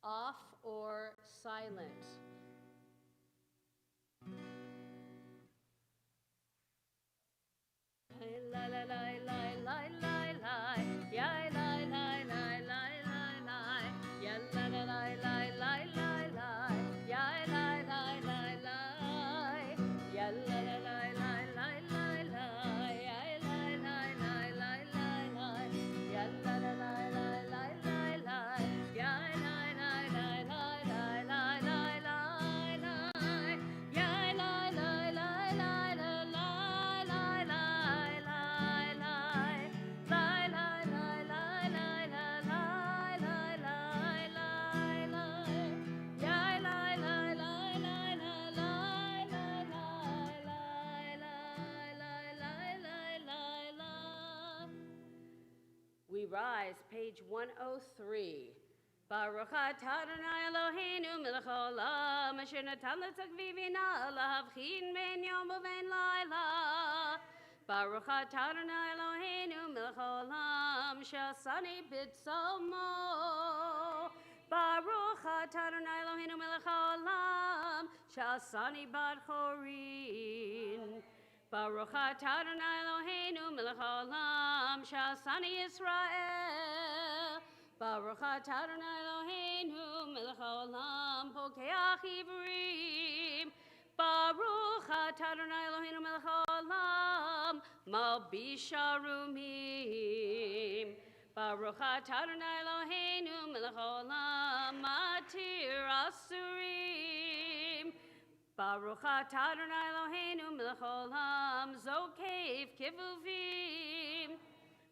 off or silent. La la la la la la la, ya la la la la la la, ya la la la la la la la, ya la la la la, ya la la la la la la la, ya la la la la la la, ya la la la la la la la, ya la la la la la la la la, ya la la la la la la. We rise, page 103. Baruch atah Adonai Eloheinu melech haolam asher natan l'tzakvivina lahavchin ben yom uven laila. Baruch atah Adonai Eloheinu melech haolam she'asani b'tzomo. Baruch atah Adonai Eloheinu melech haolam she'asani bat chorin. Baruch atah Adonai Eloheinu melech haolam she'asani Yisrael. Baruch atah Adonai Eloheinu melech haolam pokeach ivrim. Baruch atah Adonai Eloheinu melech haolam malbish arumim. Baruch atah Adonai Eloheinu melech haolam matir asurim. Baruch atah Adonai Eloheinu melech haolam zokev kivuvim.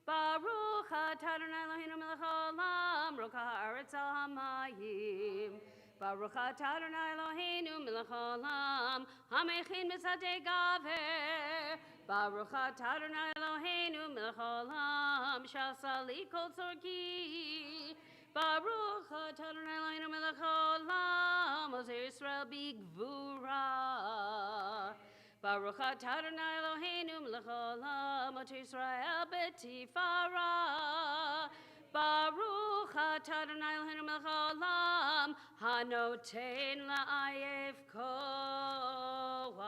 Baruch atah Adonai Eloheinu melech haolam roka haaretz al hamayim. Baruch atah Adonai Eloheinu melech haolam hamechin b'sadei gaver. Baruch atah Adonai Eloheinu melech haolam she'asa li kol tzorki. Baruch atah Adonai Eloheinu melech haolam ozer Yisrael b'gvura. Baruch atah Adonai Eloheinu melech haolam ozer Yisrael b'tifara. Baruch atah Adonai Eloheinu melech haolam hanoten la'ayev koach.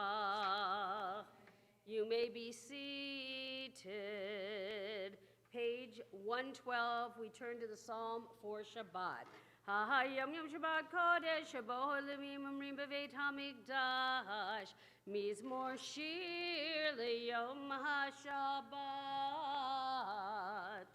You may be seated. Page 112, we turn to the Psalm for Shabbat. Ha-ha-yom yom Shabbat Kodesh, shebo ho'elimim omrim b'veit hamikdash, mizmor shir liyom ha-Shabbat.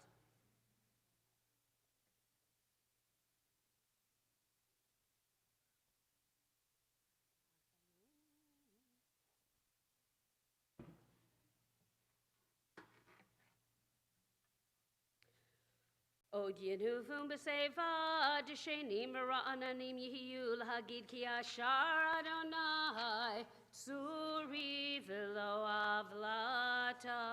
Od yenufum b'seifa, d'shenim v'ra'ananim yihiyu l'hagid ki ashar Adonai, tsuri v'lo avlata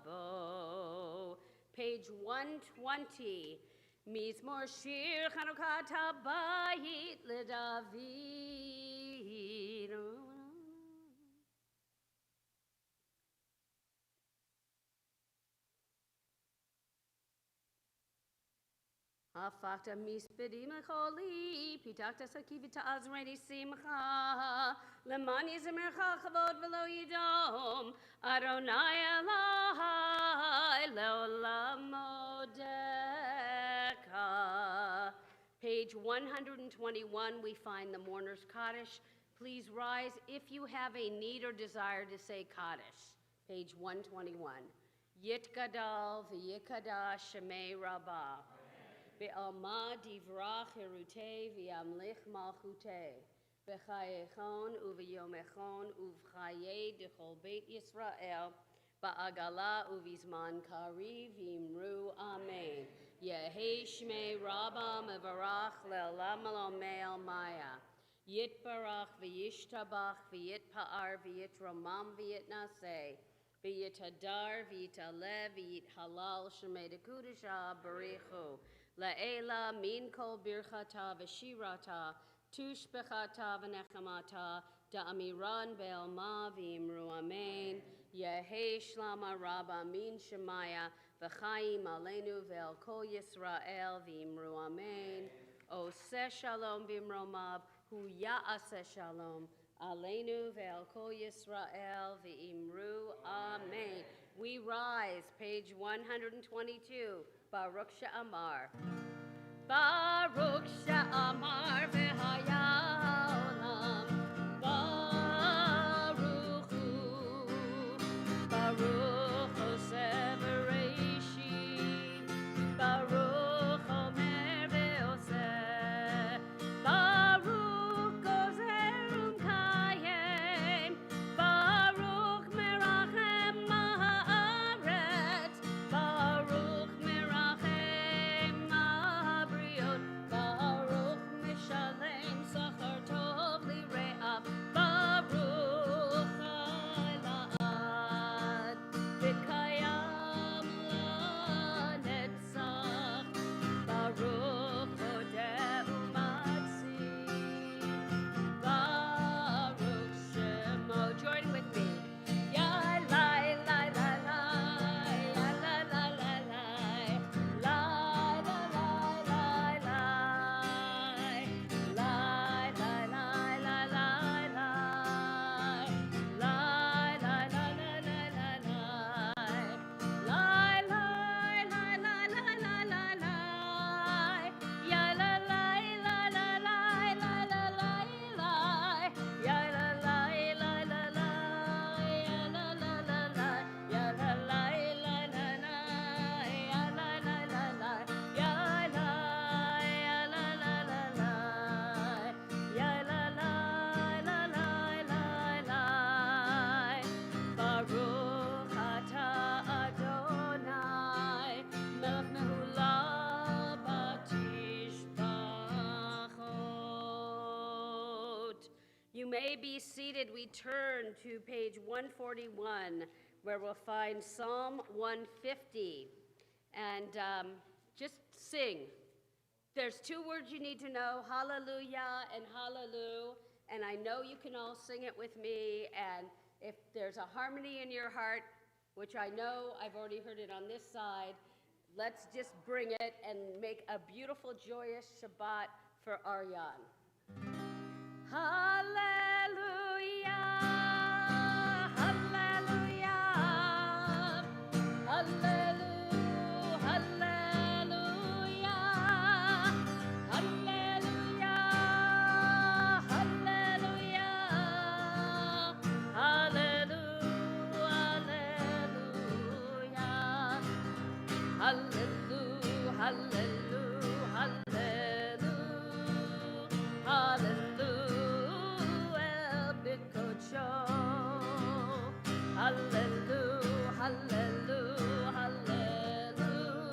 bo. Page 120. Mizmor shir chanukat habayit l'David. Afakta mispedim lecholi, pitakta sakivita azreni simcha, lemani zemercha chavod v'lo yidom, Adonai Elahai leolam modecha. Page 121, we find the Mourner's Kaddish. Please rise if you have a need or desire to say Kaddish. Page 121. Yitgadal v'yikadash Shema Rabbi. Be'alma divrach herutei v'yamlich malchutei. B'chayechon u'v'yomechon u'v'chayei d'chol beit Yisrael. Ba'agala u'v'zman kari v'imru amen. Yehi shmei rabba mevarach le'olam alomei almaya. Yitbarach v'yishtabach v'yitpa'ar v'yitromam v'yitnaseh. V'yitadar v'yitalev v'yithalal shmei dekudusha barichu. La'ela min kol birchata v'shirata, tushbechata v'nechamata, da'amiran be'alma v'imru amen, yehe shlama rabba min shemaya, v'chaim aleinu ve'el kol Yisrael v'imru amen. O Aseh shalom bimromav, hu ya'aseh shalom, aleinu ve'al kol Yisrael ve'imru amen. We rise, page 122, Baruch she'amar. Baruch she'amar v'haya olam, Baruch hu, Baruch oseh v'reishit, Baruch omer ve'oseh, Baruch gozer u'mkayem, Baruch merachem ha'aretz, Baruch merachem ha'briot, Baruch mishalem sachar tov lire'av, Baruch ha'elad, v'kayam la'netzach, Baruch hodeh u'matzih, Baruch Shemo. Join with me. Ya lai lai lai lai, ya lai lai lai lai, lai lai lai lai, lai lai lai lai lai, lai lai lai lai lai lai, lai lai lai lai lai lai lai, ya lai lai lai lai lai lai lai, ya lai lai lai lai lai, ya lai lai lai lai, ya lai lai lai lai lai, ya lai lai lai lai, ya lai ya lai lai lai lai, ya lai lai lai lai lai. Baruch atah Adonai, melech mehulah batishbachot. You may be seated. We turn to page 141, where we'll find Psalm 150. And just sing. There's two words you need to know, hallelujah and hallelujah. And I know you can all sing it with me. And if there's a harmony in your heart, which I know I've already heard it on this side, let's just bring it and make a beautiful, joyous Shabbat for Aryan. Hallelujah, hallelujah, hallelujah, hallelujah, hallelujah, hallelujah, hallelujah, hallelujah, hallelujah, hallelujah, hallelujah, El Bikocho. Hallelujah, hallelujah, hallelujah,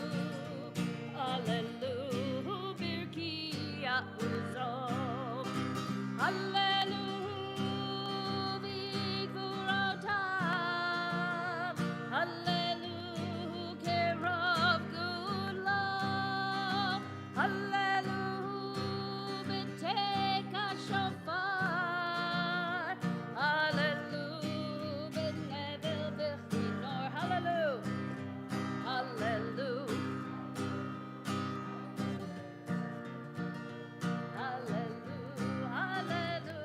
hallelujah, Birkia Uzov. Hallelujah, Vigvurautav. Hallelujah, Kerov good love. Hallelujah, B'teka shofar. Hallelujah, B'nevel v'chinor. Hallelujah, hallelujah, hallelujah, hallelujah.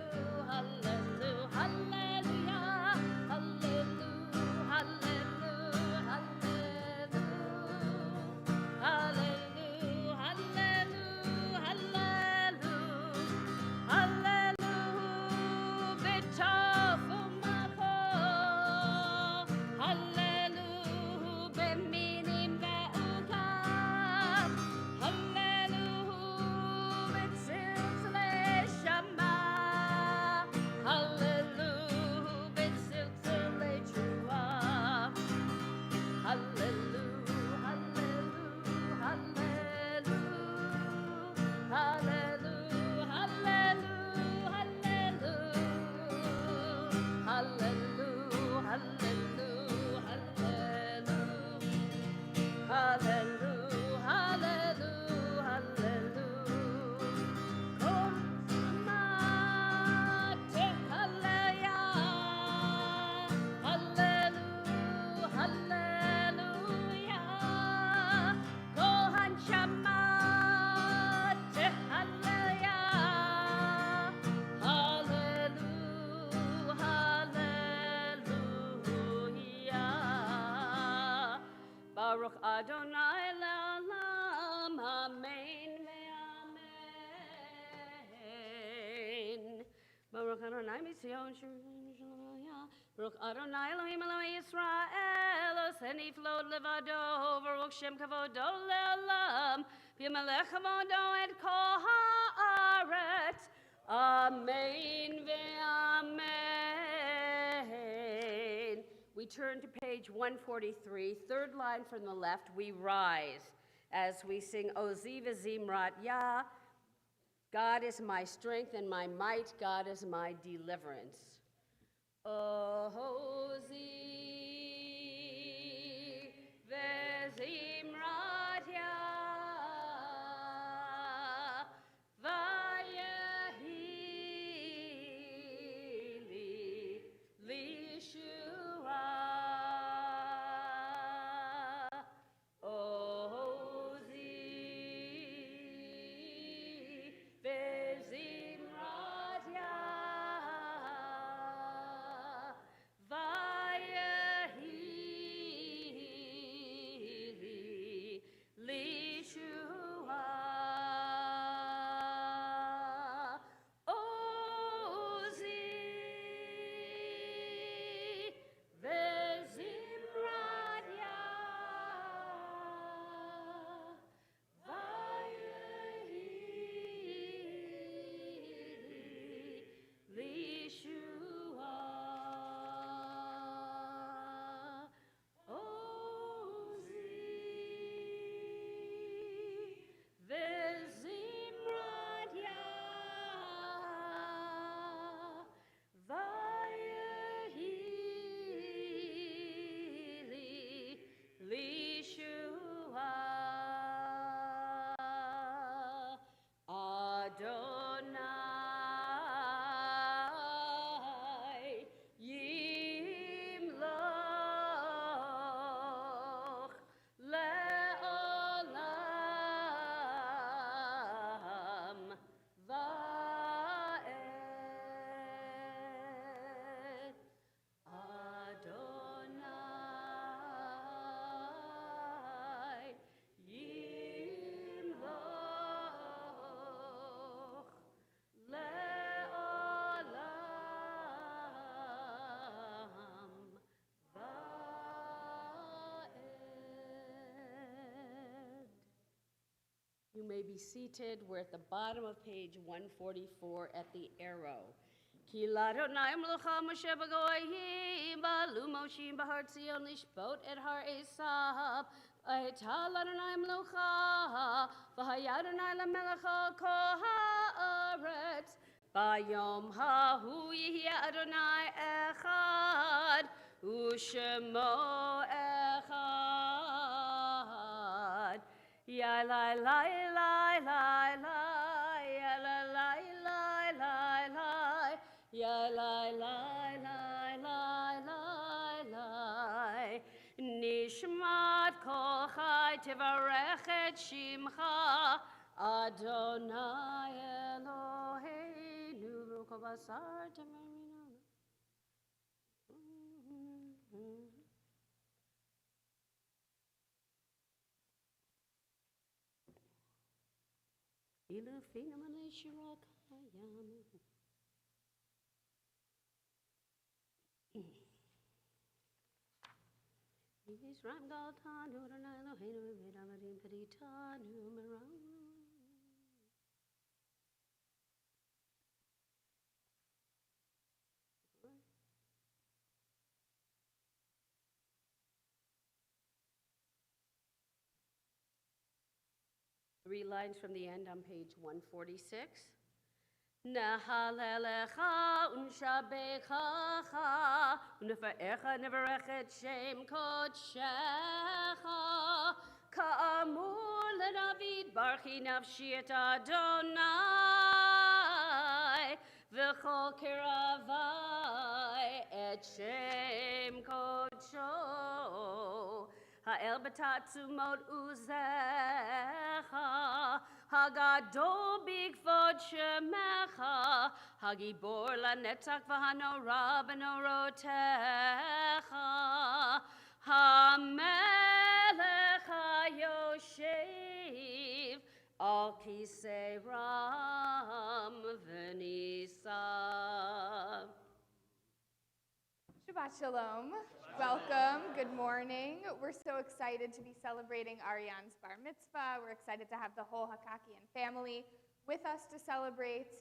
Baruch Adonai Mitzion Baruch Adonai Elohim Elohim Yisrael Oseni Flod Levado Baruch Shem Kavodo Le'olam V'Yamelech Kavodo Et Kol Haaretz Amen Ve'amen. We turn to page 143, third line from the left. We rise as we sing Ozi V'Zimrat Yah. God is my strength and my might. God is my deliverance. Ozi V'Zimrat Yah. Vayehi Lishua. You may be seated. We're at the bottom of page 144 at the arrow. Ki l'Adonai Melucha Moshe b'goyim ba'alu Moshim b'har Tzion lishbot et har Esav v'hayta l'Adonai Melucha v'haya Adonai l'melech al kol ha'aretz b'yom ha'hu yihya Adonai echad u'shemo echad. Ya la la la la la, ya la la la la la, ya la la la la la la. Nishmat kol chai tevarech et shimcha Adonai Eloheinu v'kol basar temerina. Ilufina maleshira kayam. Yisram galtanu Adonai Eloheinu v'edavadim kaditanu meram. Three lines from the end on page 146. Nahalelecha unshabechacha unefa'echa nevarechet shem kodshecha ka'amur leDavid barchi nafshi et Adonai v'chol kiravai et shem kodsho ha'el b'tatzumot uzecha Hagadol b'kvod shemecha, Hagibor lanetzach v'hanorah b'norotecha, Hamelech hayoshev Al kisei ram v'nisa. Shabbat Shalom. Welcome. Good morning. We're so excited to be celebrating Ariane's bar mitzvah. We're excited to have the whole Hakakian family with us to celebrate.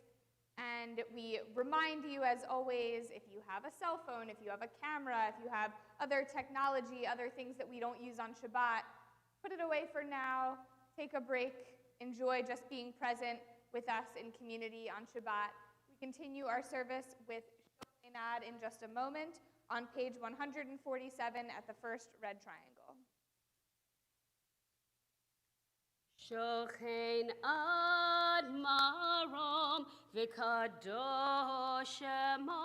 And we remind you, as always, if you have a cell phone, if you have a camera, if you have other technology, other things that we don't use on Shabbat, put it away for now. Take a break. Enjoy just being present with us in community on Shabbat. We continue our service with Shema in just a moment on page 147 at the first red triangle. Shochein ad marom v'kadosh shemo.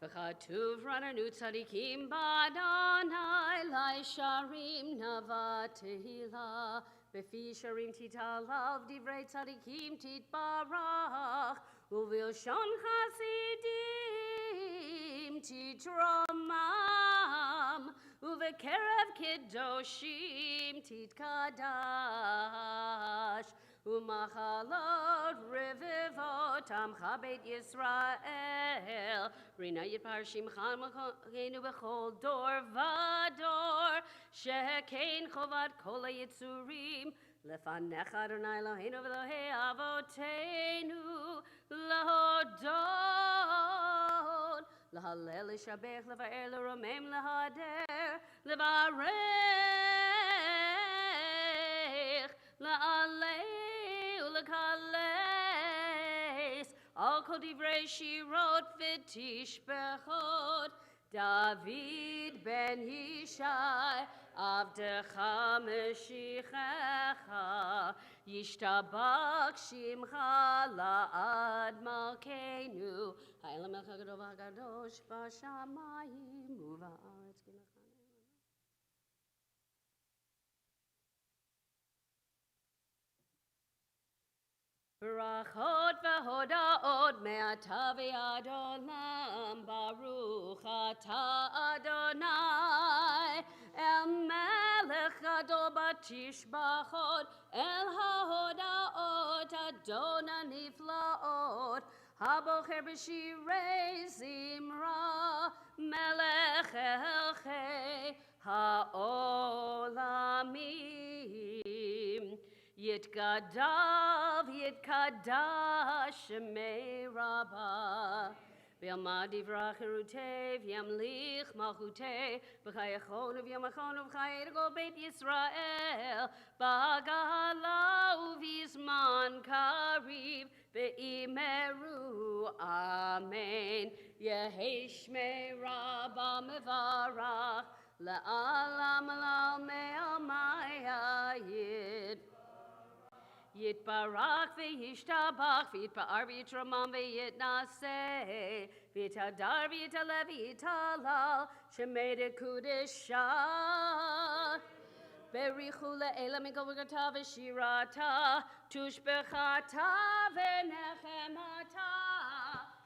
V'chatuv rananu tzadikim b'Adonai lai sharim nava tehila b'fi sharim titalav divrei tzadikim titbarach uvilshon chasidim titromam uvekerev kiddoshim titkadash umachalot revivot amcha beit Yisrael rinayit parshim chanukenu bechol dor vador shekein chovat kol hayitzurim lefanecha Adonai Eloheinu v'Elohei avotenu lahodon lahalel lishabech leva'er leromem lahader levarech la'alei ulekales al kol divrei shirot v'tishbechot David ben Yishai avdecha meshichecha yishtabak shimcha la'ad malkeinu ha'elam el hagdol v'hagadosh b'shamayim uva'aretz kinachanu. Brachot v'hodaot me'ata v'ad olam baruch ata Adonai el melech gadol batishbachot el hahodaot Adonai niflaot habocher b'shirei zimra melech elchei ha'olamim Yitkadav, Yitkadash, Shemei Rabbah. V'yamad divrach erutev, Yamlich malchutei, V'chayachon v'yamachon v'chayet go Beit Yisrael, B'hagala u'vizman kariv, V'imeru, Amen. Yehi Shmei Rabbah mevarach, La'alam la'almei almayayid. Yitbarach v'yishtabach v'yitba'ar v'yitramam v'yitnaseh v'yitadar v'yitalev v'yitalal shemei kudisha berichu le'ela mikol v'gata v'shirata tushbechata v'nechemata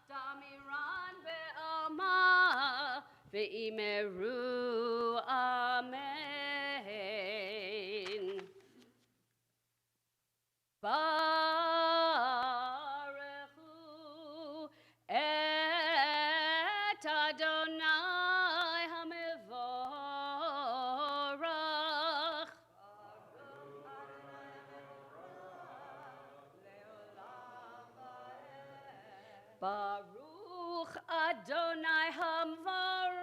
damiran ve'alma ve'imeru amen. Baruchu et Adonai hamevorach. Baruch Adonai hamevorach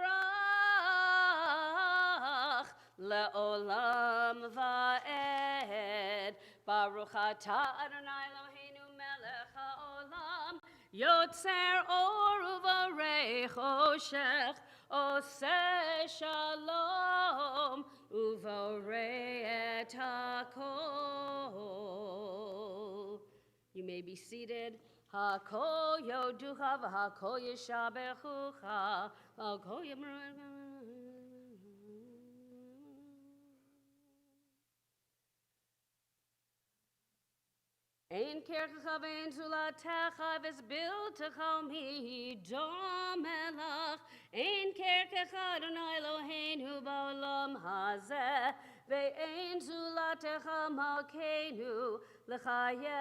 le'olam va'ed. Baruch atah Adonai Eloheinu melech haolam yotzer or uvarei choshech oseh shalom uvarei et hakol. You may be seated. Hakol yoducha v'hakol yishabechucha v'hakol yamru. Ein kerkecha ve'en zulatecha v'sbiltecha midom melach. Ein kerkecha Adonai Eloheinu ba'olam hazeh. Ve'en zulatecha malkeinu l'chayei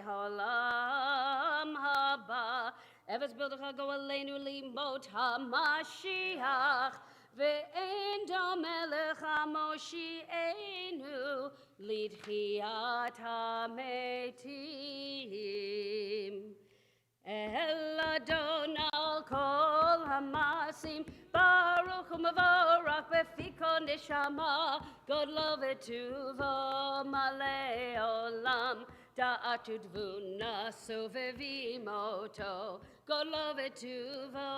ha'olam haba. Eves bildecha go aleinu limot ha'mashiach. Ve'en domelech ha'moshi'enu lidchiyat ha'metim. El Adon al kol hamasim baruch u'mavorach b'fikol neshama godlo v'tuvo malei olam da'atu dvuna sovevimoto godlo v'tuvo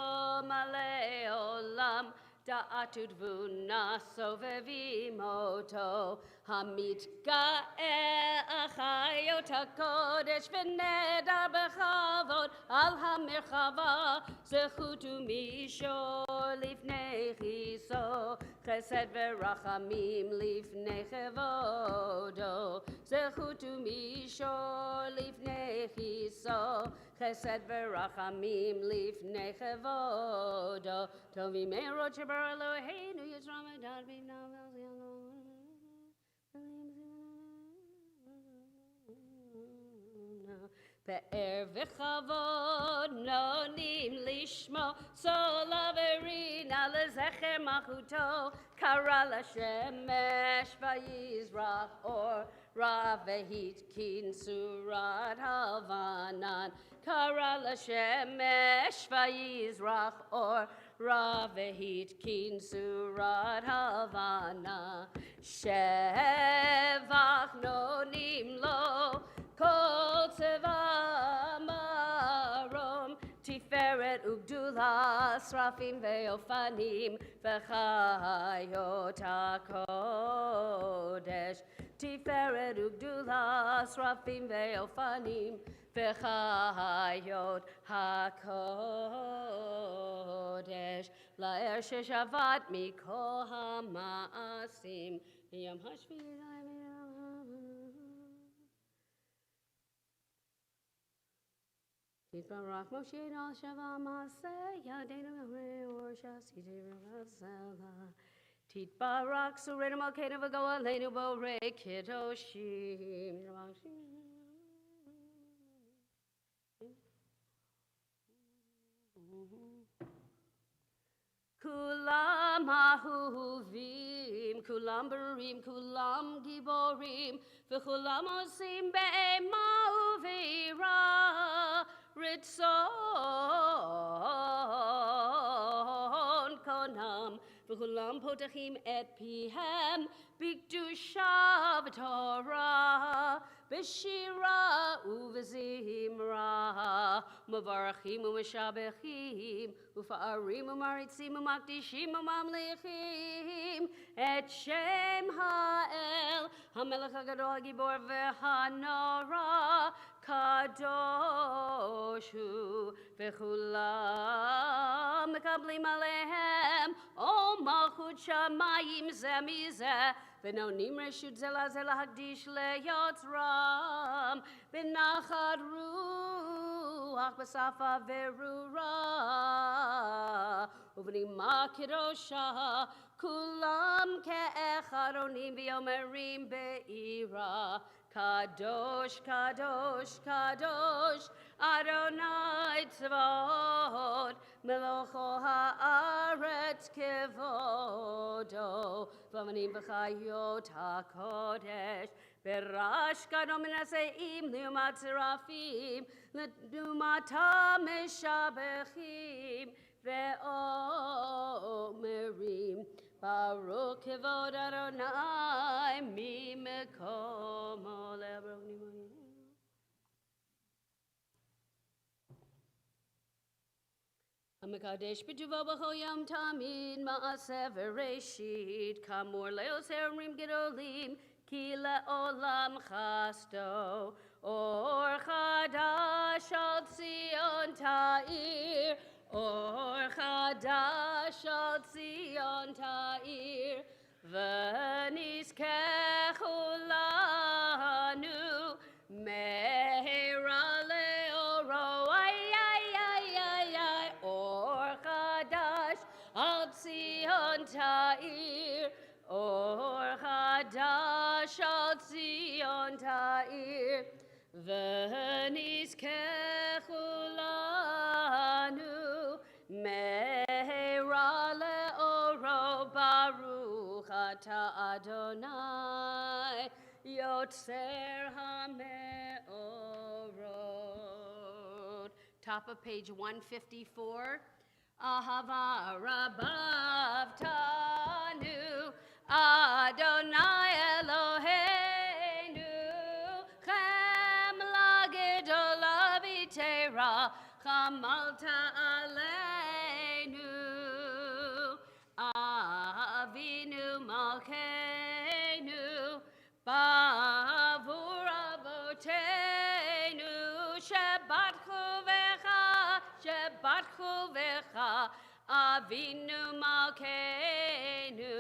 malei olam da'atu dvuna sovevimoto המתגאה החיות הקודש ונדר בכבוד על המרחבה זכות ומישור לפני כיסו חסד ורחמים לפני כבודו זכות ומישור לפני כיסו חסד ורחמים לפני כבודו טובים מאוד שבר אלוהינו יזרום מדד בינה פאר וכבוד נונים לשמו סולה ורינה לזכר מלכותו קרא לשמש ויזרח אור רע והתקין צורת הלבנן קרא לשמש ויזרח אור רע והתקין צורת הלבנה שבח נונים לו כל צבא מרום תפארת וגדולה שרפים ואופנים וחיות הקודש תפארת וגדולה שרפים ואופנים וחיות הקודש לאר ששבת מכל המעשים ביום השביעי תתברך משה על שבה מעשה ידינו מאור שעשיתי ורסלה תתברך צורנו מלכנו וגואלנו בורא קדושים כולם אהובים, כולם בריאים, כולם גיבורים, וכולם עושים באימה וביראה רצון קונם, וכולם פותחים את פיהם בקדושה ותורה, בשירה ובזמרה, מברכים ומשבחים, ופארים ומריצים ומקדישים וממליכים את שם האל, המלך הגדול הגיבור והנורא, קדוש הוא, וכולם מקבלים עליהם עול מלכות שמיים זה מזה, ונותנים רשות זה לזה להקדיש ליוצרם בנחת רוח בשפה ברורה ובנימה קדושה כולם כאחד עונים ואומרים ביראה קדוש קדוש קדוש אדוני צבאות מלכו הארץ כבודו ומנים בחיות הקודש ברעש גדול מן השאים לעומת צרפים לעומתם משבחים ואומרים ברוך כבוד אדוני ממקומו לעברונים המקדש בטובו בכל יום תמיד מעשה וראשית כאמור לעושרים גדולים כי לעולם חסדו אור חדש על ציון תאיר אור חדש על ציון תאיר ונזכה כולנו al Zion Ta'ir, Or Hadash al Zion Ta'ir, V'nizkechulanu, Me'era le'oro Baruch Ata Adonai, Yotzer HaMe'orot. Top of page 154. Ahava Rabbav Tanu, Adonai Eloheinu, Chem Lagidol Avitera, Chamalta Aleinu, Avinu Malkeinu, Bavur Avoteinu, Shebatchu Vecha, Shebatchu Vecha, Avinu Malkeinu.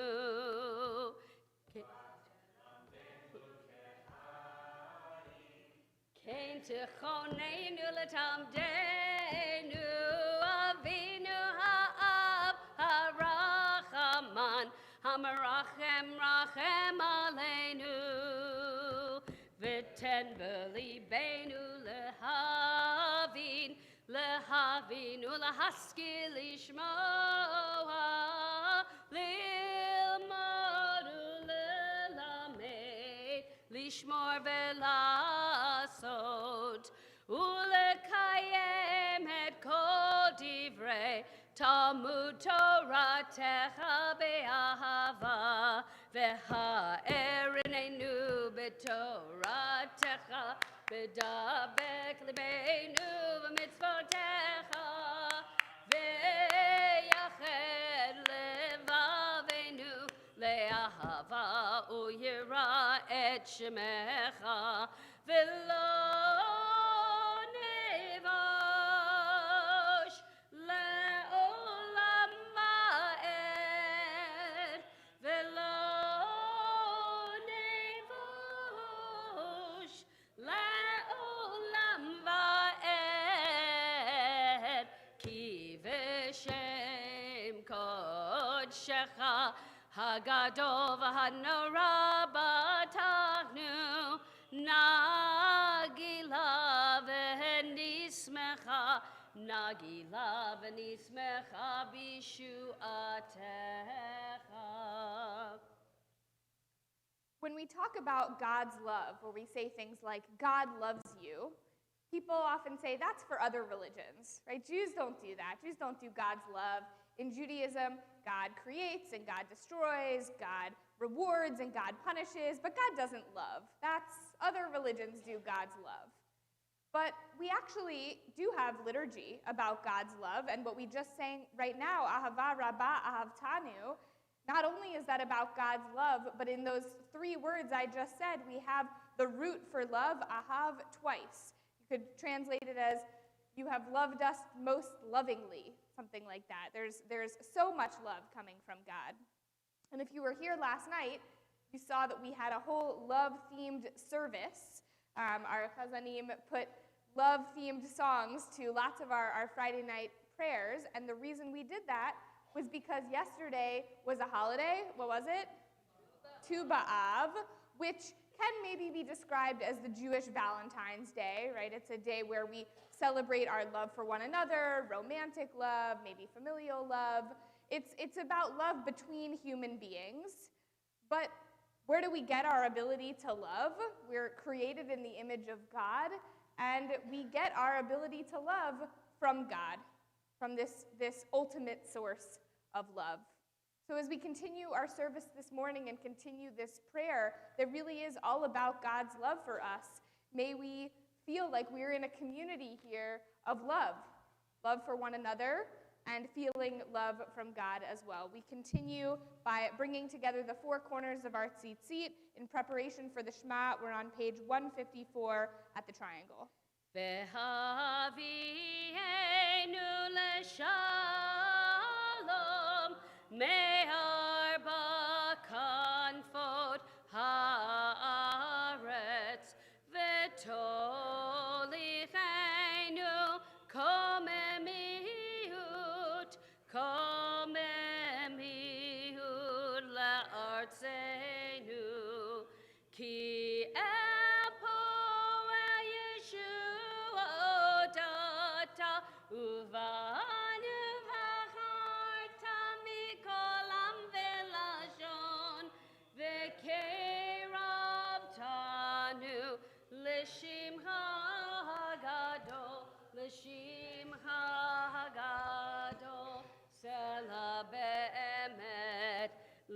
Kain Tichoneinu L'Tamdeinu, Avinu Ha'av HaRachaman, HaMerachem Rachem Aleinu, V'ten B'libeinu Lehavin, Lehavin U'lehaskil Lishmoa, Lilmod U'lelamed, Lishmor Ve'lasot, U'lekayem et kol divrei Talmud Torah Techa Be'ahava, Ve'ha'erinenu B'Torah Techa, B'dabek Libeinu V'mitzvotecha, Ve'yached Levavenu Le'ahava U'yira et Shemecha, Ve'lo nevosh le'olam va'ed, Ve'lo nevosh le'olam va'ed, Ki v'shem kodshecha Hagadol v'hanora batachnu, Nagila v'nismecha, Nagila v'nismecha b'shu'atecha. When we talk about God's love, or we say things like, God loves you, people often say that's for other religions, right? Jews don't do that. Jews don't do God's love. In Judaism, God creates and God destroys, God rewards and God punishes, but God doesn't love. Other religions do God's love. But we actually do have liturgy about God's love, and what we just sang right now, Ahava Rabbah Ahavtanu, not only is that about God's love, but in those three words I just said, we have the root for love, Ahav, twice. You could translate it as, you have loved us most lovingly, something like that. There's so much love coming from God. And if you were here last night, you saw that we had a whole love-themed service. Our chazanim put love-themed songs to lots of our Friday night prayers, and the reason we did that was because yesterday was a holiday. What was it? Tu B'Av, which can maybe be described as the Jewish Valentine's Day, right? It's a day where we celebrate our love for one another, romantic love, maybe familial love. It's about love between human beings. But where do we get our ability to love? We're created in the image of God, and we get our ability to love from God, from this ultimate source of love. So as we continue our service this morning and continue this prayer that really is all about God's love for us, may we feel like we're in a community here of love for one another, and feeling love from God as well. We continue by bringing together the four corners of our tzitzit in preparation for the Shema. We're on page 154 at the triangle. Ve'havienu leshalom me'ar ba'kanfot haaretz ve'tolichenu komemiut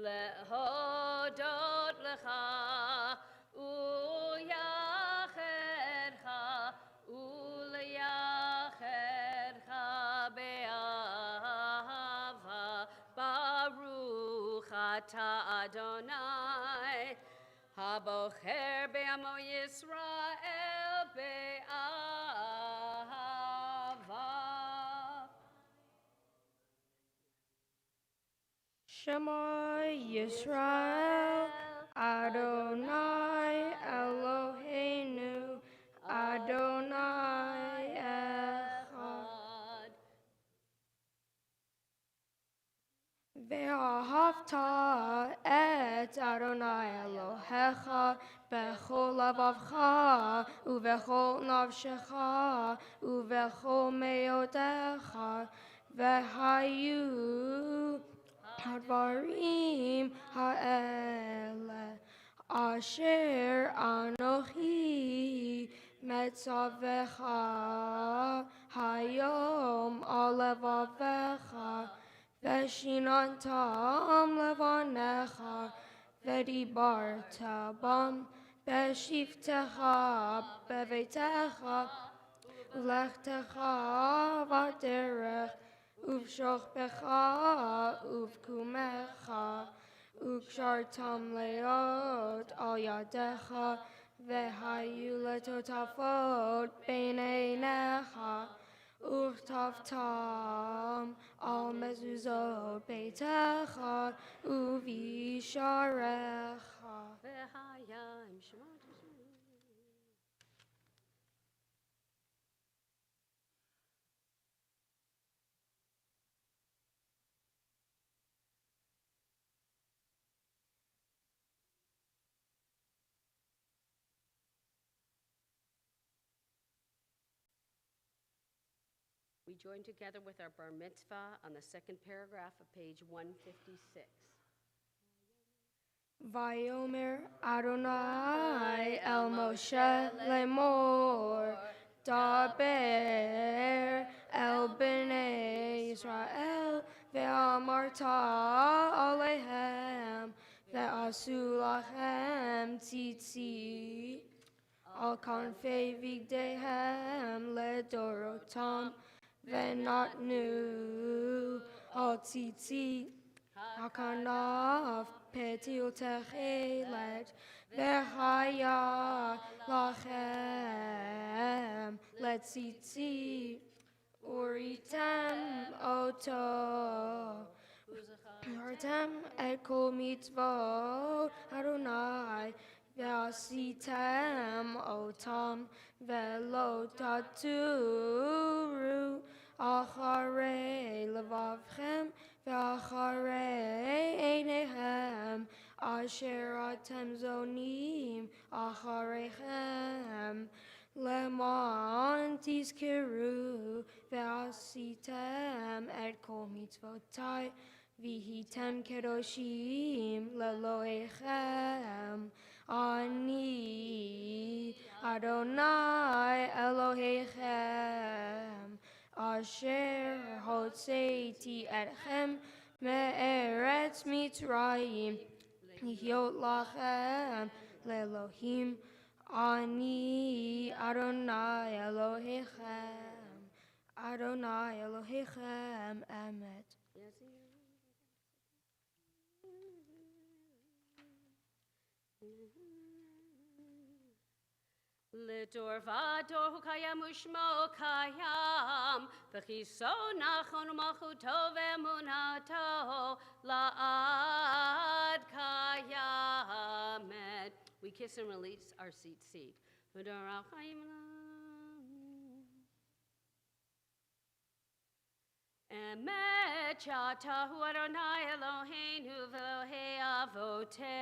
להודות לך ולייחדך ולייחדך באהבה ברוך אתה אדוני הבוחר בעמו ישראל באהבה. Shema Yisrael, Adonai Eloheinu, Adonai Echad. Ve'ahavta et Adonai Elohecha bechol lavavcha uvechol nafshecha uvechol meotecha vehayu הדברים האלה אשר אנוכי מצווך היום על לבביך ושיננתם לבניך ודיברת בם בשבתך בביתך ולכתך בדרך ובשוכבך ובקומך וקשרתם להיות על ידיך והיו לטוטפות בין עיניך וכתבתם על מזוזות ביתך ובשעריך. והיה עם שמות We join together with our bar mitzvah on the second paragraph of page 156. Vayomer Adonai El Moshe Lemor Daber El Bnei Israel Ve'amarta Alehem Ve'asu Lachem Tzitzi Al Kanfei Vigdehem Ledorotam Ve'natnu Al Tzitzi HaKanaf Petil Techelet V'chaya Lachem Letzitzi Uritem Oto Uritem Et Kol Mitzvot Adonai Ve'asitem Otam Ve'lo Taturu Acharei Levavchem Ve'acharei Einechem Asher Atem Zonim Achareichem Leman Tizkiru Ve'asitem Et Kol Mitzvotai Vihitem Kedoshim Leloechem Ani Adonai Elohechem Asher Hotzeiti Etchem Me'eretz Mitzrayim Lihyot Lachem Le'Elohim Ani Adonai Elohechem Adonai Elohechem Emet. לדור ודור הוא קיים ושמו קיים וכיסו נכון ומלכותו ואמונתו לעד קיימת. We kiss and release our seat. אמת שאתה הוא אדוני אלוהינו ואלוהי אבותינו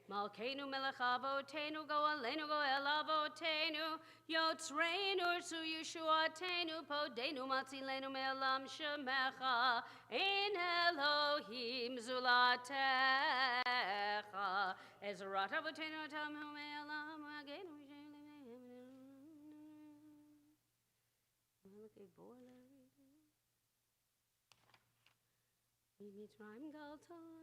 מלכנו מלך אבותינו גואלנו גואל אבותינו יוצרנו ארצו ישועתנו פודנו מצילנו מעולם שמך אין אלוהים זולתך עזרת אבותינו תמו מעולם מגנו Mitzrayim galtan.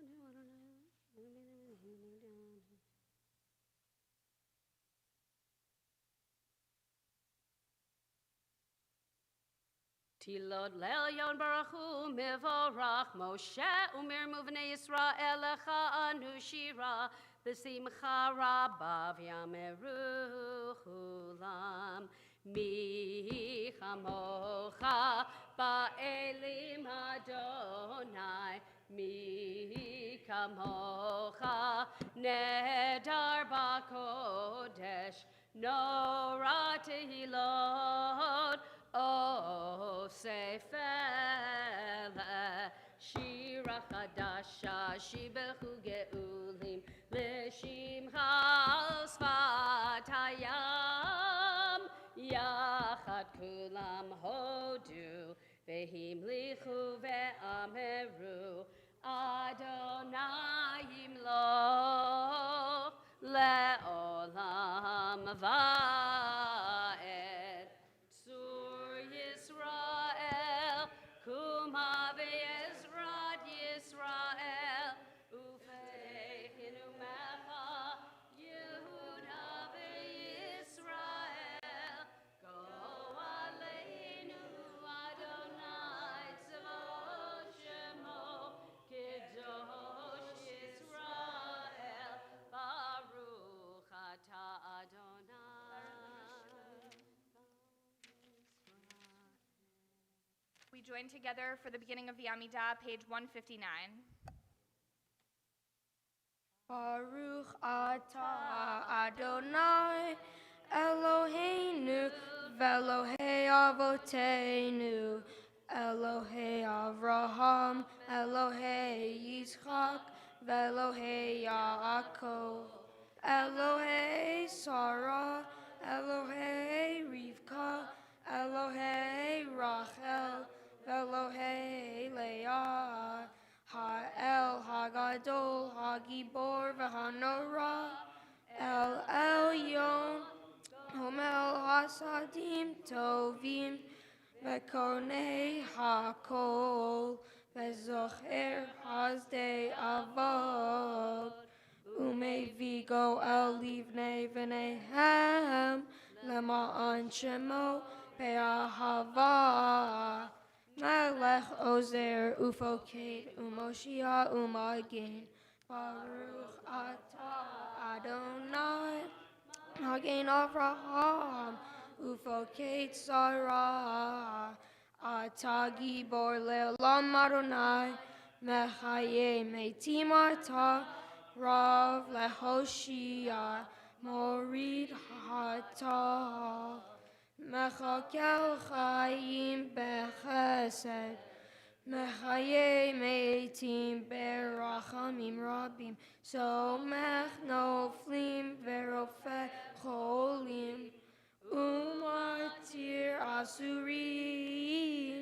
Tilod le'elyon baruch hu mivorach Moshe u'mir muvnei Yisrael lecha anu shira b'simcha rabba v'yameru chulam mi chamocha ba'elim Adonai mi kamocha nedar ba'kodesh nora tehilot Oh, Sefer Shira Chadasha Shibechu Geulim Leshimcha Sfat Hayam Yachad Kulam Hodu Vehim Lichu Ve'ameru Adonai Yimloch Le'olam Va'ed Yisrael, Kuma ve'ezrat Yisrael, Ufeinu mecha, Yehuda ve'Yisrael, Go aleinu Adonai tzvot shemo, kiddush Yisrael, Baruch ata Adonai. We join together for the beginning of the Amidah, page 159. Baruch atah Adonai Eloheinu v'Elohei Avoteinu Elohei Avraham Elohei Yitzchak v'Elohei Yaakov Elohei Sarah Elohei Rivka Elohei Rachel Elohei Leah Ha'el Hagadol Hagibor v'Hanora El Elyon Homel Hasadim Tovim V'Konei HaKol V'Zocher Hasdei Avot Umevigo El Livnei V'Nehem Lema'an Shemo Be'ahava Melech Ozer Ufoked Umoshia Umagin Baruch Atah Adonai Magen Avraham Ufoked Sarah Atah Gibor Le'olam Adonai Mechaye Meitim Atah Rav Lehoshia Morid Hatah Mechakel Chaim Bechesed Mechaye Meitim Berachamim Rabim Somech Noflim Verofe Cholim Umatir Asurim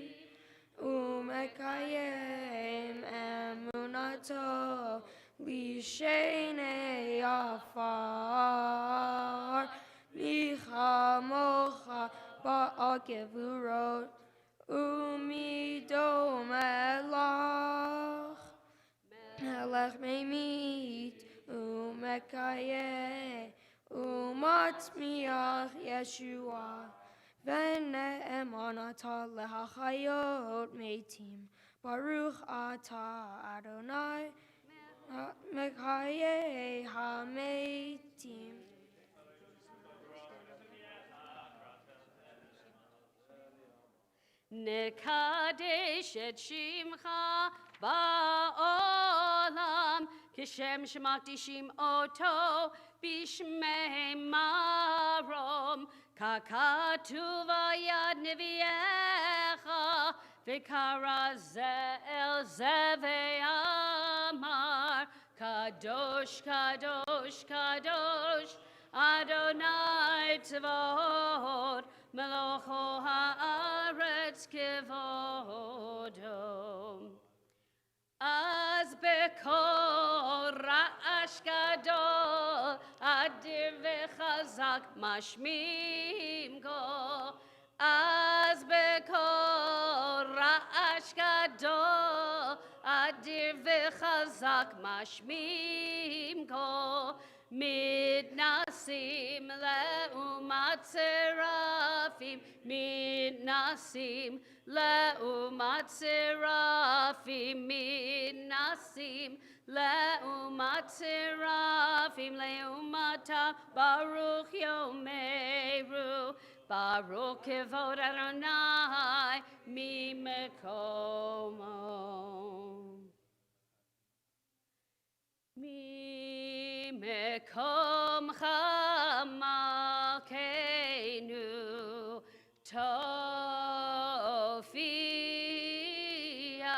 Umekayem Emunato Lishenei Afar Michamocha Ba'akevurot Umido Melach Melech Meimit Umekaye Umatzmiach Yeshua V'ne'eman atah lehachayot meitim Baruch atah Adonai Mekaye HaMeitim Nekadesh et shimcha ba'olam kishem shemakdishim oto bishmei marom kakatuv yad neviecha v'kara ze'el ze've'amar kadosh kadosh kadosh Adonai tzvot Melocho haaretz kevodo Az bekor ra'ash gadol Adir v'chazak mashmim go Az bekor ra'ash gadol אדיר וחזק משמיעים קול, מתנסים לעומת שרפים, מתנסים לעומת שרפים, מתנסים לעומת שרפים, לעומתם ברוך יאמרו, ברוך כבוד אדוני ממקומו. ממקומך מלכנו תופיע,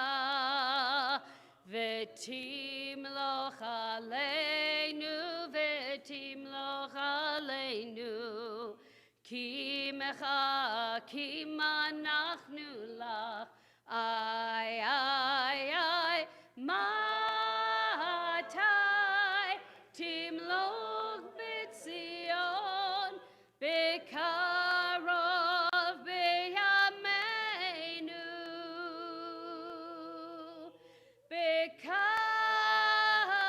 ותמלוך עלינו, ותמלוך עלינו, כי מחכים אנחנו לך, איי איי איי, מתי תמלוך בציון, בקרוב בימינו, בקרוב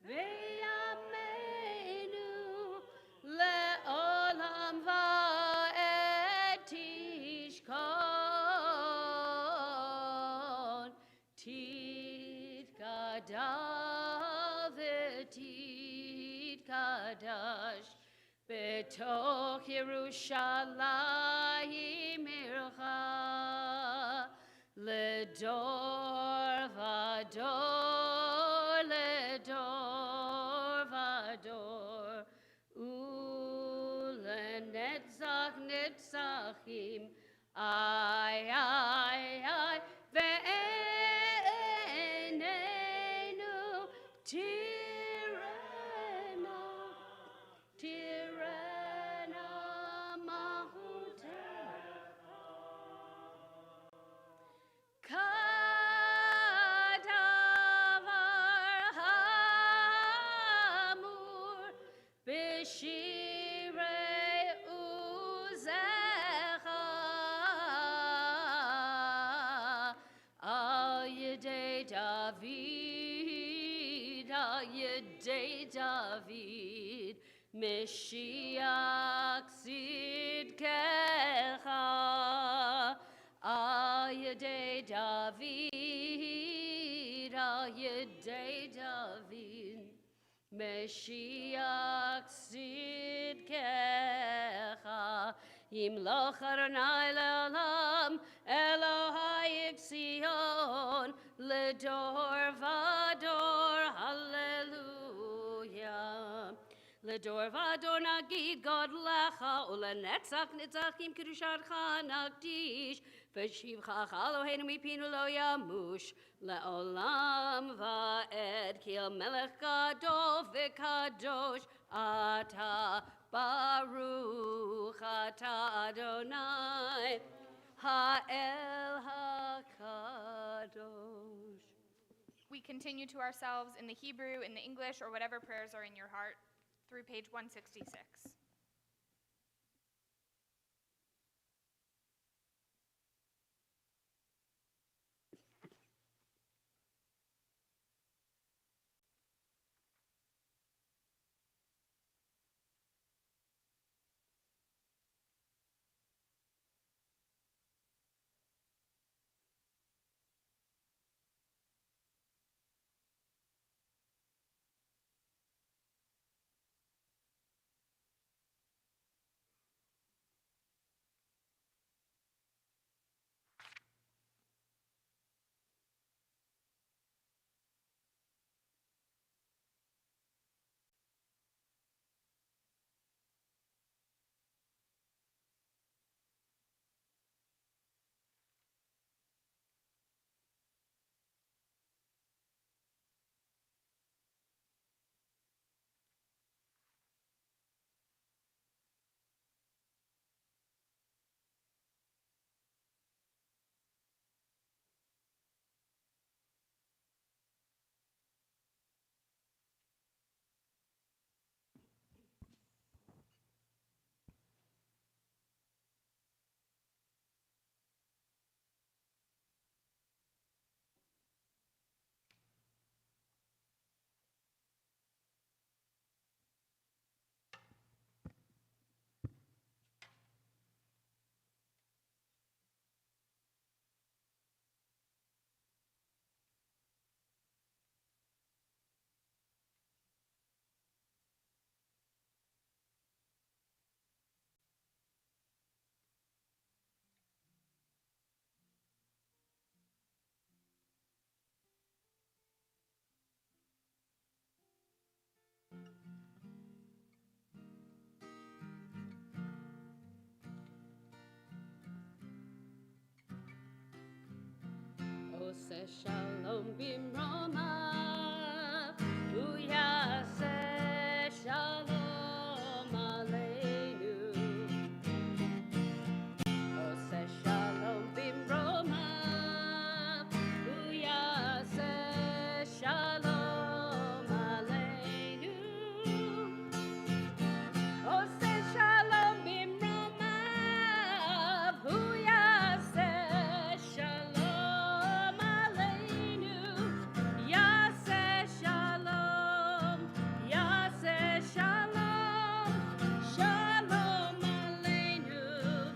בימינו, לעולם ועד תשכון, תתגדל ותתקדש בתוך ירושלים עירך, לדור ודור, לדור ודור, ולנצח נצחים, איי איי איי, ועינינו תראנה, תראנה מהותך, כדבר האמור בשירי עוזך, על ידי דוד, על ידי דוד, משיח צדקך, על ידי דוד, על ידי דוד, משיח צדקך, ימלוך אדוני לעולם, אלוהי ציון, לדור ודור, הללויה. לדור ודור נגיד גודלך, ולנצח נצחים קדושתך נקדיש, ושבחך אלוהינו מפינו לא ימוש, לעולם ועד, כי המלך גדול וקדוש אתה, ברוך אתה אדוני, האל הקדוש. We continue to ourselves in the Hebrew, in the English, or whatever prayers are in your heart through page 166. shalom bimroma, hu yaseh shalom aleinu. Oseh shalom bimroma, hu yaseh shalom aleinu. Oseh shalom bimroma, hu yaseh shalom aleinu. Yaseh shalom, yaseh shalom, shalom aleinu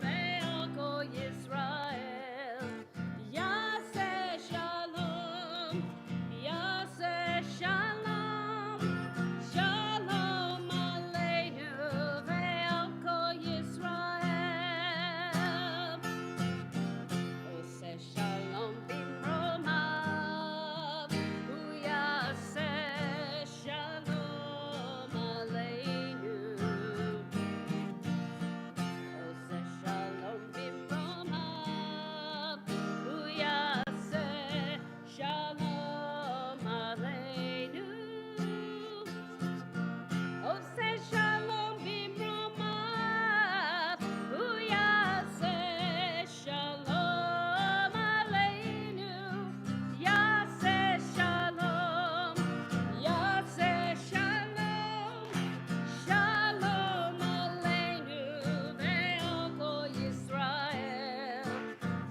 ve'al kol Yisrael. Yaseh shalom, yaseh shalom, shalom aleinu ve'al kol Yisrael. Oseh shalom bimromav, hu yaseh shalom aleinu. Oseh shalom bimromav, hu yaseh shalom aleinu. Oseh shalom bimromav, hu yaseh shalom aleinu. Yaseh shalom, yaseh shalom, shalom aleinu ve'al kol Yisrael.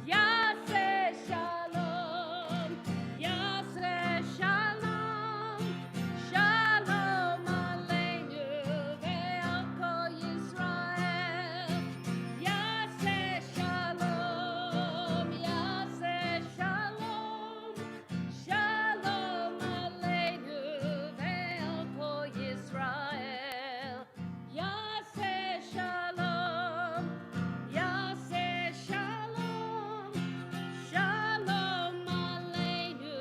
Yaseh shalom, yaseh shalom, shalom aleinu ve'al kol Yisrael. Yaseh shalom, yaseh shalom, shalom aleinu ve'al kol Yisrael. Yaseh shalom, yaseh shalom, shalom aleinu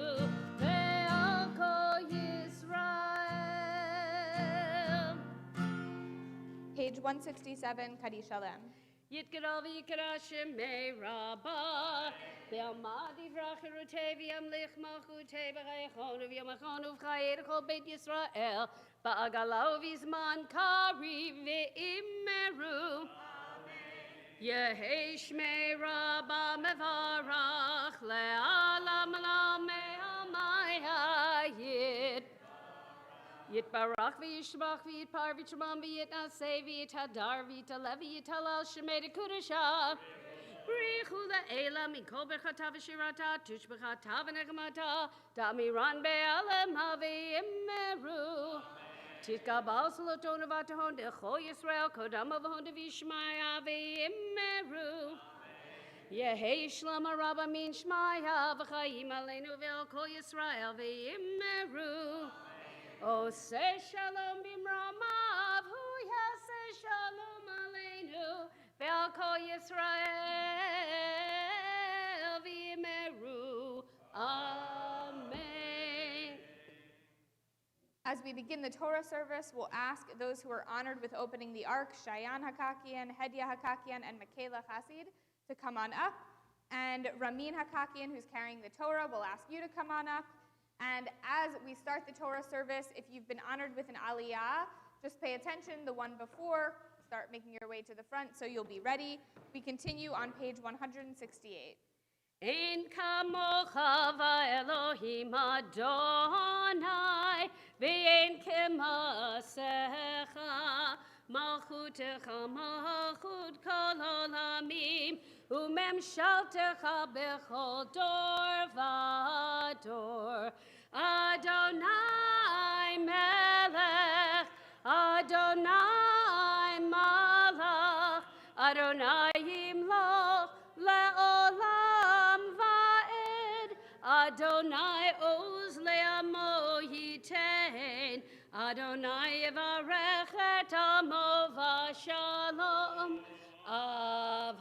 ve'al kol Yisrael. Page 167, Kaddish Shalem. Yitgadal v'yikra shemei Rabbi, v'yamad yivrach yerutei v'yamlich malchutei v'chayechonu v'yamachonu v'chayei l'chol Beit Yisrael, ba'agala v'zman kariv v'immeru. Yehei shmei Rabbi mevarach le'alam lamei hamayayit. Yitbarach v'yishbach v'yitpar v'yitramam v'yitnaseh v'yithadar v'yitalev v'yitalal shemei dekudasha. Brichu le'ela mikol berchata v'shirata tush b'chata v'nechmata da'miran be'alema v'yimmeru. Titkabal salotonu v'atahon de'chol Yisrael kodama v'hon dev'yishmaya v'yimmeru. Yehei shlama rabba min shmaya v'chayim aleinu ve'al kol Yisrael v'yimmeru. Oseh shalom bimromav, hu yaseh shalom aleinu ve'al kol Yisrael v'yimmeru. Amen. As we begin the Torah service, we'll ask those who are honored with opening the Ark, Shayan Hakakian, Hedia Hakakian, and Michaela Chassid, to come on up. And Ramin Hakakian, who's carrying the Torah, will ask you to come on up. And as we start the Torah service, if you've been honored with an Aliyah, just pay attention. The one before, start making your way to the front so you'll be ready. We continue on page 168. Ein kamocha va'Elohim Adonai, ve'ein kemasecha, malchutecha malchut kol olamim, umemshaltecha bechol dor v'dor. Adonai melech, Adonai malach, Adonai yimloch le'olam va'ed. Adonai oz le'amo yitein, Adonai yevarech et amo v'shalom. Av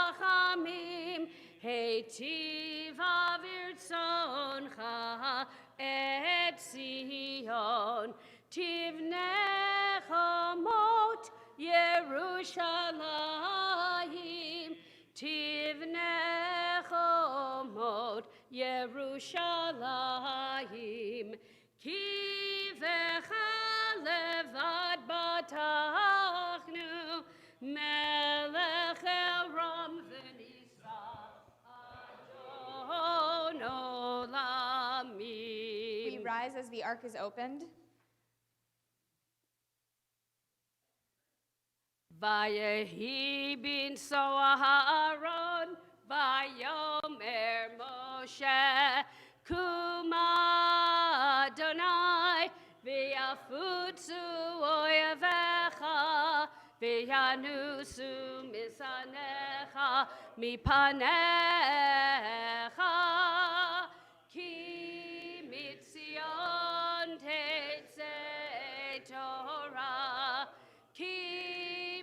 harachamim heitiv avirtzoncha et Zion. Tivnech amot Yerushalayim. Tivnech amot Yerushalayim ki levad batachnu melech el-ram v'nisa adon olamim. We rise as the ark is opened. Vayehi bin Soaharon, Vayomer Moshe, Kuma Adonai, V'yafutzu oyevecha, V'yanusu misanecha, mipanecha, Ki mitzion tetzei Torah, Ki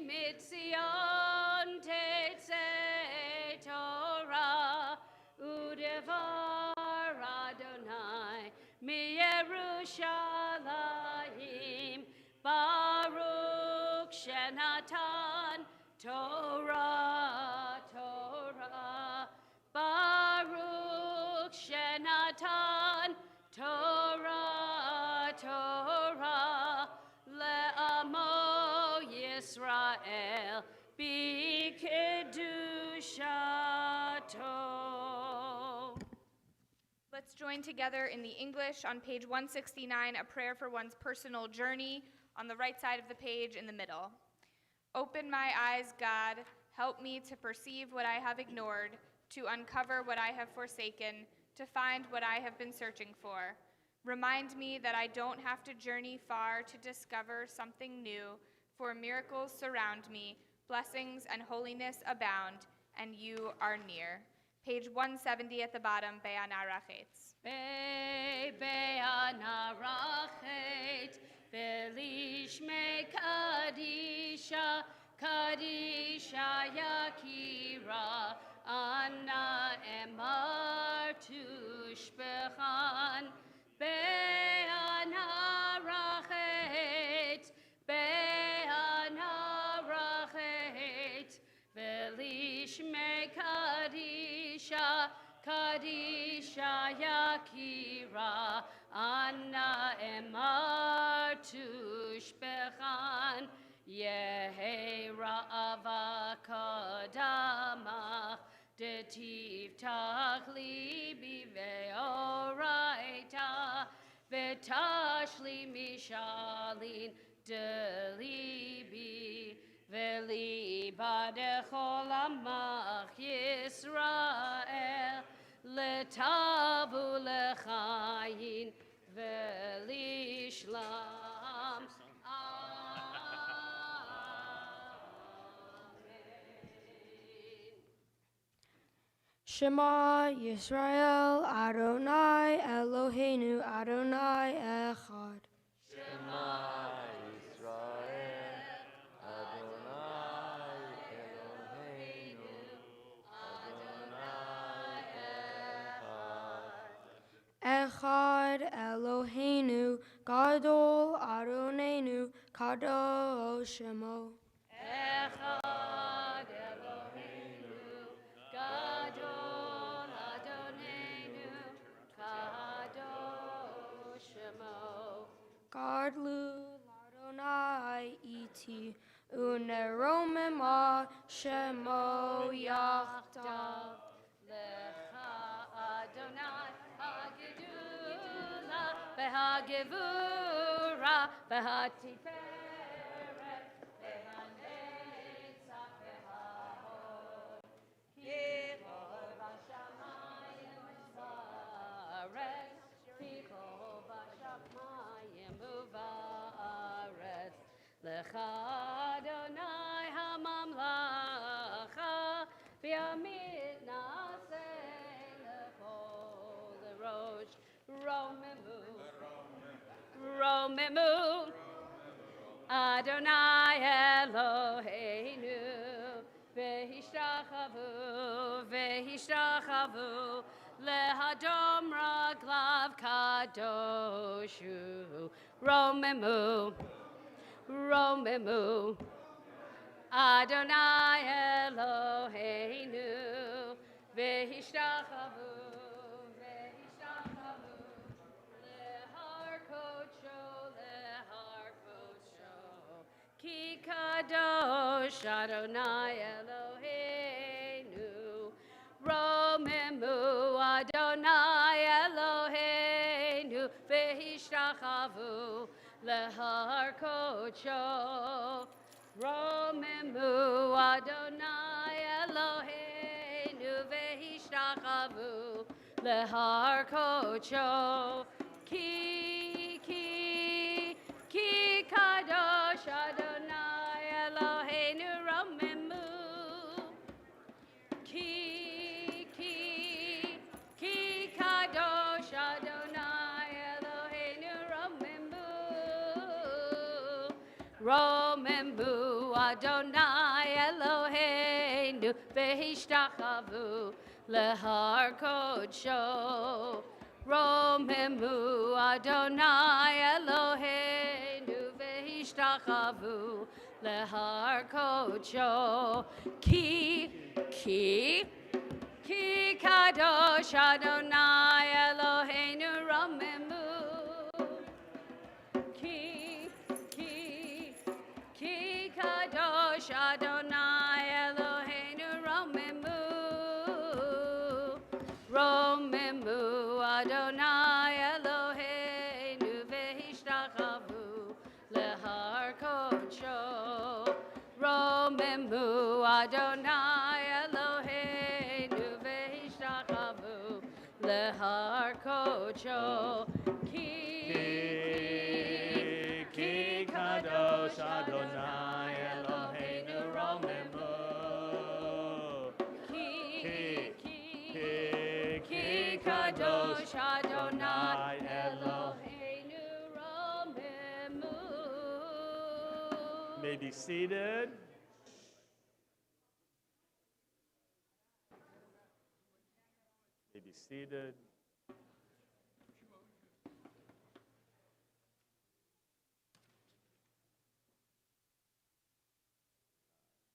mitzion tetzei Torah, udevar Adonai miYerushalayim, Baruch shenatan Torah, Torah, Baruch shenatan Torah, Torah, le'amo Yisrael b'kedushato. Let's join together in the English on page 169, a prayer for one's personal journey, on the right side of the page in the middle. Open my eyes, God. Help me to perceive what I have ignored, to uncover what I have forsaken, to find what I have been searching for. Remind me that I don't have to journey far to discover something new, for miracles surround me, blessings and holiness abound, and you are near. Page 170 at the bottom, Be'ana Rachetz. Be'ana Rachetz, Belishme Kaddisha, Kaddisha Yakira, Anna Emar Tushbechan, Be'ana Rachetz, Be'ana Rachetz, Belishme Kaddisha, Kaddisha Yakira, Anna Emar Tushbechan, Yehi Ra'ava Kodamach, Detiv Tachli Biveoraita, Vetashli Mishalin Delibi, Veli Badechol Amach Yisrael, Letavu Lechayin Velishlam. Shema Yisrael Adonai Eloheinu Adonai Echad. Shema Yisrael, Adonai Eloheinu, Adonai Echad Eloheinu Gadol Adonenu Kadosh Shemo. Echad Eloheinu, Gadol Adonenu, Kadosh Shemo. Gadlu Adonai iti uneromema Shemo Yachdav. Lecha Adonai hagedula, behagevura, behatiferet, behanetzach, behahod. Kihol v'shamayim uvaretz, kihol v'shamayim uvaretz. Lecha Adonai hamamlacha, v'yamid naseh lechol rosh. Romemu, Romemu, Adonai Eloheinu, v'hishtachavu, v'hishtachavu, lehadom raglav kadoshu. Romemu, Romemu, Adonai Eloheinu, v'hishtachavu, kadosh Adonai Eloheinu. Romemu Adonai Eloheinu v'hishtachavu lehar kocho. Romemu Adonai Eloheinu v'hishtachavu lehar kocho. Ki kadosh Adonai Eloheinu romemu. Ki kadosh Adonai Eloheinu romemu. Romemu Adonai Eloheinu v'hishtachavu lehar kodsho. Romemu Adonai Eloheinu v'hishtachavu lehar kodsho. Ki kadosh Adonai Eloheinu romemu. Ki kadosh Adonai Eloheinu romemu. Romemu Adonai Eloheinu v'hishtachavu lehar kodsho. Romemu Adonai Eloheinu v'hishtachavu lehar kodsho. Ki kadosh Adonai Eloheinu romemu. Ki kadosh Adonai Eloheinu romemu. May be seated. May be seated.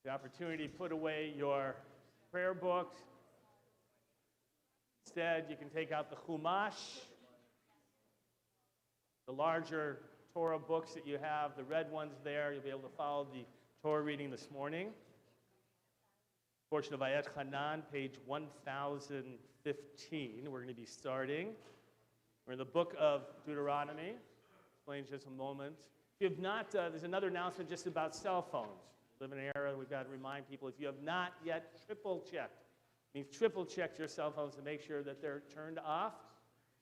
The opportunity to put away your prayer books. Instead, you can take out the Chumash, the larger Torah books that you have, the red ones there. You'll be able to follow the Torah reading this morning. Portion of Ayat Hanan, page 1015. We're going to be starting. We're in the book of Deuteronomy. Explain in just a moment. If you have not, there's another announcement just about cell phones. We live in an era we've got to remind people, if you have not yet triple-checked, means triple-checked your cell phones to make sure that they're turned off,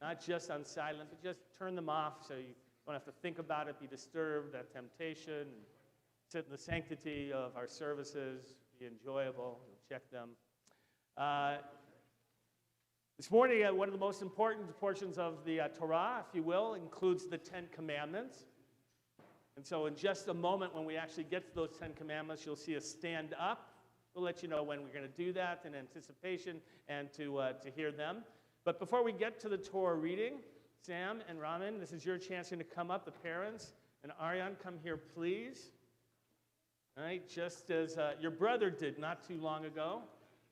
not just on silent, but just turn them off so you don't have to think about it, be disturbed, that temptation, and sit in the sanctity of our services, be enjoyable, check them. This morning, one of the most important portions of the Torah, if you will, includes the 10 Commandments. And so in just a moment, when we actually get to those 10 Commandments, you'll see us stand up. We'll let you know when we're going to do that in anticipation and to hear them. But before we get to the Torah reading, Sam and Raman, this is your chance to come up, the parents. And Aryan, come here, please. All right, just as your brother did not too long ago.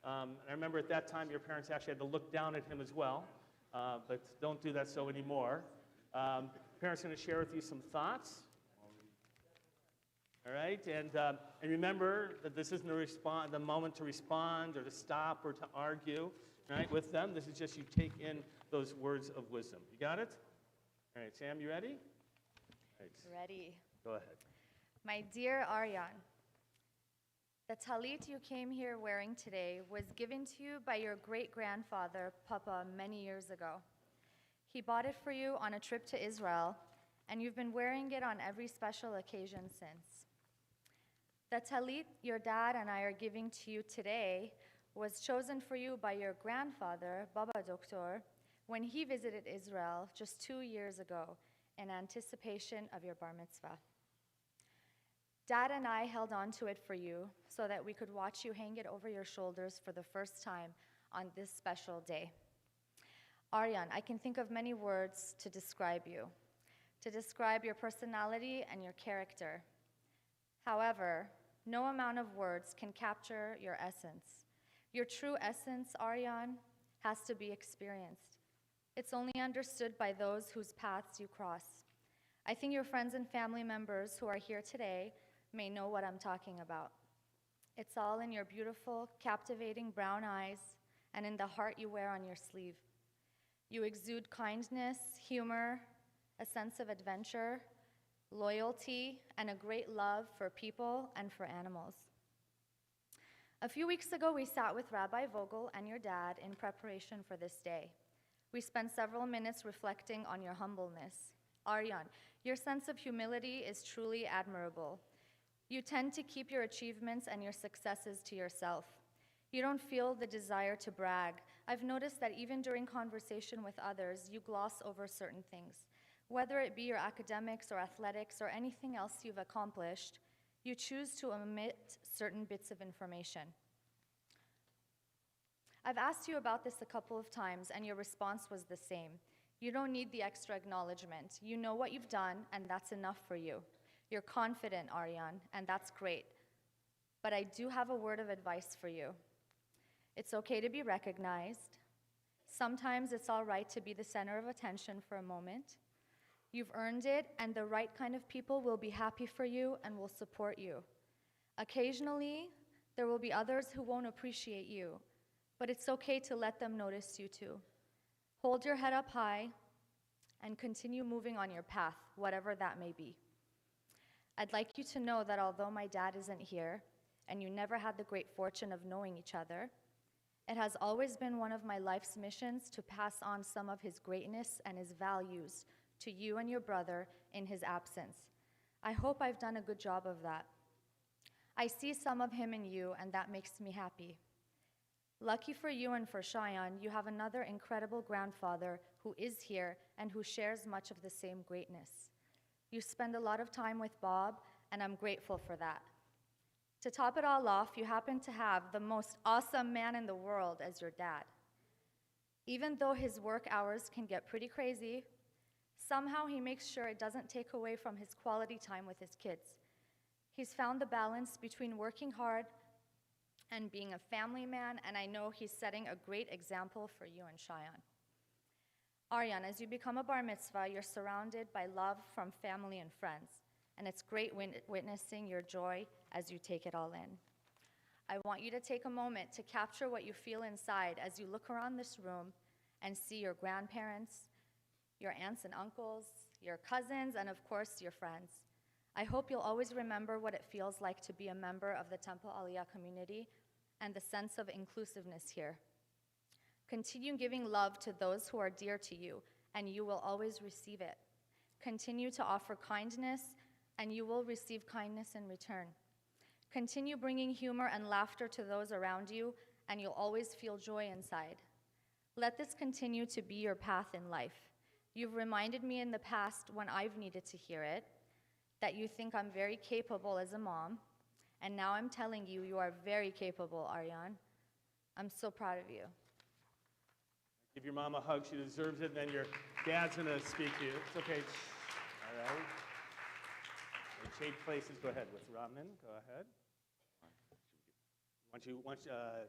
I remember at that time your parents actually had to look down at him as well. But don't do that so anymore. Parents are going to share with you some thoughts. All right, and remember that this isn't the moment to respond or to stop or to argue, right, with them. This is just you take in those words of wisdom. You got it? All right, Sam, you ready? Right. Ready. Go ahead. My dear Aryan, the talit you came here wearing today was given to you by your great-grandfather, Papa, many years ago. He bought it for you on a trip to Israel, and you've been wearing it on every special occasion since. The talit your dad and I are giving to you today was chosen for you by your grandfather, Baba Doktor, when he visited Israel just 2 years ago in anticipation of your bar mitzvah. Dad and I held on to it for you so that we could watch you hang it over your shoulders for the first time on this special day. Aryan, I can think of many words to describe you, to describe your personality and your character. However, no amount of words can capture your essence. Your true essence, Aryan, has to be experienced. It's only understood by those whose paths you cross. I think your friends and family members who are here today may know what I'm talking about. It's all in your beautiful, captivating brown eyes and in the heart you wear on your sleeve. You exude kindness, humor, a sense of adventure, loyalty, and a great love for people and for animals. A few weeks ago, we sat with Rabbi Vogel and your dad in preparation for this day. We spent several minutes reflecting on your humbleness. Aryan, your sense of humility is truly admirable. You tend to keep your achievements and your successes to yourself. You don't feel the desire to brag. I've noticed that even during conversation with others, you gloss over certain things. Whether it be your academics or athletics or anything else you've accomplished, you choose to omit certain bits of information. I've asked you about this a couple of times, and your response was the same. You don't need the extra acknowledgement. You know what you've done, and that's enough for you. You're confident, Aryan, and that's great. But I do have a word of advice for you. It's okay to be recognized. Sometimes it's all right to be the center of attention for a moment. You've earned it, and the right kind of people will be happy for you and will support you. Occasionally, there will be others who won't appreciate you, but it's okay to let them notice you too. Hold your head up high and continue moving on your path, whatever that may be. I'd like you to know that although my dad isn't here, and you never had the great fortune of knowing each other, it has always been one of my life's missions to pass on some of his greatness and his values to you and your brother in his absence. I hope I've done a good job of that. I see some of him in you, and that makes me happy. Lucky for you and for Cheyenne, you have another incredible grandfather who is here and who shares much of the same greatness. You spend a lot of time with Bob, and I'm grateful for that. To top it all off, you happen to have the most awesome man in the world as your dad. Even though his work hours can get pretty crazy, somehow he makes sure it doesn't take away from his quality time with his kids. He's found the balance between working hard and being a family man, and I know he's setting a great example for you and Cheyenne. Aryan, as you become a bar mitzvah, you're surrounded by love from family and friends, and it's great witnessing your joy as you take it all in. I want you to take a moment to capture what you feel inside as you look around this room and see your grandparents, your aunts and uncles, your cousins, and of course, your friends. I hope you'll always remember what it feels like to be a member of the Temple Aliyah community and the sense of inclusiveness here. Continue giving love to those who are dear to you, and you will always receive it. Continue to offer kindness, and you will receive kindness in return. Continue bringing humor and laughter to those around you, and you'll always feel joy inside. Let this continue to be your path in life. You've reminded me in the past when I've needed to hear it, that you think I'm very capable as a mom, and now I'm telling you, you are very capable, Aryan. I'm so proud of you. Give your mom a hug. She deserves it. And then your dad's going to speak to you. It's okay. All right. Trade places. Go ahead with Rahman. Go ahead.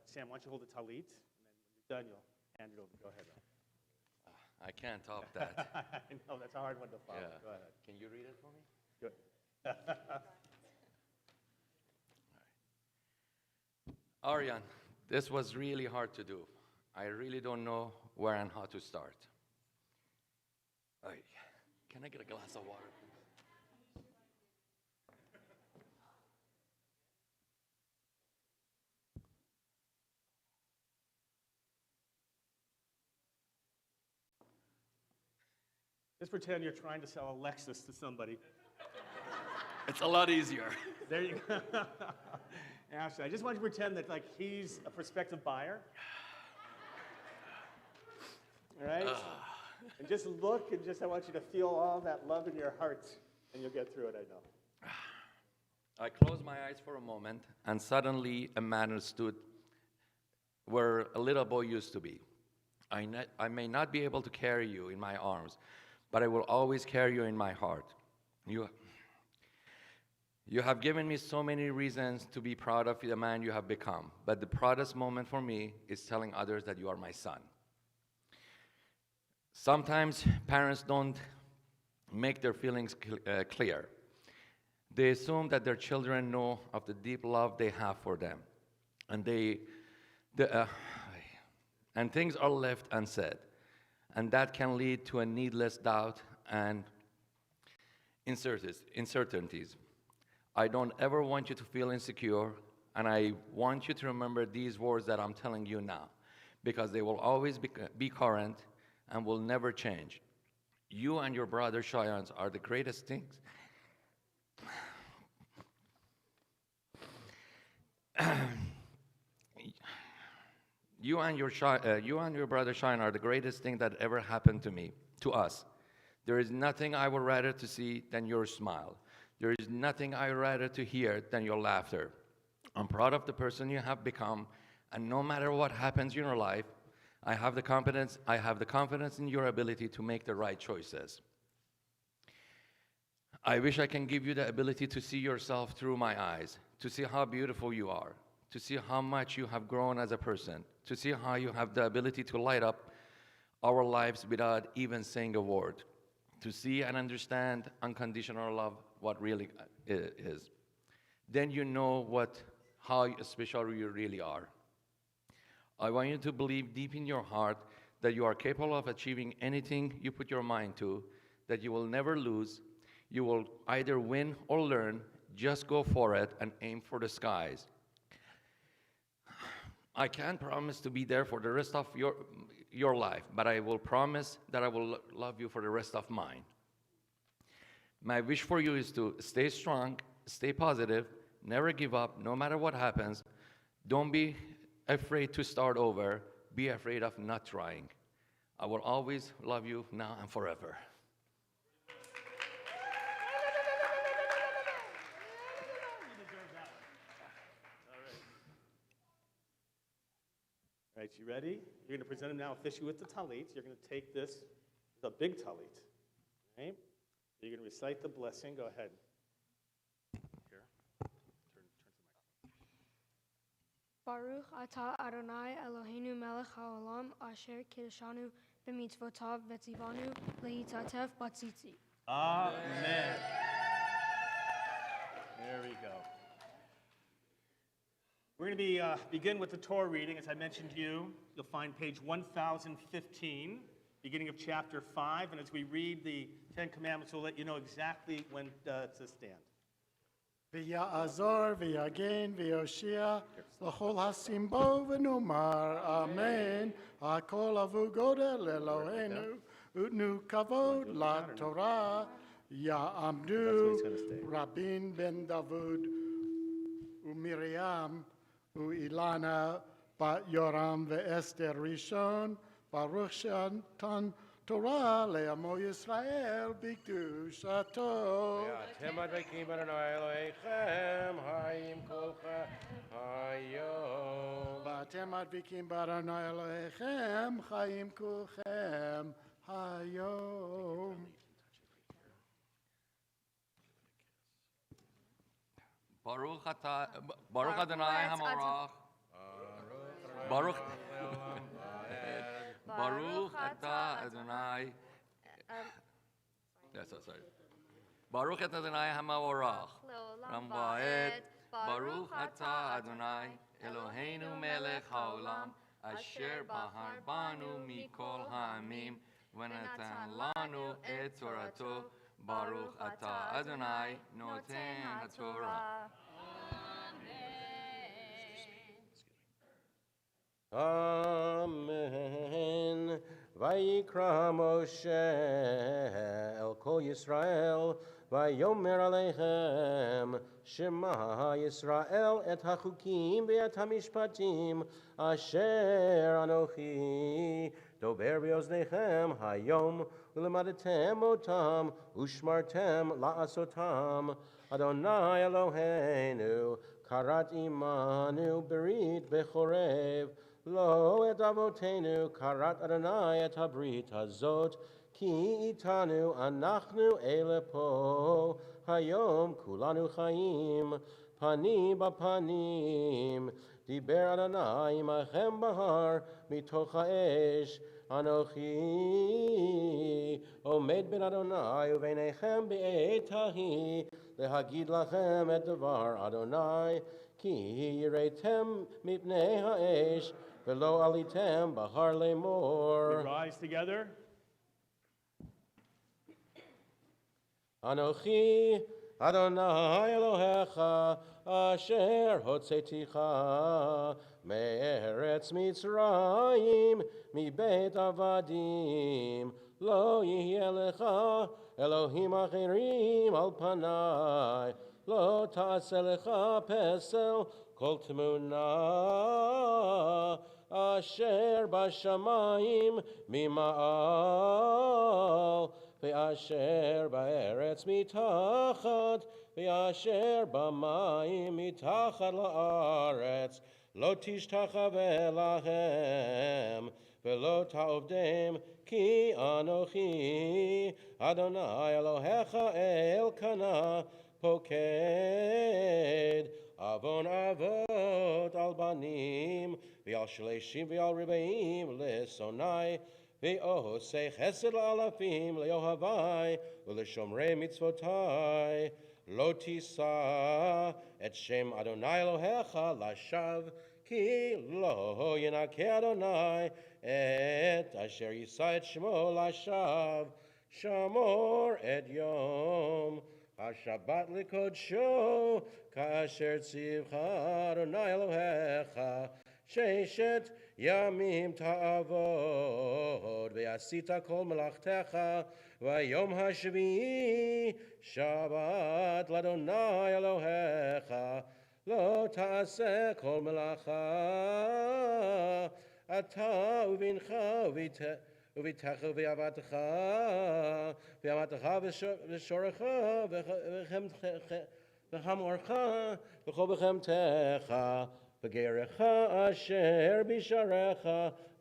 Sam, why don't you hold the talit, and then when you're done, you'll hand it over. Go ahead, Rahman. I can't top that. I know, that's a hard one to follow. Yeah. Go ahead. Can you read it for me? Good. Aryan, this was really hard to do. I really don't know where and how to start. Ay, can I get a glass of water, please? Just pretend you're trying to sell a Lexus to somebody. It's a lot easier. There you go. Ashley, I just want you to pretend that like he's a prospective buyer. All right? And just look, and just I want you to feel all that love in your heart, and you'll get through it, I know. I closed my eyes for a moment, and suddenly a man stood where a little boy used to be. I may not be able to carry you in my arms, but I will always carry you in my heart. You have given me so many reasons to be proud of the man you have become, but the proudest moment for me is telling others that you are my son. Sometimes parents don't make their feelings clear. They assume that their children know of the deep love they have for them, and and things are left unsaid, and that can lead to a needless doubt and uncertainties. I don't ever want you to feel insecure, and I want you to remember these words that I'm telling you now, because they will always be current and will never change. You and your brother Cheyennes are the greatest things. You and your brother Cheyenne are the greatest thing that ever happened to us. There is nothing I would rather to see than your smile. There is nothing I would rather to hear than your laughter. I'm proud of the person you have become, and no matter what happens in your life, I have the confidence in your ability to make the right choices. I wish I can give you the ability to see yourself through my eyes, to see how beautiful you are, to see how much you have grown as a person, to see how you have the ability to light up our lives without even saying a word, to see and understand unconditional love, what really is. Then you know how special you really are. I want you to believe deep in your heart that you are capable of achieving anything you put your mind to, that you will never lose. You will either win or learn. Just go for it and aim for the skies. I can't promise to be there for the rest of your life, but I will promise that I will love you for the rest of mine. My wish for you is to stay strong, stay positive, never give up, no matter what happens. Don't be afraid to start over. Be afraid of not trying. I will always love you now and forever. All right, you ready? You're going to present him now officially with the talit. You're going to take this, the big talit. Right? You're going to recite the blessing. Go ahead. Here. Turn to the Baruch atah Adonai Eloheinu melech haolam asher kiddushanu b'mitzvotav v'tzivanu lehitatef batzitzi. Amen. There we go. We're going to begin with the Torah reading. As I mentioned to you, you'll find page 1015, beginning of chapter 5. And as we read the Ten Commandments, we'll let you know exactly when to stand. V'ya'azor v'yagen v'yoshia l'chol hasim bo v'nomar amen. Hakol avu godel Eloheinu utnu kavod la Torah ya'amdu Rabin ben Davud u'Miriam u'Ilana bat Yoram ve'Esther Rishon Baruch Shantan Torah le'amo Yisrael b'kedushato. Temple Aliyah. Batem advikim barana Elohechem chayim kulchem hayom. Baruch Adonai Hamarach. Baruch Atah Adonai. Sorry. Baruch Atah Adonai Hamarach. Ram Va'ed. Baruch Atah Adonai Eloheinu melech haolam asher bahar banu mikol ha'amim v'natan lanu et Torato. Baruch Atah Adonai noten haTorah. Amen. Vayikra Moshe el kol Yisrael vayomer aleichem Shema Yisrael et hachukim ve'et hamishpatim asher anochi dober be'oznechem hayom u'lemadatem otam u'shmartem la'asotam Adonai Eloheinu karat imanu berit bechorev Lo et avotenu karat Adonai et habrit hazot ki itanu anachnu elepo hayom kulanu chaim panim bapanim diber Adonai imachem bahar mitoch ha'esh anochi עומד בין אדוני וביניכם בעת ההיא, להגיד לכם את דבר אדוני, כי יראתם מפני האש, ולא עליתם בהר לאמור. We rise together. אנוכי אדוני אלוהיך, אשר הוצאתיך מארץ מצרים, מבית עבדים. לא יהיה לך אלוהים אחרים על פניי, לא תעשה לך פסל כל תמונה אשר בשמיים ממעל, ואשר בארץ מתחת, ואשר במים מתחת לארץ. לא תשתחווה להם, ולא תעבדם, כי אנוכי אדוני אלוהיך אלקנה פוקד עוון אבות על בנים, ועל שלישים ועל רבעים לשונאי, ועושה חסד לאלפים לאוהבי ולשומרי מצוותי. לא תישא את שם אדוני אלוהיך לשווא, כי לא ינקה אדוני את אשר יישא את שמו לשווא. שמור את יום השבת לקודשו, כאשר ציווך אדוני אלוהיך. ששת ימים תעבוד, ועשית כל מלאכתך, ויום השביעי שבת לאדוני אלוהיך. לא תעשה כל מלאכה, אתה ובנך וביתך ובאמתך, ואמתך ושורך וחמורך וכל בחמתך, וגרך אשר בשעריך,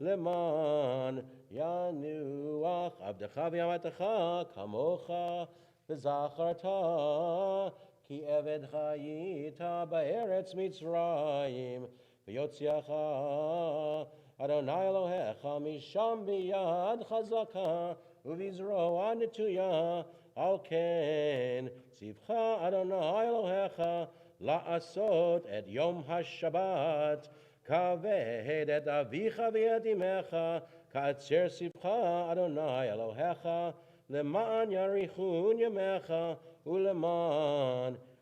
למען ינוח עבדך ואמתך כמוך, וזכרת כי עבדך היית בארץ מצרים, ויוציאך אדוני אלוהיך משם ביד חזקה ובזרוע נטויה. על כן ציווך אדוני אלוהיך לעשות את יום השבת, כבד את אביך ואת אמך, כאשר ציווך אדוני אלוהיך, למען יאריכון ימיך,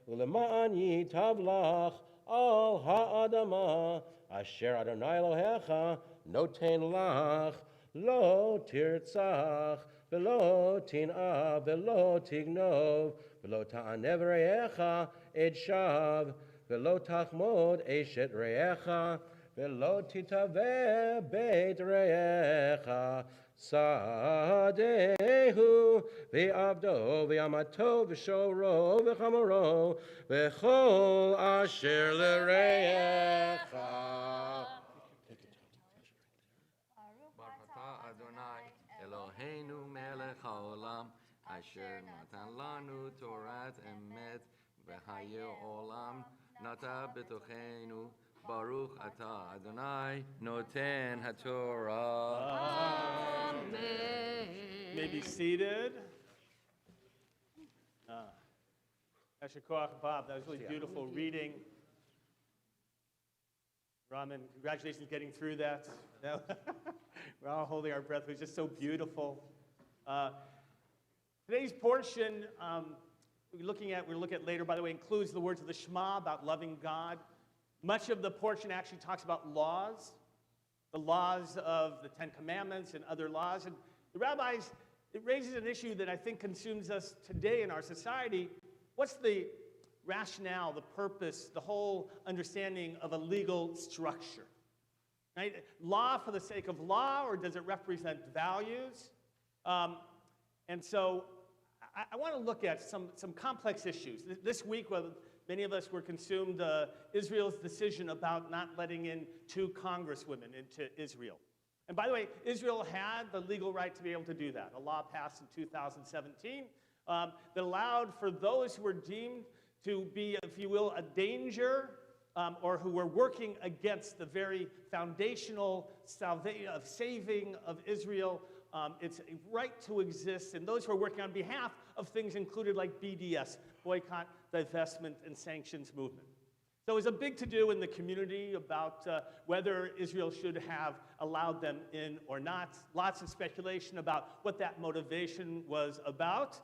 ולמען ייטב לך על האדמה, אשר אדוני אלוהיך נותן לך. לא תרצח, ולא תנאף, ולא תגנוב, ולא תענה ברעך עד שווא, ולא תחמוד אשת רעך, ולא תתאווה בית רעך. שדהו ועבדו ואמתו ושורו וחמורו וכל אשר לרעך. ברוך אתה אדוני אלוהינו מלך העולם, אשר נתן לנו תורת אמת וחיי עולם נטע בתוכנו. ברוך אתה אדוני נותן התורה. Amen. May be seated. Yasher Koach, Bob, that was really beautiful reading. Raman, congratulations getting through that. We're all holding our breath. It was just so beautiful. Today's portion we'll look at later, by the way, includes the words of the Shema about loving God. Much of the portion actually talks about laws, the laws of the Ten Commandments and other laws. And the rabbis, it raises an issue that I think consumes us today in our society. What's the rationale, the purpose, the whole understanding of a legal structure? Right? Law for the sake of law, or does it represent values? And so I want to look at some complex issues. This week, many of us were consumed Israel's decision about not letting in 2 congresswomen into Israel. And by the way, Israel had the legal right to be able to do that. A law passed in 2017 that allowed for those who were deemed to be, if you will, a danger or who were working against the very foundational salvation of saving of Israel, It's a right to exist, and those who are working on behalf of things included like BDS, Boycott, Divestment, and Sanctions Movement. So it was a big to-do in the community about whether Israel should have allowed them in or not. Lots of speculation about what that motivation was about.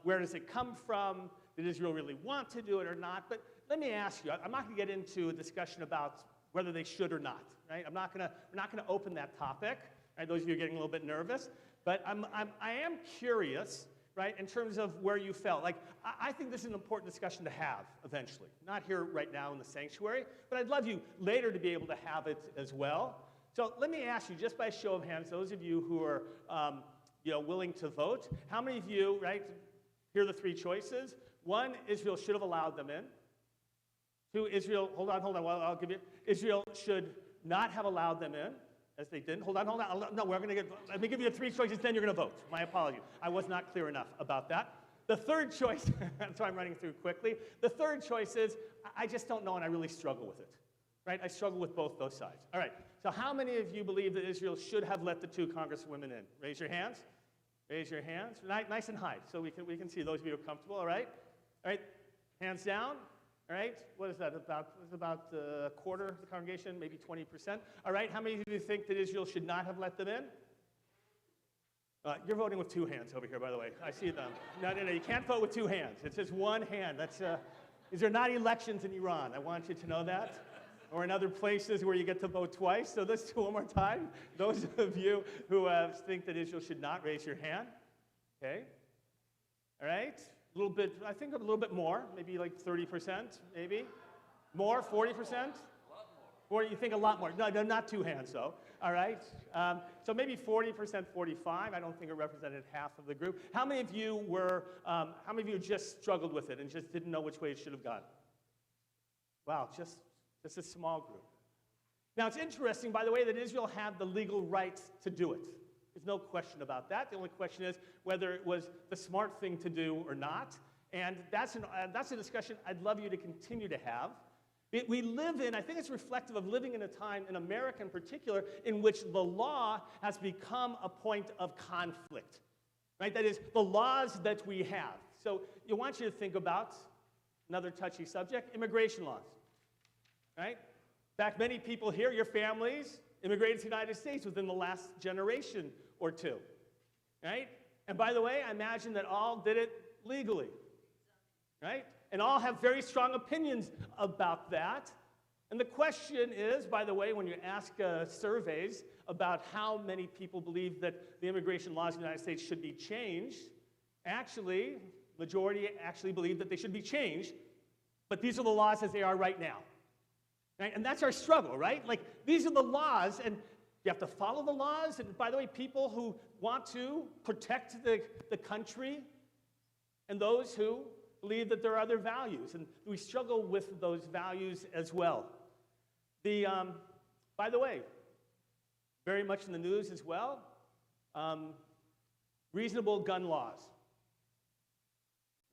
Where does it come from? Did Israel really want to do it or not? But let me ask you, I'm not going to get into a discussion about whether they should or not, right? We're not going to open that topic. Right? Those of you are getting a little bit nervous. But I am curious, right, in terms of where you felt. Like, I think this is an important discussion to have eventually. Not here right now in the sanctuary, but I'd love you later to be able to have it as well. So let me ask you, just by a show of hands, those of you who are willing to vote, how many of you, right, here are the three choices. 1, Israel should have allowed them in. 2, Israel, hold on, well, I'll give you, Israel should not have allowed them in, as they didn't. Hold on. No, let me give you the 3 choices, then you're going to vote. My apologies. I was not clear enough about that. The third choice, so I'm running through quickly. The third choice is, I just don't know and I really struggle with it, right? I struggle with both those sides. All right, so how many of you believe that Israel should have let the 2 congresswomen in? Raise your hands. Raise your hands. Nice and high, so we can see those of you who are comfortable, all right? All right, hands down. All right, what is that, about a quarter of the congregation, maybe 20%. All right, how many of you think that Israel should not have let them in? You're voting with 2 hands over here, by the way. I see them. No, you can't vote with 2 hands. It's just 1 hand. These are not elections in Iran. I want you to know that. Or in other places where you get to vote twice. So let's do one more time. Those of you who think that Israel should not, raise your hand. Okay. All right. A little bit, I think a little bit more, maybe like 30%, maybe. More, 40%? A lot more. Or you think a lot more. No, not 2 hands, though. All right. So maybe 40%, 45. I don't think it represented half of the group. How many of you just struggled with it and just didn't know which way it should have gone? Wow, just a small group. Now, it's interesting, by the way, that Israel had the legal right to do it. There's no question about that. The only question is whether it was the smart thing to do or not. And that's a discussion I'd love you to continue to have. We live in, I think it's reflective of living in a time, in America in particular, in which the law has become a point of conflict. Right? That is, the laws that we have. So I want you to think about another touchy subject, immigration laws. Right? In fact, many people here, your families, immigrated to the United States within the last generation or 2, right? And by the way, I imagine that all did it legally, right? And all have very strong opinions about that. And the question is, by the way, when you ask surveys about how many people believe that the immigration laws in the United States should be changed, actually, majority actually believe that they should be changed, but these are the laws as they are right now. Right? And that's our struggle, right? Like, these are the laws, and you have to follow the laws. And by the way, people who want to protect the country and those who believe that there are other values. And we struggle with those values as well. By the way, very much in the news as well, reasonable gun laws,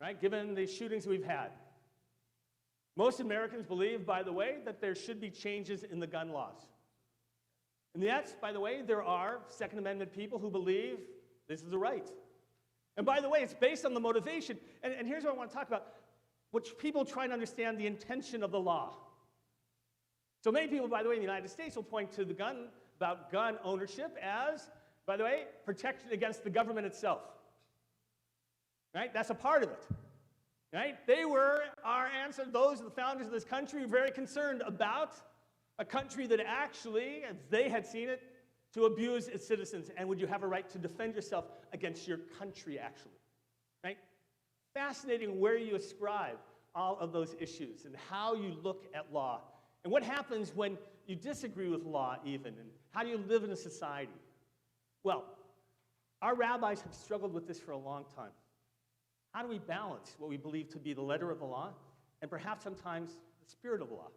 right? Given the shootings we've had. Most Americans believe, by the way, that there should be changes in the gun laws. And yet, by the way, there are Second Amendment people who believe this is a right. And by the way, it's based on the motivation. And here's what I want to talk about, which people try to understand the intention of the law. So many people, by the way, in the United States will point to about gun ownership as, by the way, protection against the government itself. Right? That's a part of it. Right? They were our ancestors, those the founders of this country, were very concerned about a country that actually, as they had seen it, to abuse its citizens. And would you have a right to defend yourself against your country, actually? Right? Fascinating where you ascribe all of those issues and how you look at law. And what happens when you disagree with law even, and how do you live in a society? Well, our rabbis have struggled with this for a long time. How do we balance what we believe to be the letter of the law and perhaps sometimes the spirit of the law?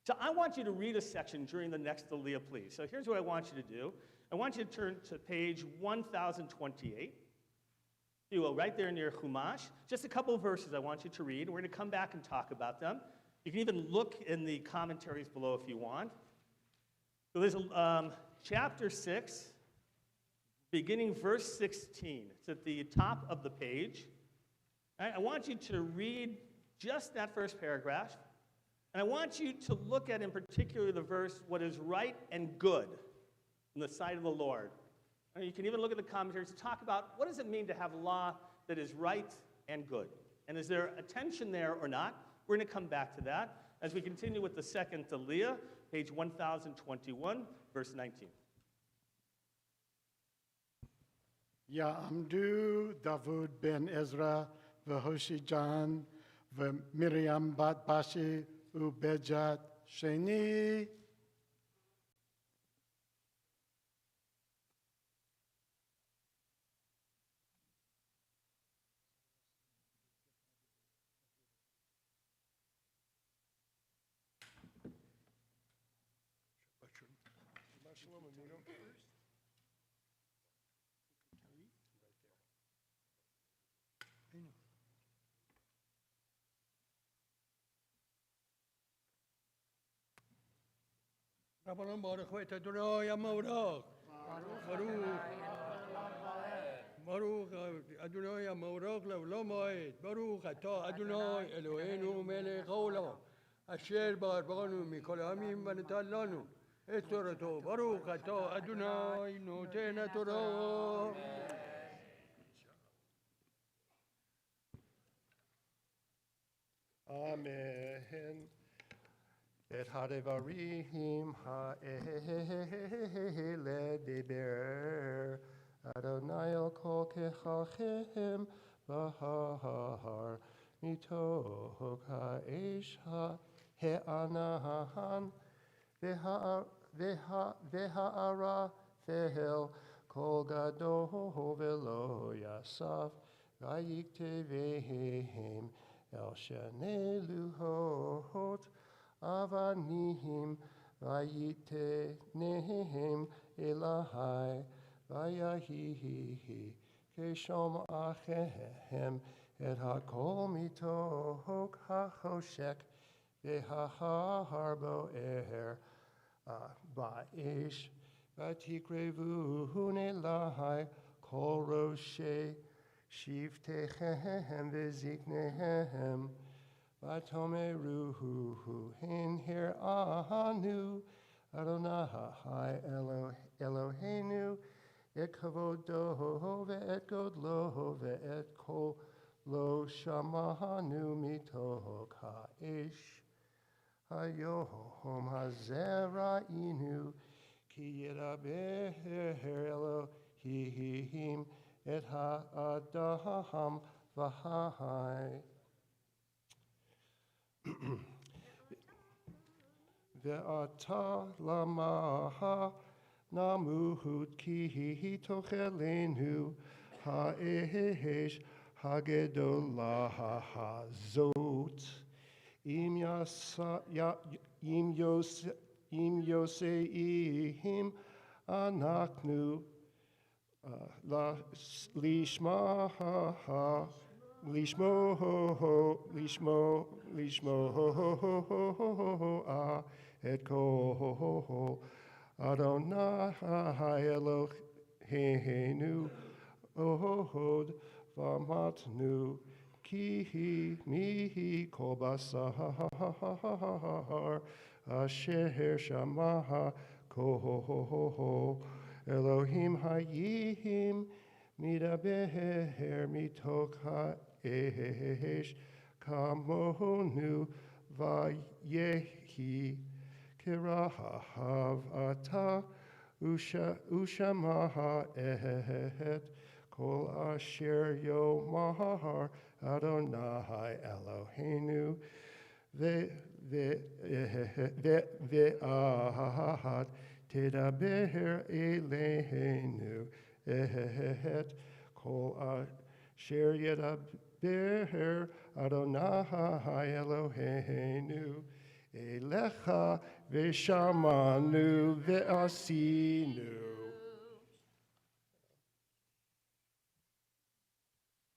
So I want you to read a section during the next Aliyah, please. So here's what I want you to do. I want you to turn to page 1028. If you will, right there in your Chumash. Just a couple of verses I want you to read. We're going to come back and talk about them. You can even look in the commentaries below if you want. So there's chapter 6, beginning verse 16. It's at the top of the page. I want you to read just that first paragraph. And I want you to look at, in particular, the verse, what is right and good in the sight of the Lord. And you can even look at the commentaries to talk about what does it mean to have law that is right and good. And is there a tension there or not? We're going to come back to that as we continue with the second Aliyah, page 1021, verse 19. Ya'amdu Davud ben Ezra v'Hoshi Jan v'Miriam bat Bashi u'Bejat Sheni. ربنا بارك ويت أدوناي يا موراك باروك أدوناي يا موراك لولا مايت باروك أتا أدوناي إلهينو ملك أولا أشير باربانو ميكول أمين بنتالانو استورتو باروك أتا أدوناي نوتينا تورا Amen. Et hadevarim ha'ele deber Adonai el kol kechachem v'hahar mitoch ha'esh ha'anahan v'ha'ara v'hel kol gadol v'lo yasaf v'yikte v'hem el shnei luhot Avanim vayite nehem elahai vayahihi keshom achem et hakol mitoch hachoshek v'haharbo ba'ish vatikrevuhun elahai kol roshe shiftechem v'ziknehem Vatomeruhu hin her ahanu Adonai Eloheinu et kavodo ve'et godlo ve'et kol lo shamahanu mitoch ha'esh hayohom hazera'inu ki yiraber Elohim et ha'adam v'ha'ai Ve'ata lamaha namuhut ki tochelenu ha'ehesh hagedolah hazot im yoseihim anaknu la lishma Lishmo et kol Adonai Eloheinu ohod v'matnu ki mihi kol basar asher shamaha kol Elohim hayim midaber mitoch ha'esh kamonu vayehi kirahav ata ushamaha et kol asher yomar Adonai Eloheinu ve'ahad tedaber eleinu et kol asher yedaber Adonai Eloheinu elecha v'shamanu ve'asinu.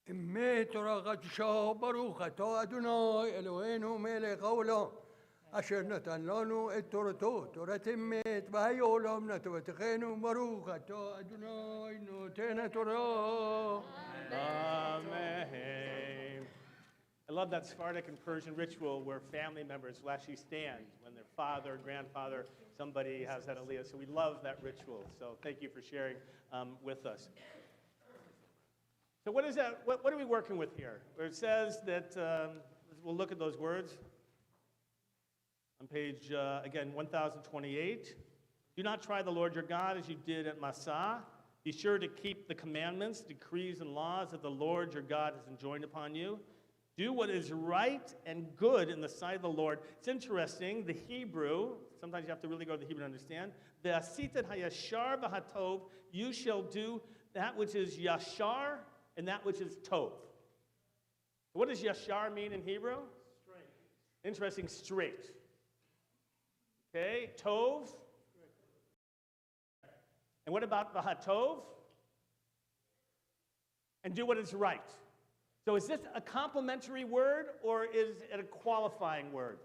إمي ترى قد شاه بروخة أدوناي إلهينو ملك أولا אשר נתן לנו את תורתו, תורת אמת, והי עולם נתבתכנו, ברוך אתה אדוני נותן התורה. Amen. I love that Sephardic and Persian ritual where family members will actually stand when their father, grandfather, somebody has that aliyah. So we love that ritual. So thank you for sharing with us. So what is that? What are we working with here? Where it says that, we'll look at those words on page, again, 1028. Do not try the Lord your God as you did at Musaf. Be sure to keep the commandments, decrees, and laws that the Lord your God has enjoined upon you. Do what is right and good in the sight of the Lord. It's interesting, the Hebrew, sometimes you have to really go to the Hebrew to understand. The asitat hayashar v'hatov, you shall do that which is yashar and that which is tov. What does yashar mean in Hebrew? Straight. Interesting, straight. Okay, tov. And what about v'hatov? And do what is right. So is this a complimentary word or is it a qualifying word?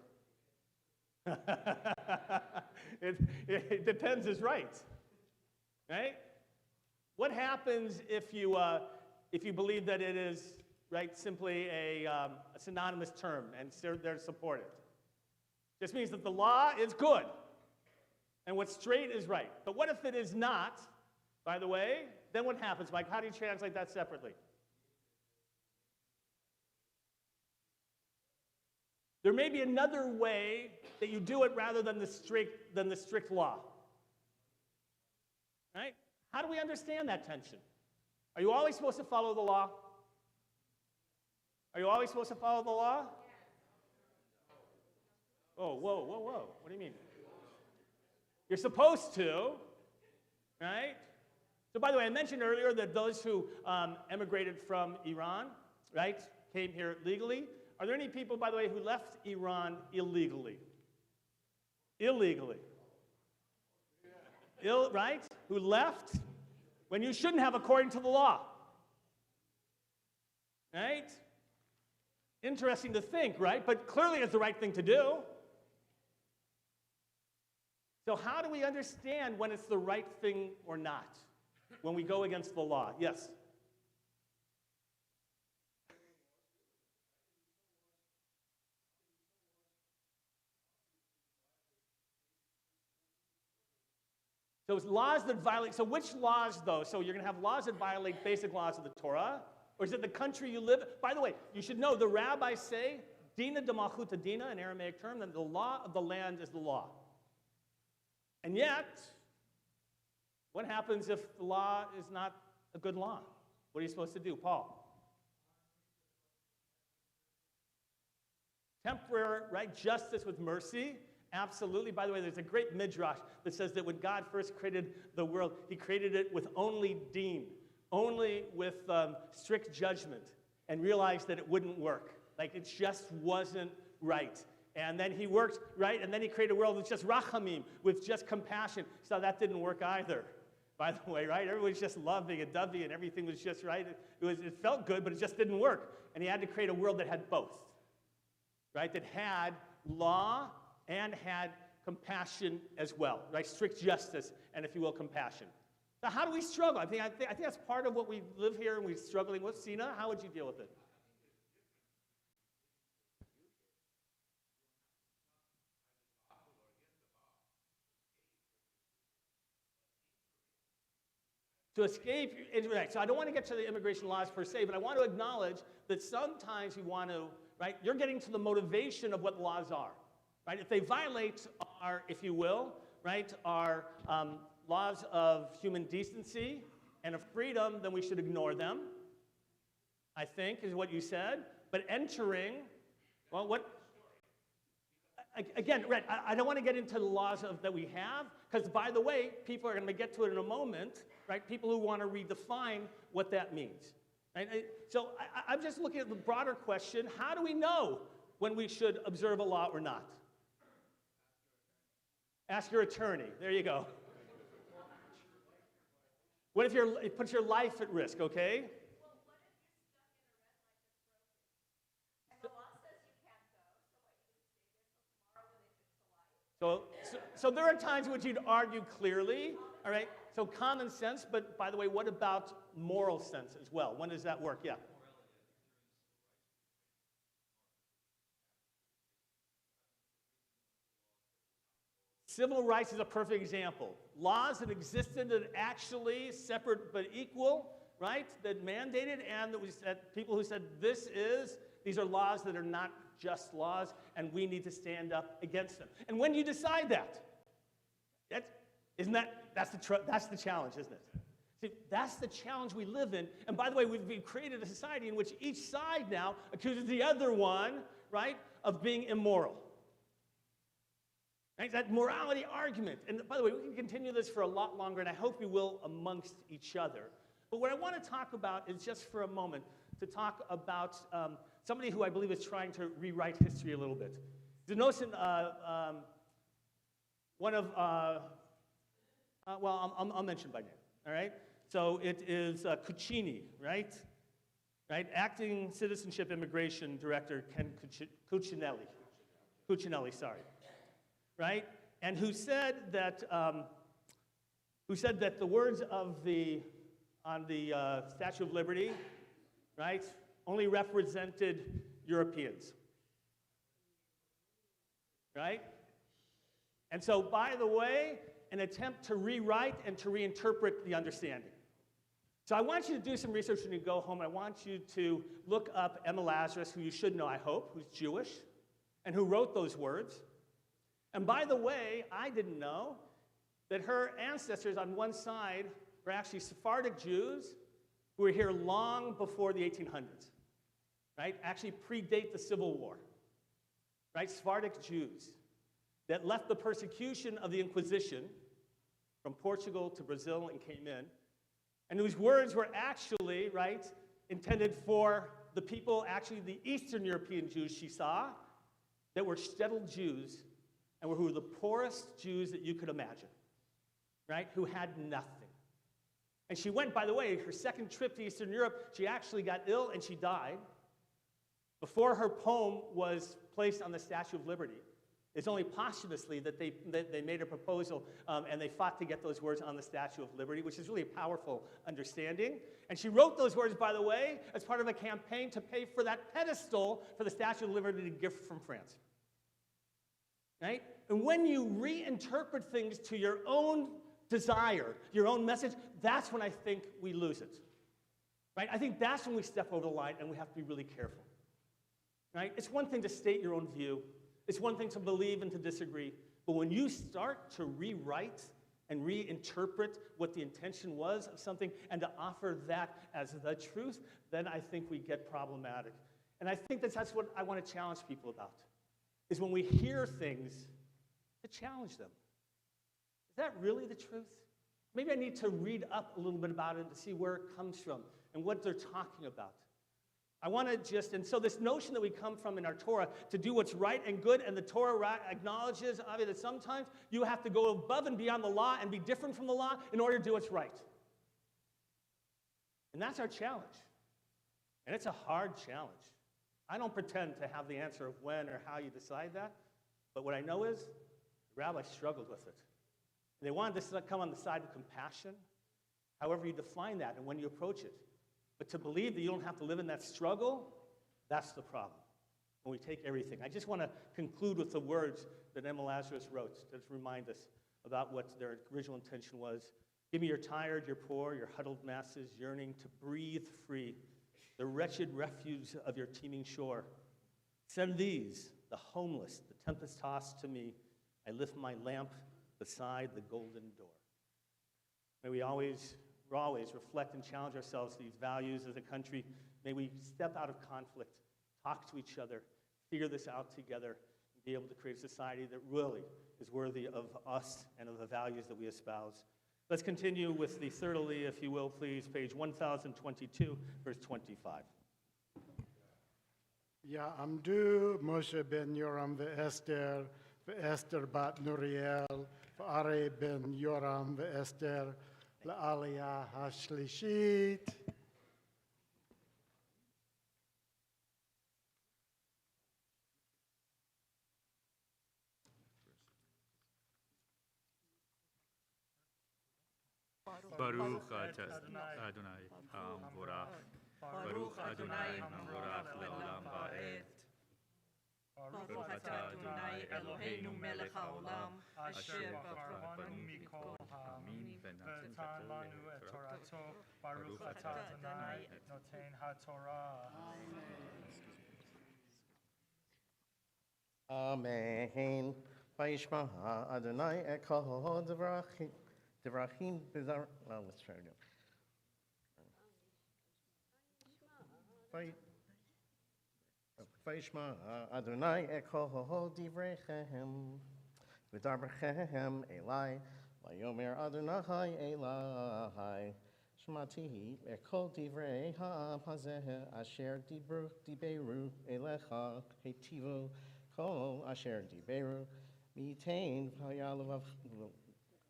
it depends is right. Right? What happens if you believe that it is, right, simply a synonymous term and they're supported? This means that the law is good and what's straight is right. But what if it is not, by the way? Then what happens, Mike? How do you translate that separately? There may be another way that you do it rather than the strict law. Right? How do we understand that tension? Are you always supposed to follow the law? Are you always supposed to follow the law? Oh, whoa, whoa, whoa. What do you mean? You're supposed to, right? So by the way, I mentioned earlier that those who emigrated from Iran, right, came here legally. Are there any people, by the way, who left Iran illegally? Illegally. Right? Who left when you shouldn't have according to the law. Right? Interesting to think, right? But clearly it's the right thing to do. So how do we understand when it's the right thing or not? When we go against the law? Yes? Those laws that violate, so which laws though? So you're going to have laws that violate basic laws of the Torah? Or is it the country you live in? By the way, you should know the rabbis say, Dina de Malchuta Dina, an Aramaic term, that the law of the land is the law. And yet, what happens if the law is not a good law? What are you supposed to do, Paul? Temporary, right? Justice with mercy. Absolutely. By the way, there's a great midrash that says that when God first created the world, he created it with only deen, only with strict judgment, and realized that it wouldn't work. Like it just wasn't right. And then he worked, right? And then he created a world with just rachamim, with just compassion. So that didn't work either, by the way, right? Everyone was just loving and dovey and everything was just right. It felt good, but it just didn't work. And he had to create a world that had both, right? That had law and had compassion as well, right? Strict justice and, if you will, compassion. Now, how do we struggle? I think that's part of what we live here and we're struggling with. Sina, how would you deal with it? To escape, right, so I don't want to get to the immigration laws per se, but I want to acknowledge that sometimes you want to, right, you're getting to the motivation of what laws are. Right? If they violate our, if you will, right, our laws of human decency and of freedom, then we should ignore them, I think, is what you said. But entering, well, what? Again, right, I don't want to get into the laws that we have, because, by the way, people are going to get to it in a moment, right? People who want to redefine what that means. Right? So I'm just looking at the broader question, how do we know when we should observe a law or not? Ask your attorney. There you go. What if it puts your life at risk, okay? Well, what if you're stuck in a red light that's broken? And the law says you can't go, so what, you just stay there till tomorrow when they fix So there are times in which you'd argue clearly, all right? So common sense, but by the way, what about moral sense as well? When does that work? Yeah. Civil rights is a perfect example. Laws that existed that actually separate but equal, right? That mandated, and that we said people who said these are laws that are not just laws, and we need to stand up against them. And when do you decide that? That's the challenge, isn't it? See, that's the challenge we live in. And by the way, we've created a society in which each side now accuses the other one, right, of being immoral. Right? That morality argument. And by the way, we can continue this for a lot longer, and I hope we will amongst each other. But what I want to talk about is just for a moment to talk about somebody who I believe is trying to rewrite history a little bit. The notion, one of, I'll mention by name, all right? So it is Cucini, right? Acting Citizenship Immigration Director Ken Cuccinelli, sorry. Right? And who said that the words on the Statue of Liberty, right, only represented Europeans. Right? And so, by the way, an attempt to rewrite and to reinterpret the understanding. So I want you to do some research when you go home. I want you to look up Emma Lazarus, who you should know, I hope, who's Jewish, and who wrote those words. And by the way, I didn't know that her ancestors on one side were actually Sephardic Jews who were here long before the 1800s, right? Actually predate the Civil War, right? Sephardic Jews that left the persecution of the Inquisition from Portugal to Brazil and came in, and whose words were actually, right, intended for the people, actually the Eastern European Jews she saw, that were shtetl Jews, and who were the poorest Jews that you could imagine, right? Who had nothing. And she went, by the way, her second trip to Eastern Europe, she actually got ill and she died before her poem was placed on the Statue of Liberty. It's only posthumously that they made a proposal and they fought to get those words on the Statue of Liberty, which is really a powerful understanding. And she wrote those words, by the way, as part of a campaign to pay for that pedestal for the Statue of Liberty, a gift from France. Right? And when you reinterpret things to your own desire, your own message, that's when I think we lose it. Right? I think that's when we step over the line and we have to be really careful. Right? It's one thing to state your own view. It's one thing to believe and to disagree. But when you start to rewrite and reinterpret what the intention was of something and to offer that as the truth, then I think we get problematic. And I think that's what I want to challenge people about. Is when we hear things, to challenge them. Is that really the truth? Maybe I need to read up a little bit about it to see where it comes from and what they're talking about. I want to and so this notion that we come from in our Torah to do what's right and good, and the Torah acknowledges that sometimes you have to go above and beyond the law and be different from the law in order to do what's right. And that's our challenge. And it's a hard challenge. I don't pretend to have the answer of when or how you decide that, but what I know is the rabbis struggled with it. They wanted to come on the side of compassion, however you define that and when you approach it. But to believe that you don't have to live in that struggle, that's the problem. When we take everything. I just want to conclude with the words that Emma Lazarus wrote to remind us about what their original intention was. Give me your tired, your poor, your huddled masses yearning to breathe free, the wretched refuge of your teeming shore. Send these, the homeless, the tempest-tossed to me. I lift my lamp beside the golden door. May we always reflect and challenge ourselves to these values as a country. May we step out of conflict, talk to each other, figure this out together, and be able to create a society that really is worthy of us and of the values that we espouse. Let's continue with the third Aliyah, if you will, please, page 1022, verse 25. Ya amdu Moshe ben Yoram ve'Esther bat Nuriel ve'Are ben Yoram ve'Esther la'Aliyah ha'shlishit. Baruch Adonai Hamvorach. Baruch Adonai Hamvorach leolam va'ed. Baruch atah Adonai Eloheinu melech haolam asher bafanu mikol ha'amin v'natan lanu et Torato. Baruch atah Adonai noten ha'Torah. Amen. Vayishma Adonai ekol devrachim bizar. Well, let's try again. Vayishma Adonai ekol divrechem v'darbechem elai vayomer Adonai elai shmati ekol divrei ha'pazeh asher diberu elecha hetivu kol asher diberu mitain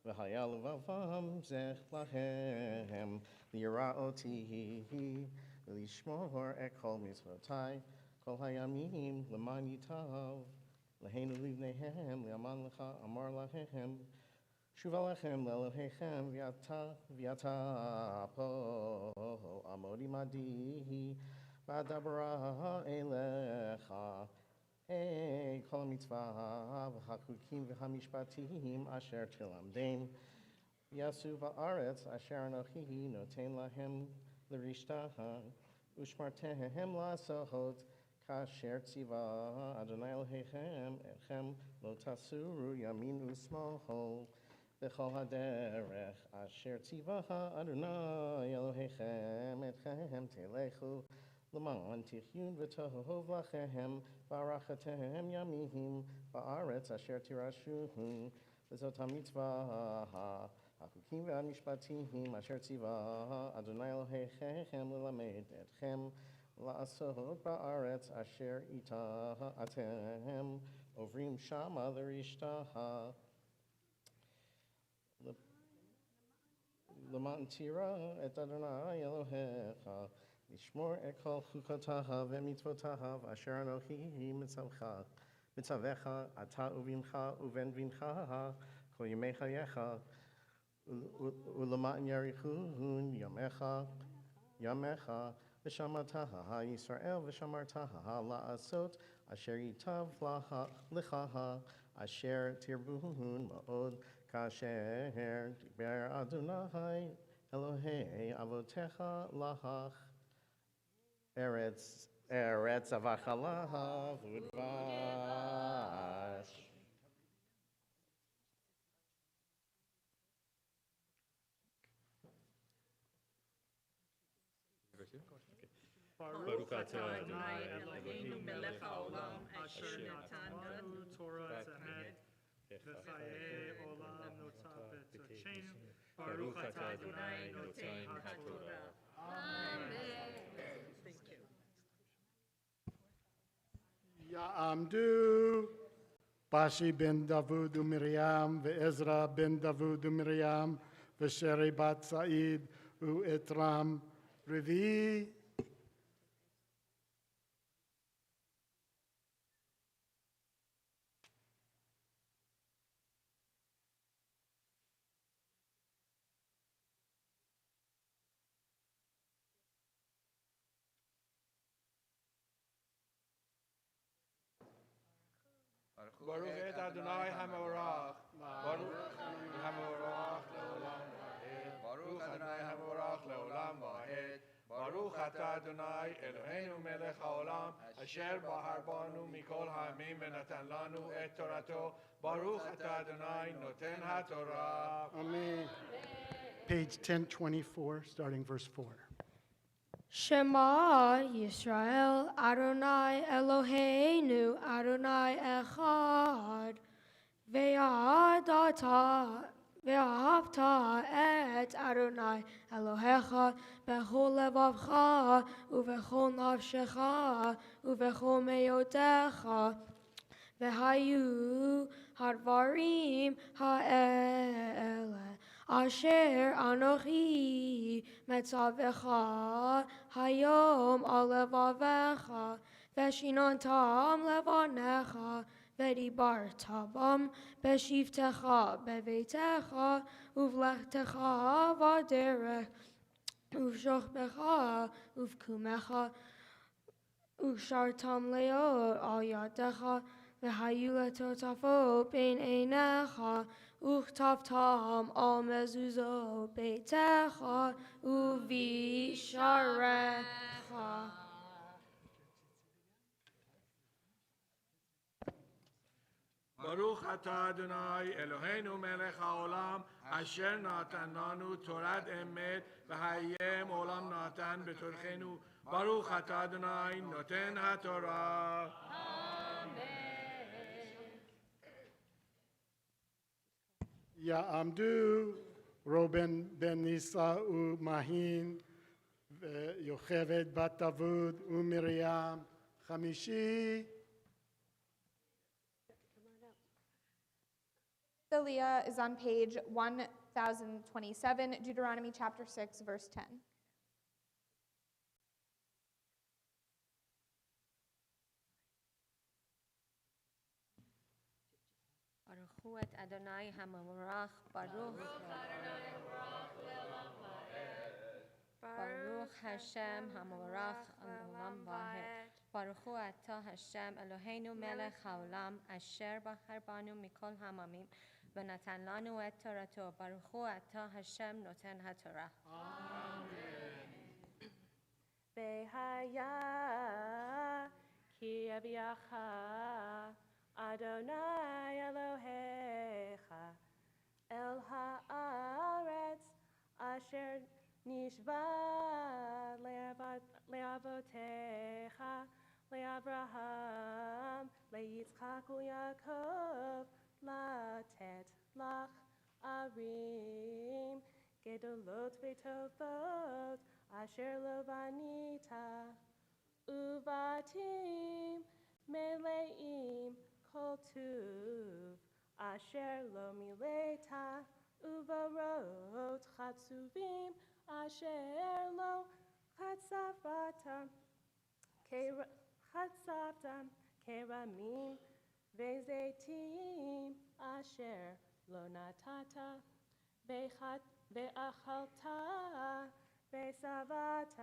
v'hayalavavam zech lahem liraoti lishmor ekol mitzvotai kol hayamim leman yitav leheinu livnehem le'aman lecha amar lahem shuva lechem le'elohechem v'yata po amodi madi v'adabra elecha hey kol mitzvah v'hachukim v'hamishpatim asher tilamdein yasu va'aretz asher anochi noten lahem l'rishtaha ushmartehem la'asot kasher tziva Adonai Elohechem etchem lo tasuru yamin u'smol v'chol haderech asher tziva Adonai Elohechem etchem telechu l'man tichyun v'tohov lachem v'arachatem yamim ba'aretz asher tirashuhu v'zot hamitzvah hachukim v'hamishpatim asher tziva Adonai Elohechem l'lamed etchem la'asot ba'aretz asher ita atem ovrim shama l'rishtaha l'man tira et Adonai Elohecha Lishmor ekol chukotaha v'mitzvotaha asher anochi mitzavecha ata uvimcha uven vincha kol yemei chayecha u'leman yarichun yamecha v'shamataha Yisrael v'shamartaha la'asot asher yitav lechaha asher tirbuhun ma'od kasher diber Adonai Elohei avotecha lachach Eretz avachalaha v'udvash. Baruch atah Adonai Eloheinu melech haolam asher natan lanu Torah emet v'chayei olam notah b'tochenu. Baruch atah Adonai noten ha'Torah. Amen. Ya'amdu Bashi ben Davud u'Miriam ve'Ezra ben Davud u'Miriam ve'Sheri bat Sa'id u'Etram Revi. Baruch et Adonai HaMevorach. Baruch HaMevorach leolam va'ed. Baruch Adonai HaMevorach leolam va'ed. Baruch atah Adonai Eloheinu melech haolam asher bahar banu mikol ha'amim v'natan lanu et Torato. Baruch atah Adonai noten ha'Torah. Amen. Page 1024, starting verse 4. Shema Yisrael Adonai Eloheinu Adonai Echad Ve'ahavta et Adonai Elohecha bechol levavcha uvechol nafshecha uvechol meyotecha ve'hayu hadvarim ha'ele asher anochi metzavecha hayom al levavecha veshinontam levanecha בדיבר טבם, בשבתך, בביתך, ובלכתך בדרך, ובשוכבך, ובקומך, ושרתם להיות על ידך, והיו לטוטפות בין עיניך, וכתבתם על מזוזות ביתך ובשעריך. ברוך אתה אדוני אלוהינו מלך העולם אשר נתן לנו תורת אמת והיים עולם נתן בתוכנו. ברוך אתה אדוני נותן התורה. יעמדו רובן בן ניסה ומהין ויוכבד בת דוד ומרים חמישי. Aliyah is on page 1027, Deuteronomy chapter 6, verse 10. ברכו את אדוני המבורך, ברוך השם המבורך לעולם ועד. ברכו אתה השם אלוהינו מלך העולם אשר בחר בנו מכל העמים ונתן לנו את תורתו. ברכו אתה השם נותן התורה. והיה כי יביאך אדוני אלוהיך אל הארץ אשר נשבע לאבותיך, לאברהם, ליצחק ויעקב, לתת לך ערים גדולות וטובות אשר לא בנית, ובתים מלאים כל טוב אשר לא מילאת, וברות חצובים אשר לא חצבת, כרמים וזיתים אשר לא נטעת, ואכלת ושבעת,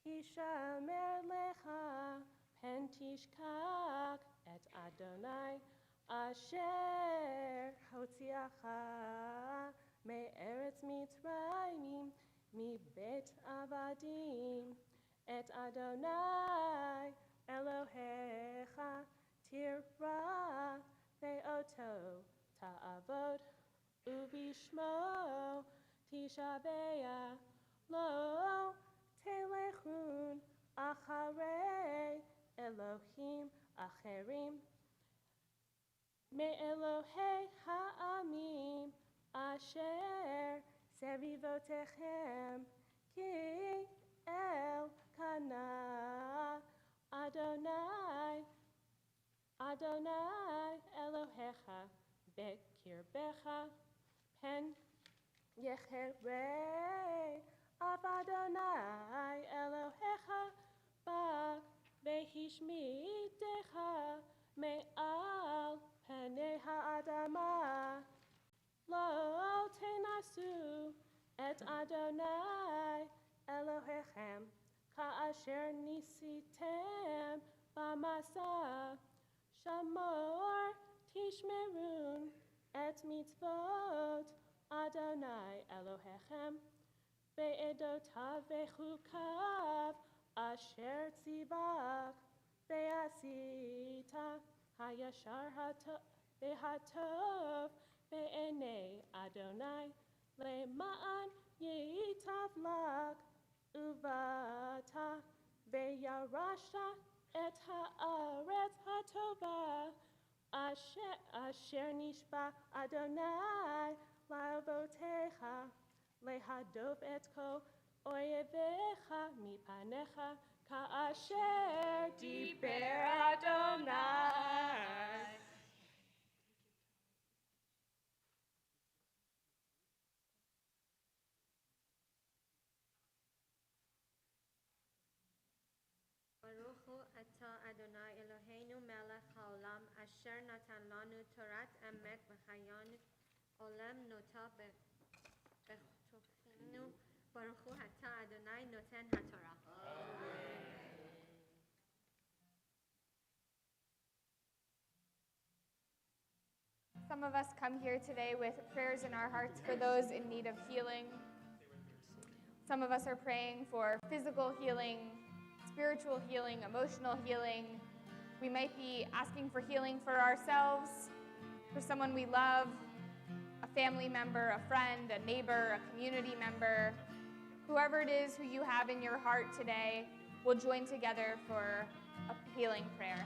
הישמר לך פן תשכח את אדוני אשר הוציאך מארץ מצרים מבית עבדים, את אדוני אלוהיך תפרע ואותו תעבוד ובשמו תשבע, לא תלכון אחרי אלוהים אחרים מאלוהי העמים אשר סביבותיכם, כי אל קנה אדוני אלוהיך בקרבך, פן יחרה אף אדוני אלוהיך בך והשמידך מעל פני האדמה. לא תנסו את אדוני אלוהיכם כאשר ניסיתם במסע, שמור תשמרון את מצוות אדוני אלוהיכם בעדותיו וחוקיו אשר ציווך, ועשית הישר והטוב בעיני אדוני למען ייטב לך, ובאת וירשת את הארץ הטובה אשר נשבע אדוני לאבותיך, להדוף את כל אויביך מפניך כאשר דיבר אדוני. ברוך ברוך הוא אתה אדוני אלוהינו מלך העולם אשר נתן לנו תורת אמת וחיון עולם נוטה בכתופינו ברוך הוא אתה אדוני נותן התורה. Some of us come here today with prayers in our hearts for those in need of healing. Some of us are praying for physical healing, spiritual healing, emotional healing. We might be asking for healing for ourselves, for someone we love, a family member, a friend, a neighbor, a community member. Whoever it is who you have in your heart today, we'll join together for a healing prayer.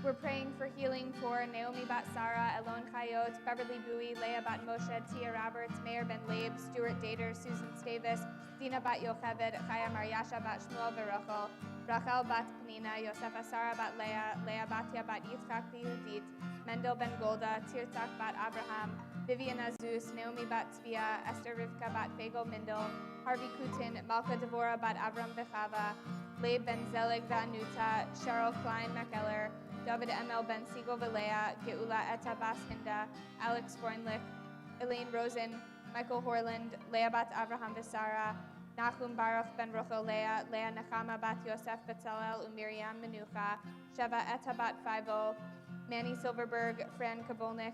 We're praying for healing for Naomi Bat Sarah, Elon Chayot, Beverly Bowie, Leah Bat Moshe, Tia Roberts, Mayor Ben Labe, Stuart Dater, Susan Stavis, Dina Bat Yocheved, Chaya Mariasha Bat Shmuel Berochel, Rachel Bat Penina, Yosefa Sarah Bat Leah, Leah Batia Bat Yitzchak Yehudit, Mendel Ben Golda, Tirtzak Bat Abraham, Vivian Azus, Naomi Bat Tzvia, Esther Rivka Bat Fagel Mindel, Harvey Kutin, Malka Devora Bat Avram Bechava, Leib Ben Zelig Vanuta, Cheryl Klein McEller, David ML Ben Siegel Vilea, Geula Eta Bas Hinda, Alex Freundlich, Elaine Rosen, Michael Horland, Leah Bat Avraham Visara, Nachum Baruch Ben Rochel Leah, Leah Nechama Bat Yosef Betzalel, Miriam Menucha, Sheva Eta Bat Fivo, Manny Silverberg, Fran Kabolnik,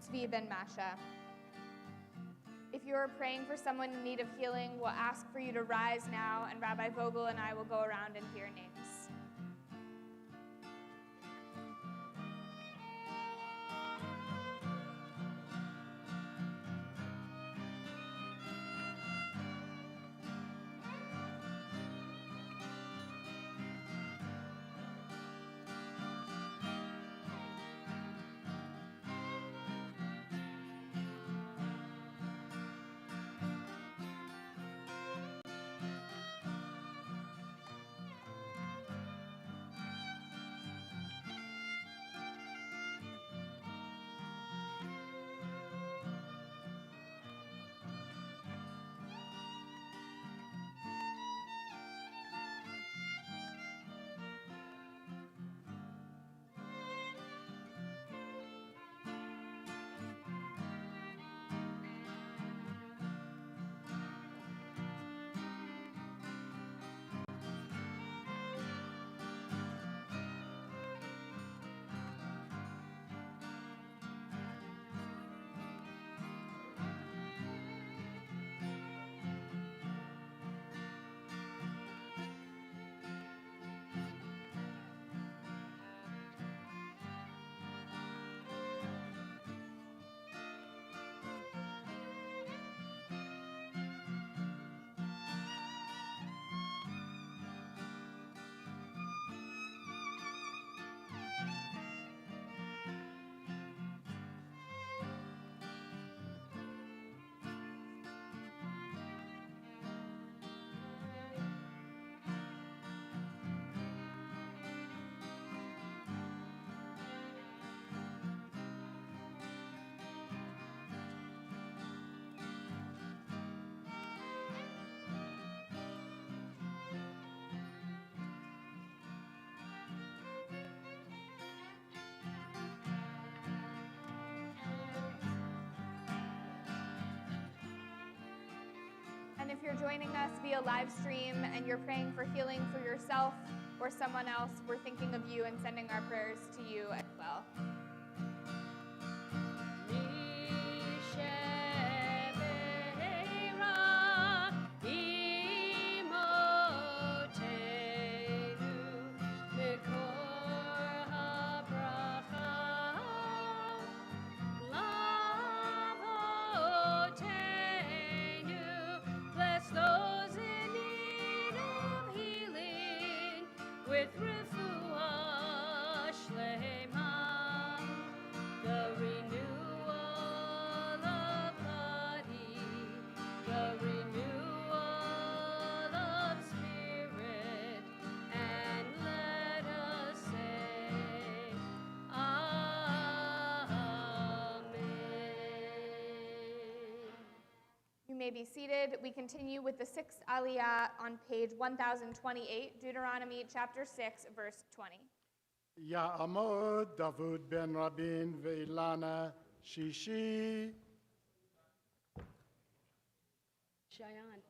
Tzvi Ben Masha. If you're praying for someone in need of healing, we'll ask for you to rise now, and Rabbi Vogel and I will go around and hear names. And if you're joining us via live stream and you're praying for healing for yourself or someone else, we're thinking of you and sending our prayers to you as well. may be seated. We continue with the sixth Aliyah on page 1028, Deuteronomy chapter 6, verse 20. Ya'amod Davud ben Rabin ve'ilana shishi. Cheyenne.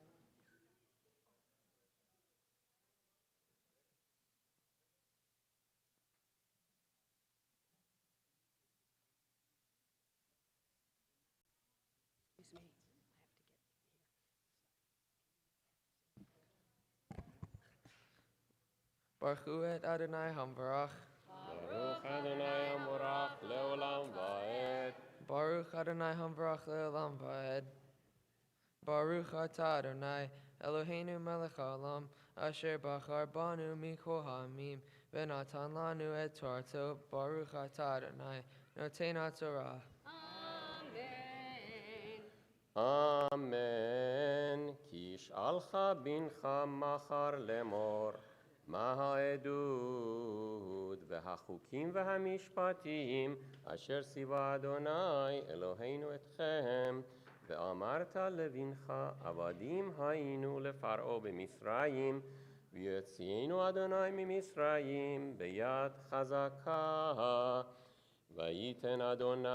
Excuse me. Baruch hu et Adonai Hamvarach. Baruch Adonai Hamorach leolam va'ed. Baruch Adonai Hamvarach le'olam va'ed. Baruch atah Adonai Eloheinu melech haolam asher bachar banu mikol ha'amim v'natan lanu et Torato. Baruch atah Adonai noten haTorah. Amen. Ki yish'alcha bincha machar lemor. מה העדות והחוקים והמשפטים אשר ציווה אדוני אלוהינו אתכם ואמרת לבנך עבדים היינו לפרעה במצרים ויוציאנו אדוני ממצרים ביד חזקה וייתן אדוני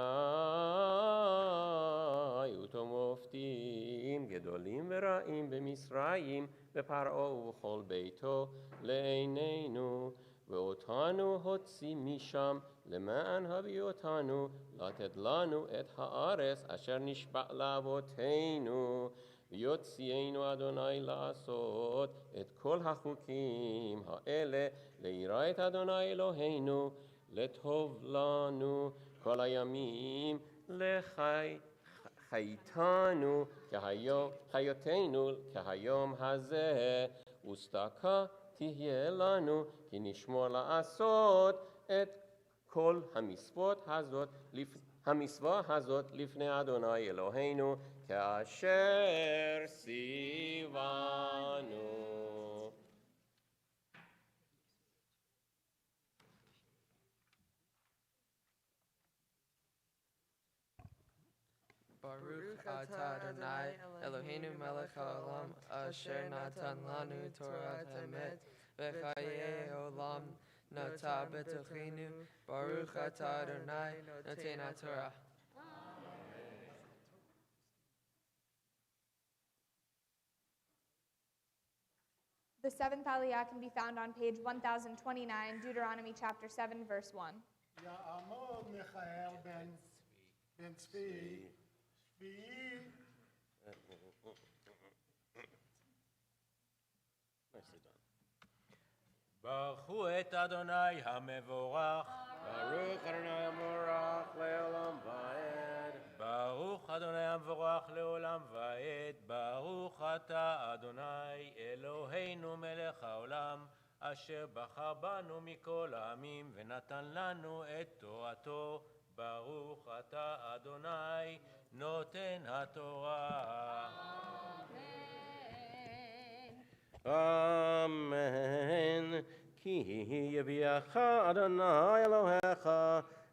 אותו מופתים גדולים ורעים במצרים בפרעה ובכל ביתו לעינינו ואותנו הוציא משם למען הביא אותנו לתת לנו את הארץ אשר נשבע לאבותינו ויוציאנו אדוני לעשות את כל החוקים האלה ליראה את אדוני אלוהינו לטוב לנו כל הימים חייתנו חיותנו כהיום הזה וצדקה תהיה לנו כי נשמור לעשות את כל המצווה הזאת לפני אדוני אלוהינו כאשר ציוונו. Baruch atah Adonai Eloheinu melech haolam asher natan lanu Torah emet v'chayei olam nata betochenu. Baruch atah Adonai noten haTorah. The seventh Aliyah can be found on page 1029, Deuteronomy chapter 7, verse 1. Ya'amod Michael ben Tzvi. ברכו את אדוני המבורך. ברוך אדוני המבורך לעולם ועד. ברוך אדוני המבורך לעולם ועד. ברוך אתה אדוני אלוהינו מלך העולם אשר בחר בנו מכל העמים ונתן לנו את תורתו. ברוך אתה אדוני נותן התורה. אמן. כי יביאך אדוני אלוהיך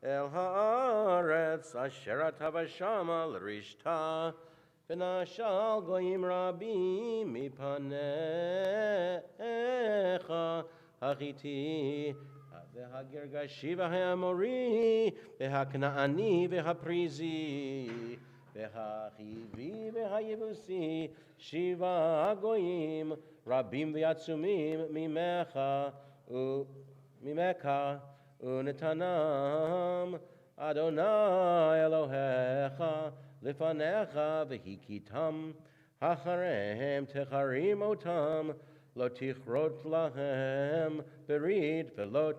אל הארץ אשר אתה בשמה לרשתה ונשל גויים רבים מפניך החיתי והגרגשי והאמורי והכנעני והפריזי והחיבי והיבוסי 7 גויים רבים ועצומים ממך ונתנם אדוני אלוהיך לפניך והכיתם אחריהם תחרים אותם לא תכרות להם ברית ולא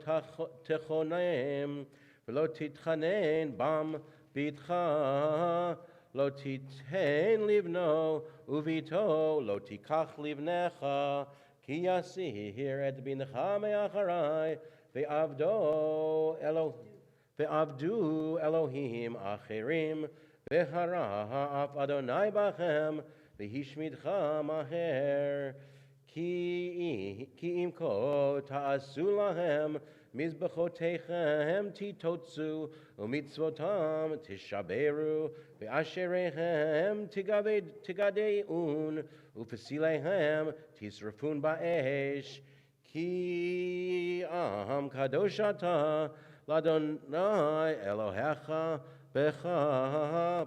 תכונם ולא תתחנן בם ביתך לא תיתן לבנו וביתו לא תיקח לבנך כי יסיר את בנך מאחרי ועבדו אלוהים אחרים והרע אף אדוני בכם והשמידך מהר כי אם כה תעשו להם מזבחותיכם תתוצו, ומצוותם תשברו, ואשריהם תגדעון, ופסיליהם תשרפון באש. כי עם קדוש אתה, לאדוני אלוהיך, בך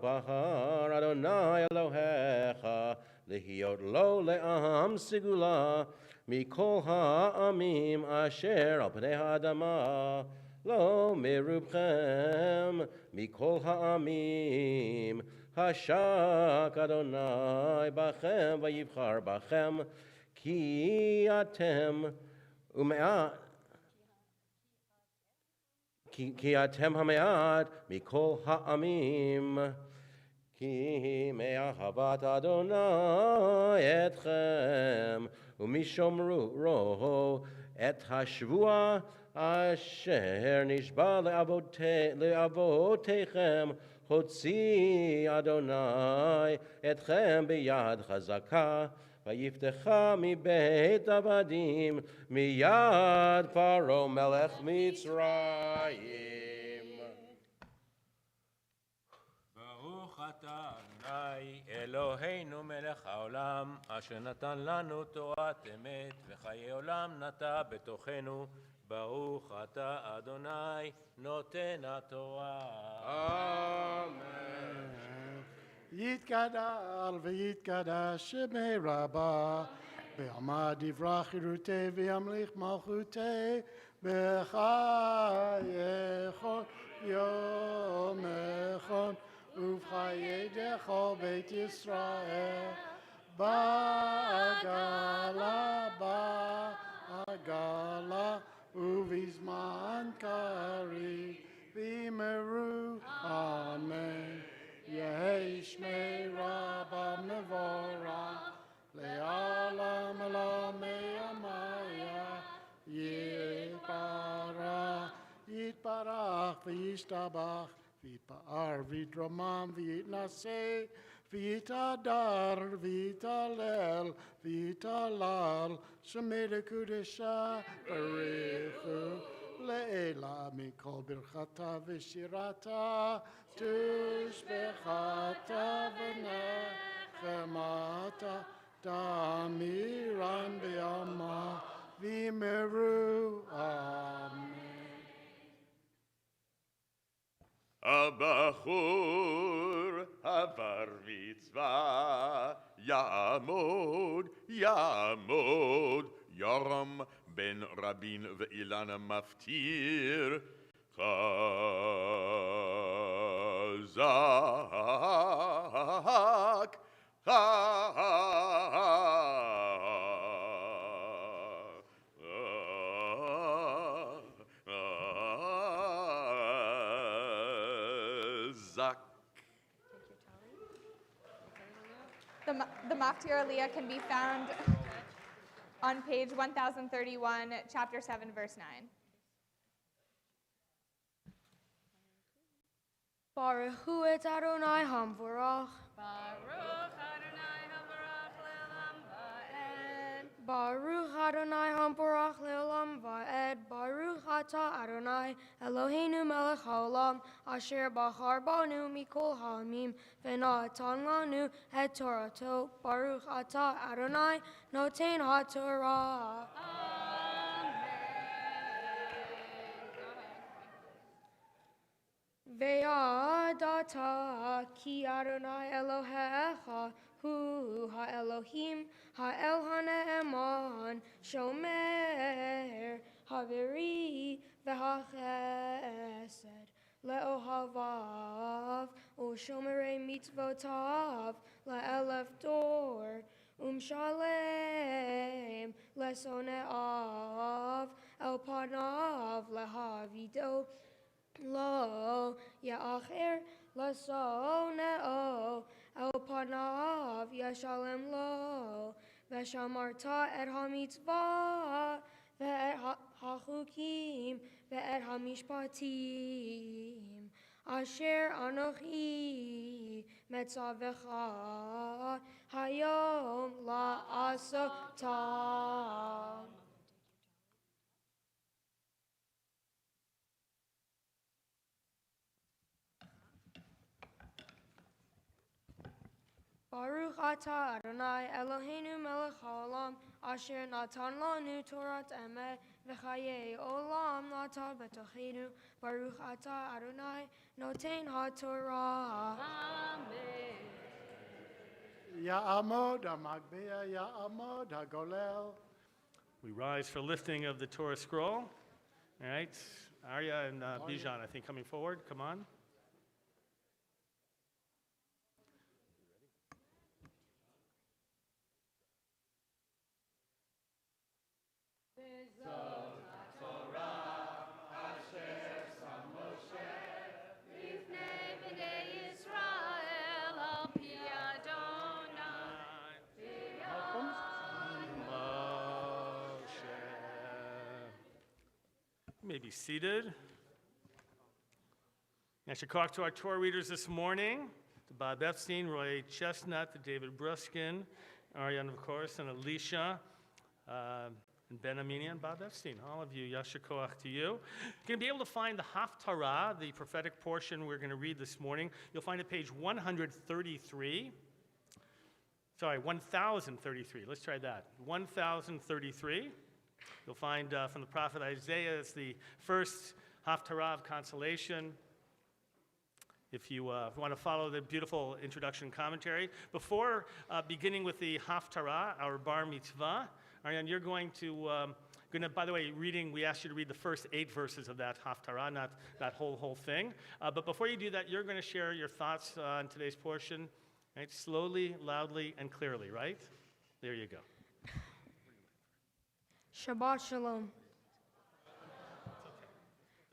בחר אדוני אלוהיך, להיות לו לעם סגולה, מכל העמים אשר על פני האדמה, לא מרובכם מכל העמים, השק אדוני בכם ויבחר בכם, כי אתם ומעט, כי אתם המעט מכל העמים, כי מאהבת אדוני אתכם, ומשומרו את השבוע אשר נשבע לאבותיכם, הוציא אדוני אתכם ביד חזקה, ויפתחה מבית עבדים, מיד פרעה מלך מצרים. ברוך אתה אדוני אלוהינו מלך העולם, אשר נתן לנו תורת אמת וחיי עולם נטע בתוכנו. ברוך אתה אדוני נותן התורה. אמן. יתגדל ויתקדש שמי רבה, בעמד יברח חירותי וימליך מלכותי, בחייכון יומכון, ובחיי דכל בית ישראל, בעגלה ובזמן קריב ויאמרו אמן. יהי שמי רבה מבורך, לעולם עולם ימיה, יתברך וישתבח, ויתפאר ויתרומם ויתנשא, ויתהדר ויתהלל ויתהלל, שמי לקודשה בריחו לעילה מכל ברכתה ושירתה, תשבחתה ונחמתה, תמירן בימה ויאמרו אמן. הבחור הבר מצווה יעמוד יורם בן רבין ואילן מפטיר חזק The Temple Aliyah can be found on page 1031, chapter 7, verse 9. Baruch hu et Adonai hamvorach. Baruch Adonai Habarach Le'olam Va'ed. Baruch Adonai hamvorach le'olam va'ed. Baruch ata Adonai Eloheinu melech haolam, asher bachar banu mikol ha'amim, v'natan lanu et Torato. Baruch ata Adonai noten ha'torah. Ve'adata ki Adonai Elohecha hu ha'Elohim ha'el ha'ne'eman shomer ha'veri v'ha'chesed le'ohavav u'shomerei mitzvotav le'elef dor shalem le'sone'av el panav le'havido Lo ya'acher lasoneo el panav yashalem lo veshamarta et hamitzvah ve'et hachukim ve'et hamishpatim asher anochi metzavecha hayom la'asotam. Baruch atah Adonai Eloheinu melech haolam asher natan lanu Torah emet v'chayei olam natan b'tochenu. Baruch atah Adonai noten haTorah. Amen. Ya'amod ha'magbia, ya'amod ha'golel. We rise for lifting of the Torah scroll. All right, Arya and Bijan, I think, coming forward. Come on. You may be seated. I should talk to our Torah readers this morning, to Bob Epstein, Roy Chestnut, to David Bruskin, Ariane, of course, and Alicia, and Ben Amini and Bob Epstein. All of you, Yasher Koach to you. You're going to be able to find the Haftorah, the prophetic portion we're going to read this morning. You'll find it page 133. Sorry, 1033. Let's try that. 1033. You'll find from the prophet Isaiah, it's the first Haftorah of consolation. If you want to follow the beautiful introduction commentary. Before beginning with the Haftorah, our bar mitzvah, Ariane, you're going to, by the way, we asked you to read the first 8 verses of that Haftorah, not that whole thing. But before you do that, you're going to share your thoughts on today's portion, right? Slowly, loudly, and clearly, right? There you go. Shabbat Shalom.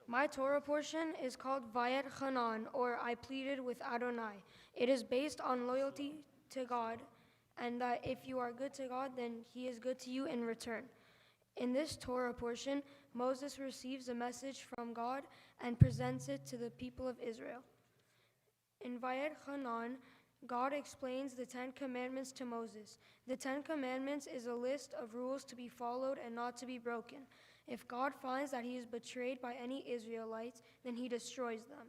My Torah portion is called Vayet Chanan, or I pleaded with Adonai. It is based on loyalty to God, and that if you are good to God, then He is good to you in return. In this Torah portion, Moses receives a message from God and presents it to the people of Israel. In Vayet Chanan, God explains the 10 Commandments to Moses. The 10 Commandments is a list of rules to be followed and not to be broken. If God finds that he is betrayed by any Israelites, then he destroys them.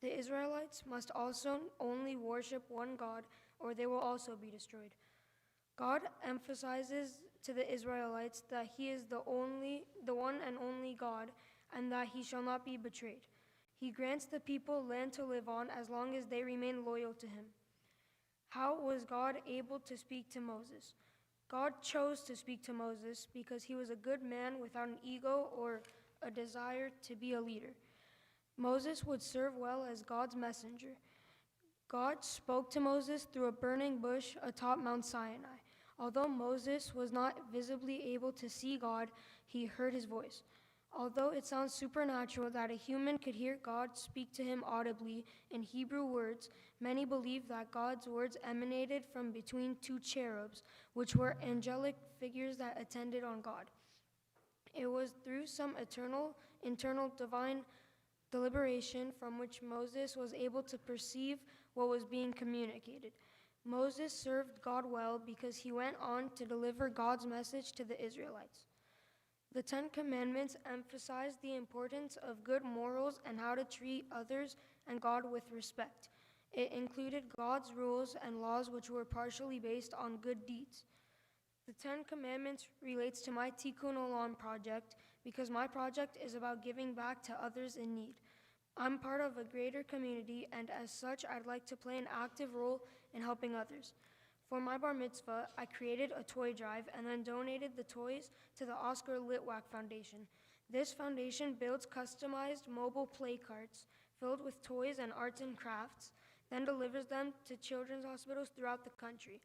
The Israelites must also only worship one God, or they will also be destroyed. God emphasizes to the Israelites that he is the one and only God, and that he shall not be betrayed. He grants the people land to live on as long as they remain loyal to him. How was God able to speak to Moses? God chose to speak to Moses because he was a good man without an ego or a desire to be a leader. Moses would serve well as God's messenger. God spoke to Moses through a burning bush atop Mount Sinai. Although Moses was not visibly able to see God, he heard his voice. Although it sounds supernatural that a human could hear God speak to him audibly in Hebrew words, many believe that God's words emanated from between 2 cherubs, which were angelic figures that attended on God. It was through some internal divine deliberation from which Moses was able to perceive what was being communicated. Moses served God well because he went on to deliver God's message to the Israelites. The 10 Commandments emphasize the importance of good morals and how to treat others and God with respect. It included God's rules and laws which were partially based on good deeds. The 10 Commandments relates to my Tikkun Olam project because my project is about giving back to others in need. I'm part of a greater community, and as such, I'd like to play an active role in helping others. For my bar mitzvah, I created a toy drive and then donated the toys to the Oscar Litwack Foundation. This foundation builds customized mobile play carts filled with toys and arts and crafts, then delivers them to children's hospitals throughout the country.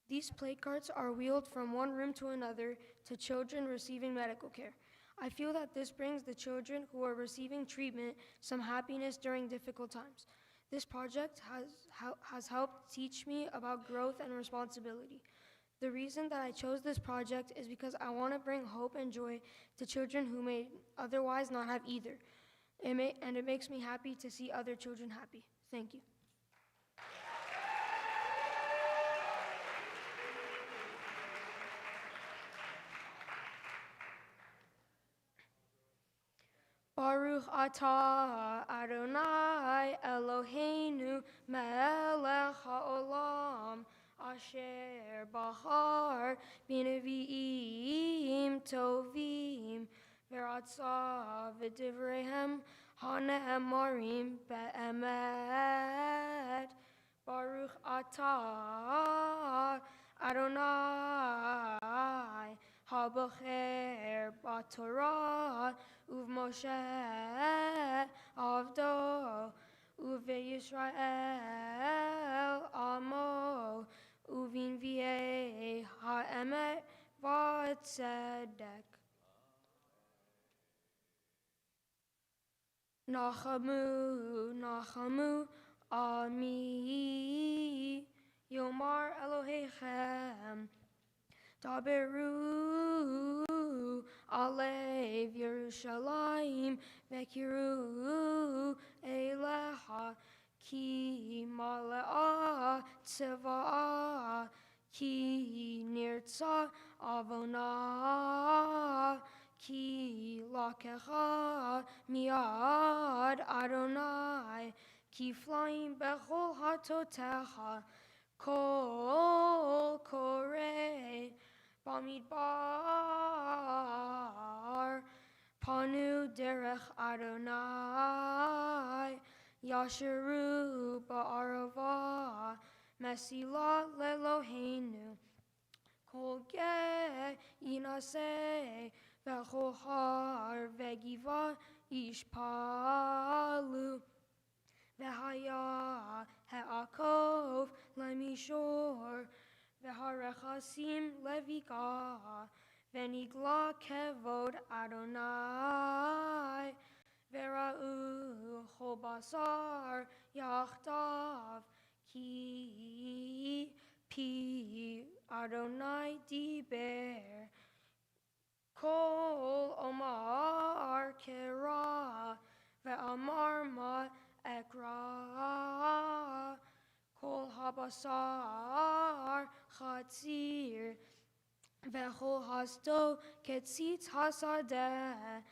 These play carts are wheeled from one room to another to children receiving medical care. I feel that this brings the children who are receiving treatment some happiness during difficult times. This project has helped teach me about growth and responsibility. The reason that I chose this project is because I want to bring hope and joy to children who may otherwise not have either. It makes me happy to see other children happy. Thank you. Baruch atah Adonai Eloheinu melech tovim v'ratzah v'divreihem hane'emarim be'emet. Baruch atah Adonai habocher b'Torah uv'Moshe avdo uveYisrael amo uv'inviei ha'emet v'tzedek. Nachamu, Nachamu, Ami, Yomar Elohechem, Daberu, Alev Yerushalayim, Vekiru, Eleha, Ki Mala'ah, Tzeva'ah, Ki Nirtza, Avonah, Ki lakecha miad Adonai, ki flying bechol hatotecha, kol kore bamidbar, panu derech Adonai, yasheru ba'arava, mesila leloheinu, kol ge yinaseh, V'chohar v'giva yishpalu v'haya ha'akov lemishor v'harechasim levika v'nigla kevod Adonai v'ra'u chol basar yachtav ki pi Adonai diber Kol Omar Kera Ve'amar Ma Ekra Kol Habasar Chatzir Ve'chol Hasto Ketzitz Hasadeh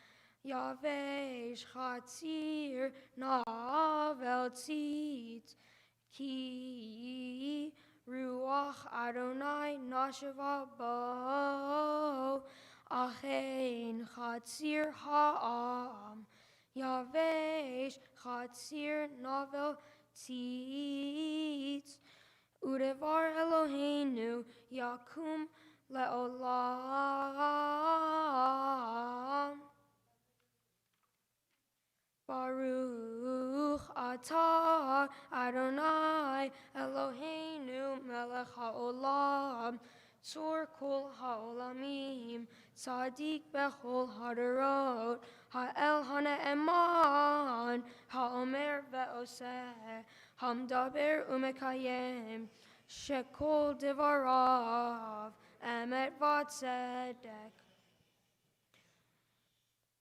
Yavesh Chatzir Navel Tzitz Ki Ruach Adonai Nashava Bo Achein chatzir ha'am, Yavesh chatzir novel tzitz, Udevar Eloheinu yakum le'olam. Baruch atah Adonai Eloheinu melech ha'olam, Tzor kol ha'olamim, Tzadik bechol hadarot, Ha'el ha'ne'eman, Ha'omer ve'oseh, Hamdaber umekayem, Shekol devarav, Emet v'tzedek.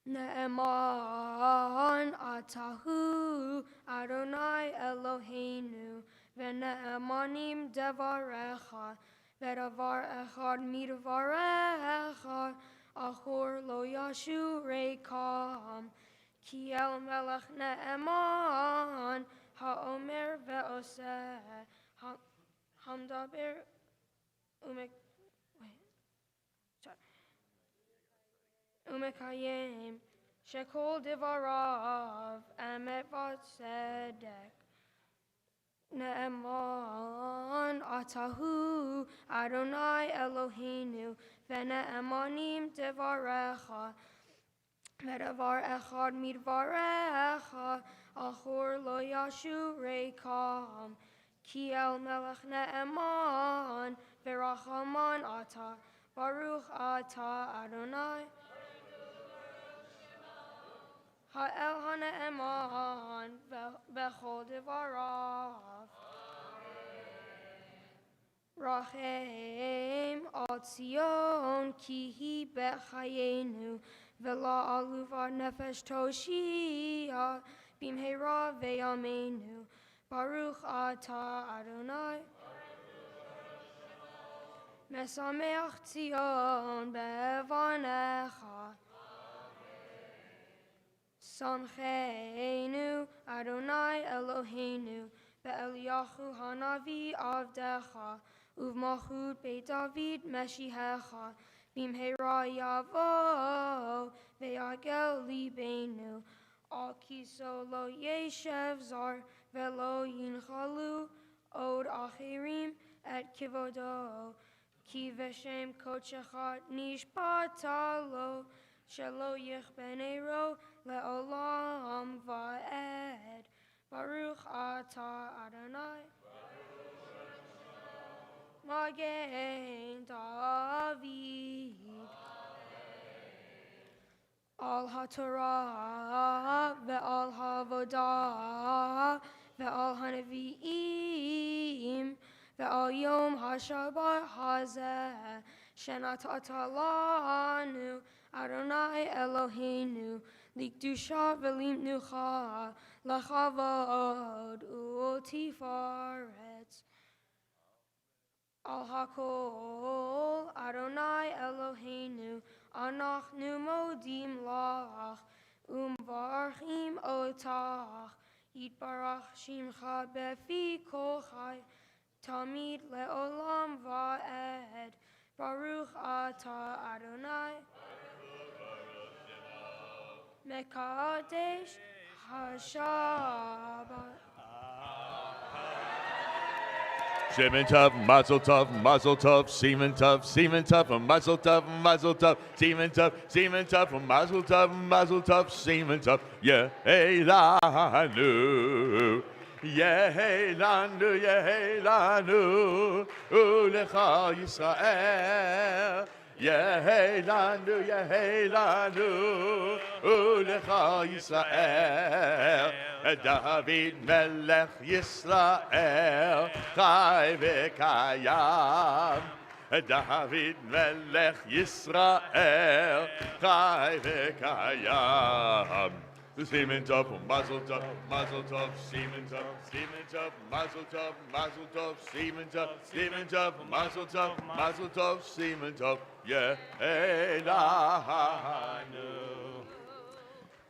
Ne'eman atahu Adonai Eloheinu, Ve'ne'emanim devarecha, Ve'davar echad midvarecha, Achor lo yashu reikam, Ki el melech ne'eman, Ha'omer ve'oseh, Hamdaber umekayem, Shekol devarav, Emet v'tzedek. Ne'eman atahu Adonai Eloheinu, Ve'ne'emanim devarecha, Ve'davar echad midvarecha, Achor lo yashu reikam, Ki el melech ne'eman, Ve'rachaman atah, Baruch atah Adonai, Ha'el ha'ne'eman, Bechol devarav. Rachem al Tzion, Ki hi bechayenu, Ve'la aluva nefesh toshia, Bimheira ve'yameinu, Baruch atah Adonai, Mesameach Tzion be'evanecha, Samcheinu Adonai Eloheinu, Be'eliyahu hanavi avdecha, Uv'malchut Beit David Meshihecha, במהרה יבוא ויגל ליבנו, על כיסו לא ישב זר ולא ינחלו עוד אחרים את כבודו, כי בשם קודשך נשבעת לו, שלא יכבה נרו לעולם ועד. ברוך אתה אדוני מגן דוד. על התורה ועל העבודה ועל הנביאים ועל יום השבת הזה שנתת לנו, אדוני אלוהינו, לקדושה ולמנוחה, לכבוד ולתפארת. על הכל, אדוני אלוהינו, אנחנו מודים לך ומברכים אותך. יתברך שמך בפי כל חי, תמיד לעולם ועד. ברוך אתה אדוני מקדש השבת. Shemin Tov, Mazel Tov, Mazel Tov, Semen Tov, Semen Tov, Mazel Tov, Mazel Tov, Semen Tov, Semen Tov, Mazel Tov, Mazel Tov, Semen Tov, Yehelanu, Yehelanu, Yehelanu, Ulecha Yisrael. Yehelanu, Yehelanu, Ulecha Yisrael. David Melech Yisrael, Chai v'kayam. David Melech Yisrael, Chai v'kayam. Semen Tov, Mazel Tov, Mazel Tov, Semen Tov, Semen Tov, Mazel Tov, Mazel Tov, Semen Tov, Semen Tov, Mazel Tov, Mazel Tov, Semen Tov, Yehelanu.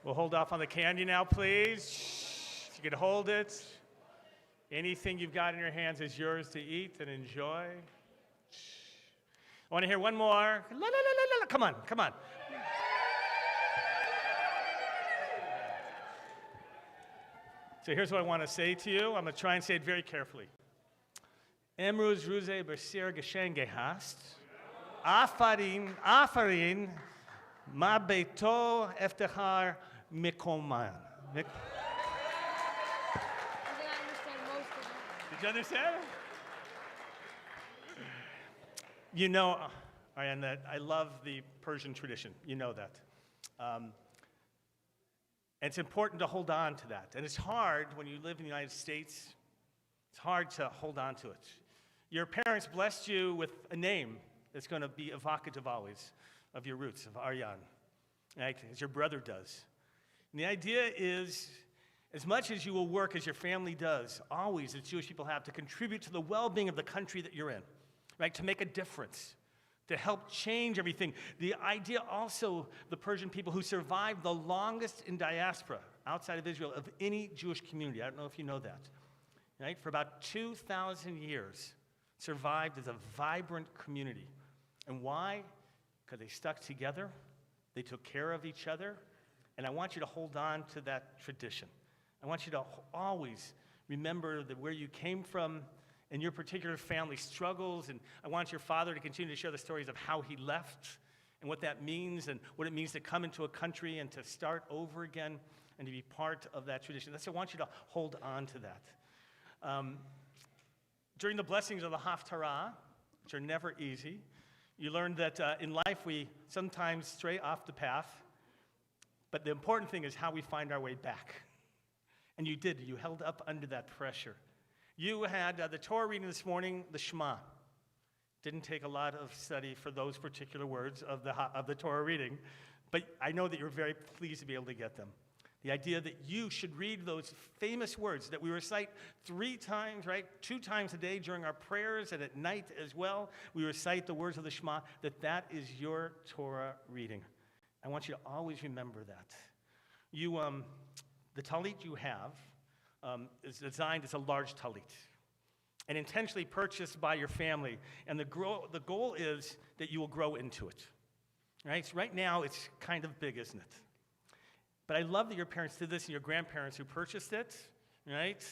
We'll hold off on the candy now, please. If you could hold it. Anything you've got in your hands is yours to eat and enjoy. I want to hear one more. La, la, la, la, la. Come on, come on. So here's what I want to say to you. I'm going to try and say it very carefully. Emruz ruze bersir geshenge hast. Afarin ma beito eftechar mikoman. Did you understand? You know, Ariane, that I love the Persian tradition. You know that. And it's important to hold on to that. And it's hard when you live in the United States. It's hard to hold on to it. Your parents blessed you with a name that's going to be evocative always of your roots, of Ariane, right? As your brother does. And the idea is, as much as you will work as your family does, always as Jewish people have, to contribute to the well-being of the country that you're in, right? To make a difference, to help change everything. The idea also, the Persian people who survived the longest in diaspora outside of Israel of any Jewish community. I don't know if you know that, right? For about 2,000 years, survived as a vibrant community. And why? Because they stuck together, they took care of each other, and I want you to hold on to that tradition. I want you to always remember that where you came from and your particular family struggles, and I want your father to continue to share the stories of how he left and what that means and what it means to come into a country and to start over again and to be part of that tradition. So I want you to hold on to that. During the blessings of the Haftorah, which are never easy, you learn that in life we sometimes stray off the path, but the important thing is how we find our way back. And you did. You held up under that pressure. You had the Torah reading this morning, the Shema. Didn't take a lot of study for those particular words of the Torah reading, but I know that you're very pleased to be able to get them. The idea that you should read those famous words that we recite 3 times, right? 2 times a day during our prayers and at night as well. We recite the words of the Shema, that is your Torah reading. I want you to always remember that. You, the talit you have is designed as a large talit and intentionally purchased by your family. And the goal is that you will grow into it. right? Right now, it's kind of big, isn't it? But I love that your parents did this and your grandparents who purchased it, right?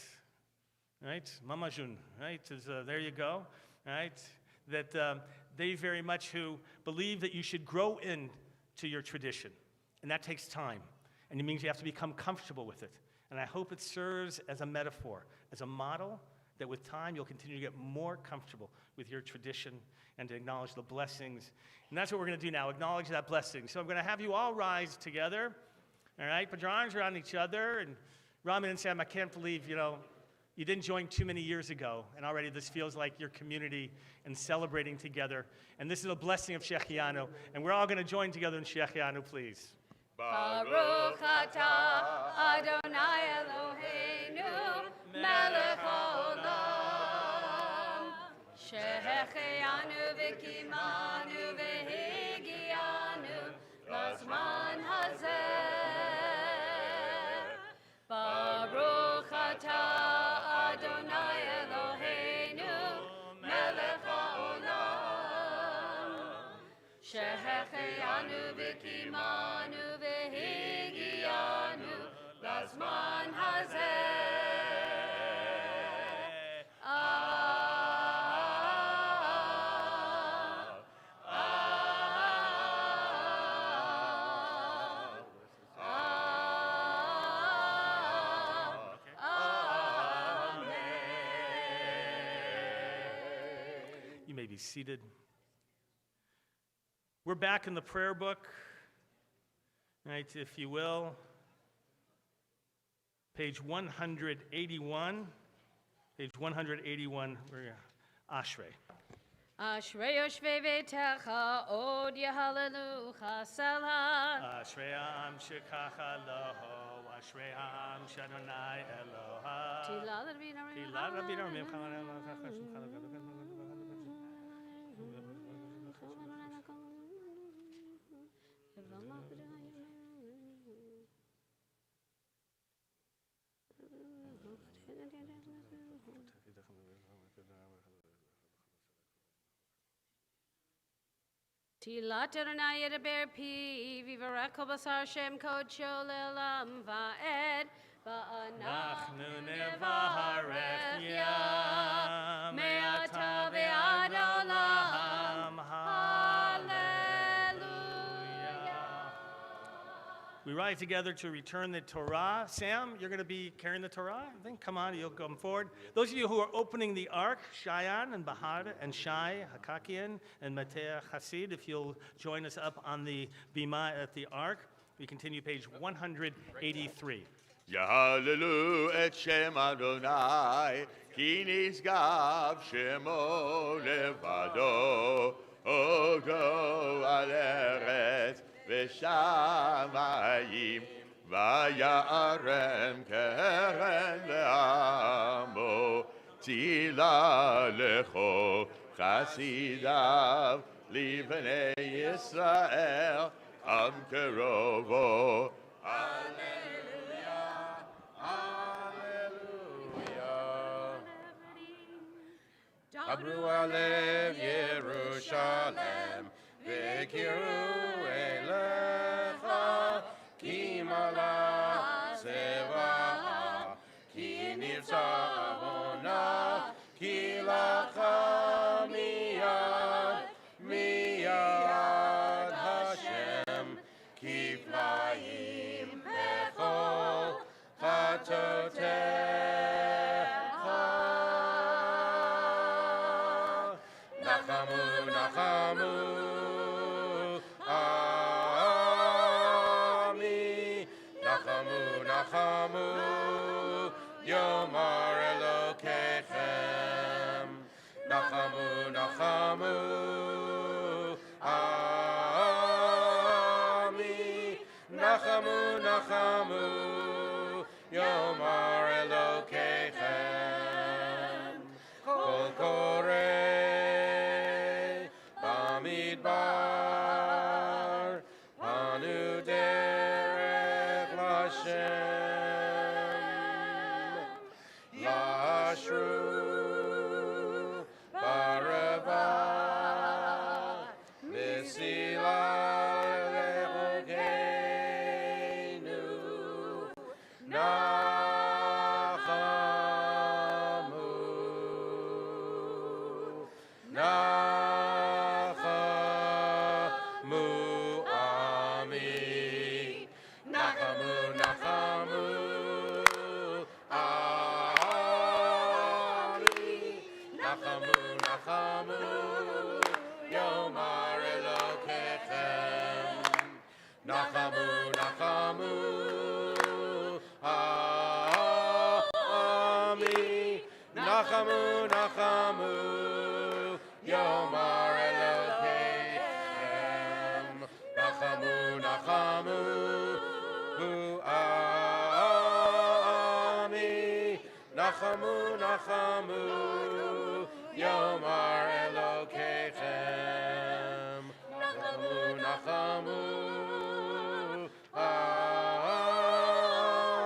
Right? Mama Jun, right? There you go, right? That they very much who believe that you should grow into your tradition. And that takes time. And it means you have to become comfortable with it. And I hope it serves as a metaphor, as a model that with time you'll continue to get more comfortable with your tradition and to acknowledge the blessings. And that's what we're going to do now, acknowledge that blessing. So I'm going to have you all rise together, all right? Put your arms around each other. And Raman and Sam, I can't believe, you didn't join too many years ago, and already this feels like your community and celebrating together. And this is a blessing of Shechianu, and we're all going to join together in Shechianu, please. Baruch atah Adonai Eloheinu melech haolam shehechianu v'kimanu v'higianu lazman hazeh. Baruch atah Adonai Eloheinu melech haolam shehechianu v'kimanu Lazman You may be seated. We're back in the prayer book, right, if you will. Page 181. Page 181, we're Ashrei. Ashrei yoshvei veitecha od yehallelu chasela. Ashrei ha'am shekacha loho, Ashrei ha'am shadonai Eloha. Tila l'Rabbeinu Tila l'Rabbeinu Tilat Adonai yedaber pi vivarech kol basar Shem kodsho le'olam va'ed Nachnu nevarech ya me'ata ve'ad olam. We rise together to return the Torah. Sam, you're going to be carrying the Torah, I think. Come on, you'll come forward. Those of you who are opening the Ark, Shayan and Bahar and Shai, Hakakian and Matea Hasid, if you'll join us up on the Bima at the Ark. We continue page 183. Yahallelu et Shem Adonai, ki nishgav Shemo levado, ogo al eretz v'shamayim, vayarem keren le'amo, tila lecho chasidav, livnei Yisrael, am kerovo. Dabru alev Yerushalem, v'kiru elecha, ki mala seva, ki nitzavona, ki lacha miyad Hashem, ki flayim bechol chatoteh. Nachamu, Yomar Elokechem. Nachamu, Nachamu, Ami. Nachamu, Nachamu, Yomar Elokechem. Kol Koreh, Bamidbar, Panu Derech Lashem, Lashru, Barava, nachamu, Yomar Elokechem. Nachamu, nachamu, Ami. Nachamu, nachamu, Yomar Elokechem. Nachamu, nachamu, Ami. Nachamu, nachamu, Yomar Elokechem. Nachamu, nachamu,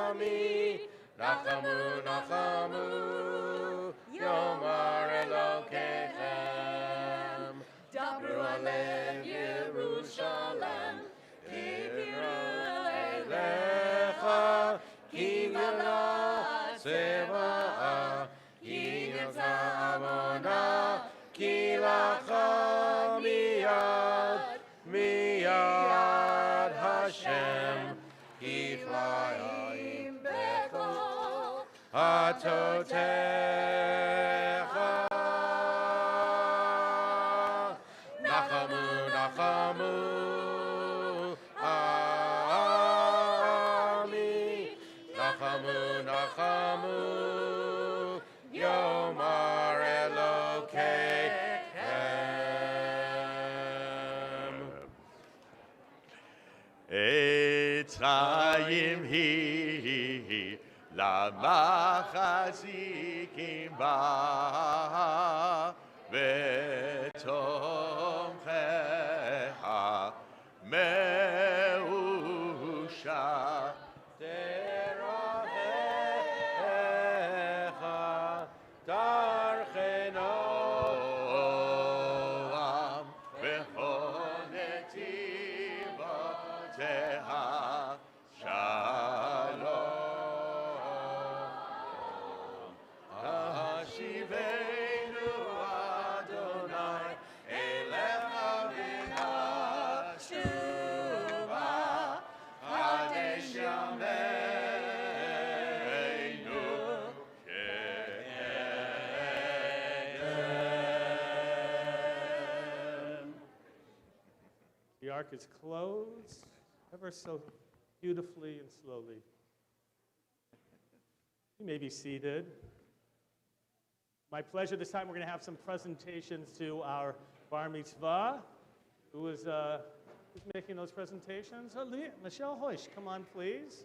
Ami. Nachamu, nachamu, Yomar Elokechem. Dabru alev Yerushalem, Kibiru elecha, Ki gala seva, Ki yatsa amona, Ki lacha miyad Hashem, Ki chlayim bechol hatotecha. Nachamu, nachamu, Ami. Nachamu, nachamu, Yomar Elokechem. Etzrayim hi lamachazikim ba v'tomchecha meusha teravecha darcheno am v'chol netivoteha shalom. Hashivenu Adonai elecha v'nashuva Kaddish yameinu kedem. The ark is closed ever so beautifully and slowly. You may be seated. My pleasure. This time we're going to have some presentations to our bar mitzvah. Who's making those presentations? Oh, Michelle Hoish, come on, please.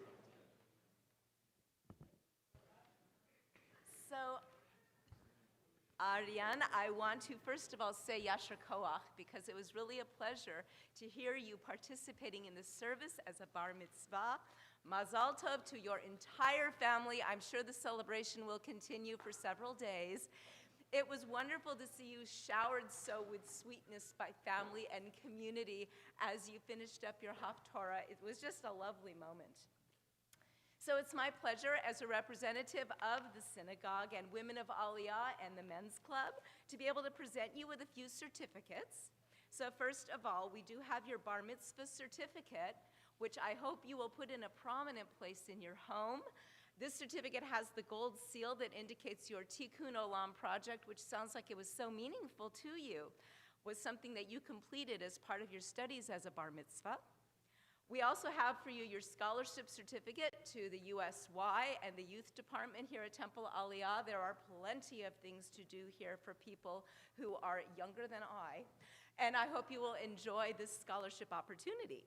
So, Ariane, I want to first of all say Yasher Koach, because it was really a pleasure to hear you participating in this service as a bar mitzvah. Mazal Tov to your entire family. I'm sure the celebration will continue for several days. It was wonderful to see you showered so with sweetness by family and community as you finished up your Haftorah. It was just a lovely moment. So it's my pleasure as a representative of the synagogue and Women of Aliyah and the Men's Club to be able to present you with a few certificates. So first of all, we do have your bar mitzvah certificate, which I hope you will put in a prominent place in your home. This certificate has the gold seal that indicates your Tikkun Olam project, which sounds like it was so meaningful to you, was something that you completed as part of your studies as a bar mitzvah. We also have for you your scholarship certificate to the USY and the youth department here at Temple Aliyah. There are plenty of things to do here for people who are younger than I, and I hope you will enjoy this scholarship opportunity.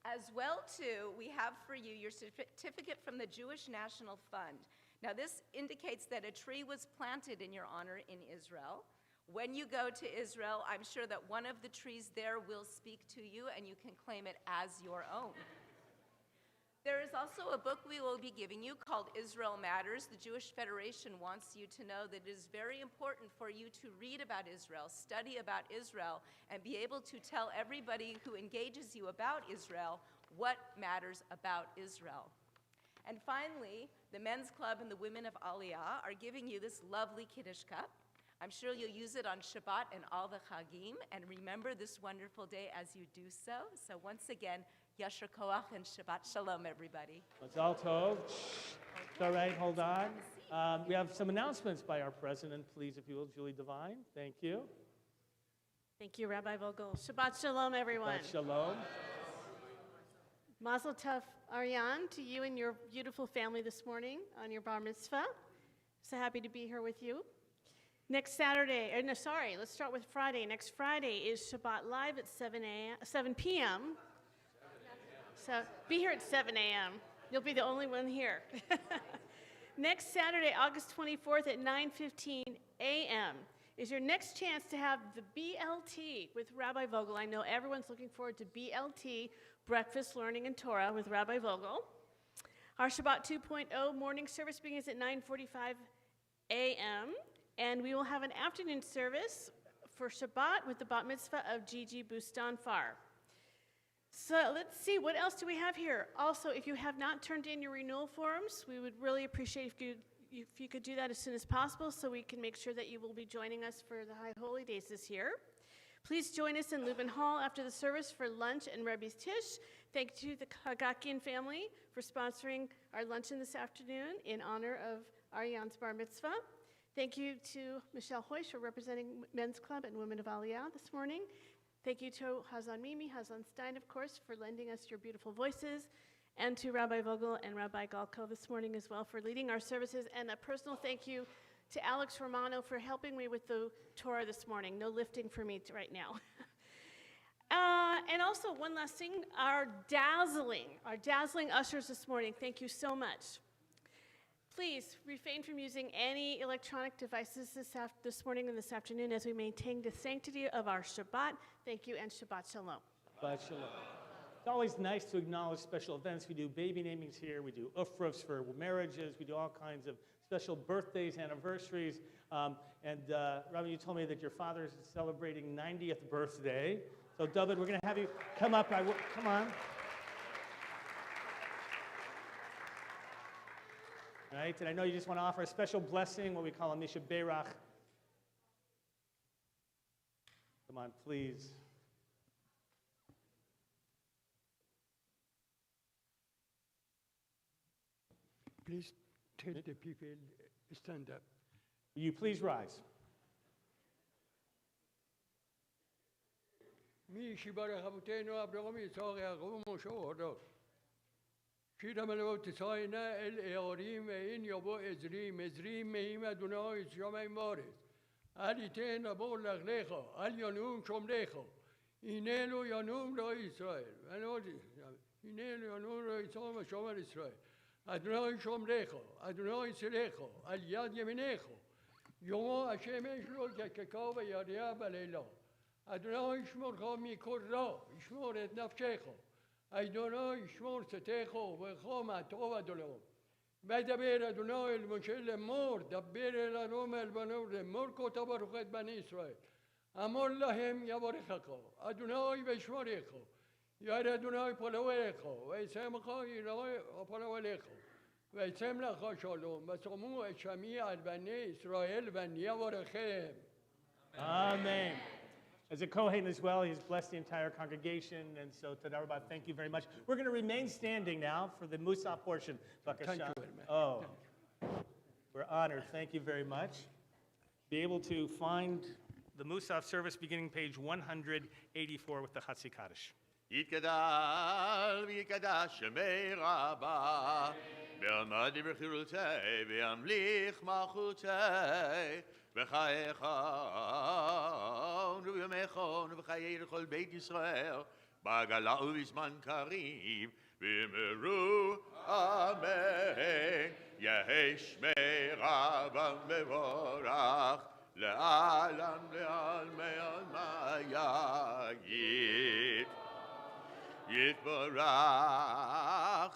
As well, too, we have for you your certificate from the Jewish National Fund. Now, this indicates that a tree was planted in your honor in Israel. When you go to Israel, I'm sure that one of the trees there will speak to you and you can claim it as your own. There is also a book we will be giving you called Israel Matters. The Jewish Federation wants you to know that it is very important for you to read about Israel, study about Israel, and be able to tell everybody who engages you about Israel what matters about Israel. And finally, the Men's Club and the Women of Aliyah are giving you this lovely kiddush cup. I'm sure you'll use it on Shabbat and all the Chagim, and remember this wonderful day as you do so. So once again, Yasher Koach and Shabbat Shalom, everybody. Mazal Tov. It's all right, hold on. We have some announcements by our president, please, if you will, Julie Devine. Thank you. Thank you, Rabbi Vogel. Shabbat Shalom, everyone. Shabbat Shalom. Mazel Tov, Aryan, to you and your beautiful family this morning on your bar mitzvah. So happy to be here with you. Next Saturday, let's start with Friday. Next Friday is Shabbat Live at 7 p.m. So be here at 7 a.m. You'll be the only one here. Next Saturday, August 24th at 9:15 a.m. is your next chance to have the BLT with Rabbi Vogel. I know everyone's looking forward to BLT, Breakfast, Learning, and Torah with Rabbi Vogel. Our Shabbat 2.0 morning service begins at 9:45 a.m., and we will have an afternoon service for Shabbat with the bat mitzvah of Gigi Bustanfar. So let's see, what else do we have here? Also, if you have not turned in your renewal forms, we would really appreciate if you could do that as soon as possible so we can make sure that you will be joining us for the High Holy Days this year. Please join us in Lubin Hall after the service for lunch and Rebbe's Tish. Thank you to the Hagakian family for sponsoring our luncheon this afternoon in honor of Aryan's bar mitzvah. Thank you to Michelle Hoysh for representing Men's Club and Women of Aliyah this morning. Thank you to Hazan Mimi, Hazan Stein, of course, for lending us your beautiful voices, and to Rabbi Vogel and Rabbi Galko this morning as well for leading our services. And a personal thank you to Alex Romano for helping me with the Torah this morning. No lifting for me right now. And also, one last thing, our dazzling ushers this morning, thank you so much. Please refrain from using any electronic devices this morning and this afternoon as we maintain the sanctity of our Shabbat. Thank you, and Shabbat Shalom. Shabbat Shalom. It's always nice to acknowledge special events. We do baby namings here. We do ufrufs for marriages. We do all kinds of special birthdays, anniversaries. Rabbi, you told me that your father is celebrating 90th birthday. So, David, we're going to have you come up. Come on. Right? And I know you just want to offer a special blessing, what we call a Misha Berach. Come on, please. Please tell the people stand up. Will you please rise? Mi shibara habuteno Abraham Yitzhak Yaakov Moshe Odot. Shira melot Tzayna el Eorim ein Yobo Ezrim meim Adonai Shomai Moret. Al yiten abo lachlecha al yanum shomlecha. Inelu yanum lo Israel. Inelu yanum lo Israel Shomer Israel. Adonai shomlecha. Adonai silecha. Al yad yeminecha. Yomo Hashem eshlo kekakav yaria balela. Adonai yishmorcha mikol ra. Yishmor et nafshecha. Adonai yishmor setecha v'cha ma'tov adolom. וידבר אדוני אל משה לאמור, דבר אל ארום אל בניו לאמור כה תברך את בני ישראל. אמור להם יברכך, אדוני וישמרך, ירא אדוני פניו אליך, וישמך יראה פניו אליך, וישם לך שלום, ושמו את שמי על בני ישראל ואני יברכם. Amen. As a Kohen as well, he's blessed the entire congregation, and so to everybody, thank you very much. We're going to remain standing now for the Musaf portion. Thank you very much. Oh, we're honored. Thank you very much. Be able to find the Musaf service beginning page 184 with the Chatzi Kaddish. יתגדל ויתקדש שמי רבה, ועמדי בחירותי וימליך מלכותי, וחייך ובימיכון וחיי לכל בית ישראל, בעגלה ובזמן קריב, ואמרו אמן. יהי שמי רבה מבורך, לעלם לעלמי עלמי יגיד. יתברך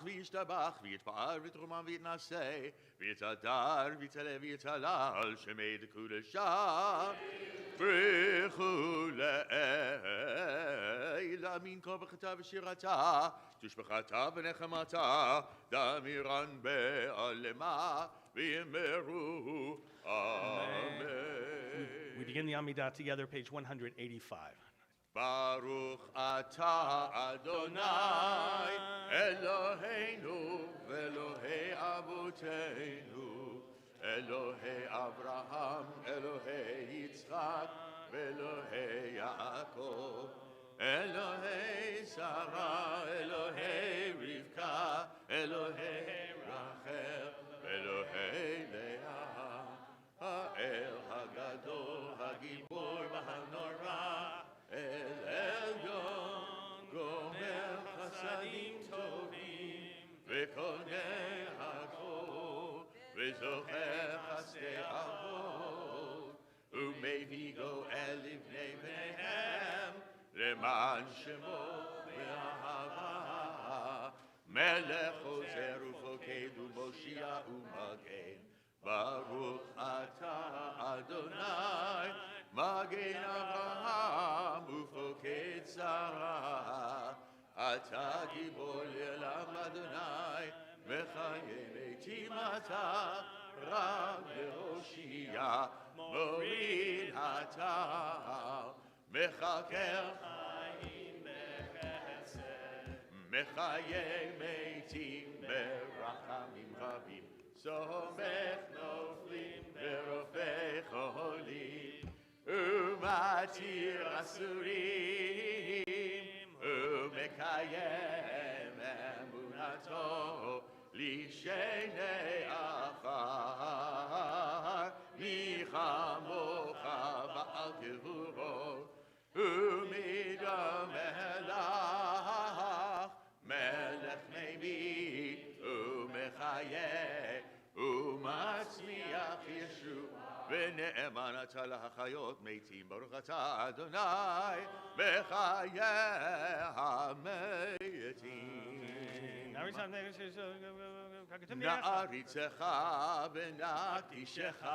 וישתבח ויתפאר ויתרומם ויתנשא ויתהדר ויתעלה ויתהלל שמי דקודשה ברכו לאל אמין כה ברכתה ושירתה תשבחתה ונחמתה דמירן בעלמה ויאמרו אמן. We begin the Amidah together, page 185. ברוך אתה אדוני אלוהינו ואלוהי אבותינו אלוהי אברהם, אלוהי יצחק, ואלוהי יעקב, אלוהי שרה, אלוהי רבקה, אלוהי רחל, אלוהי לאה, האל הגדול, הגיבור והנורא, אל עליון, גומר חסדים טובים, וקונה הכל, וזוכר חסדי אבות, ומביא גואל לבני בניהם, למען שמו ואהבה, מלך עוזר ופוקד ומושיע ומגן, ברוך אתה אדוני, מגן אברהם ופוקד שרה, אתה גיבור לעולם אדוני, וחיי מתים אתה, רב והושיע, מוריד אתה, מחכה חיים בחסד, מחיי מתים ברחמים רבים, סומך נופלים ורופא חולים, ומתיר אסורים, ומקיים אמונתו לשני עפר, מי כמוך בעל גבורות, ומדמה לך, מלך ממית ומחיה, ומצמיח ישוע, ונאמן אתה להחיות מתים, ברוך אתה אדוני, בחיי המתים. נעריצך ונקדישך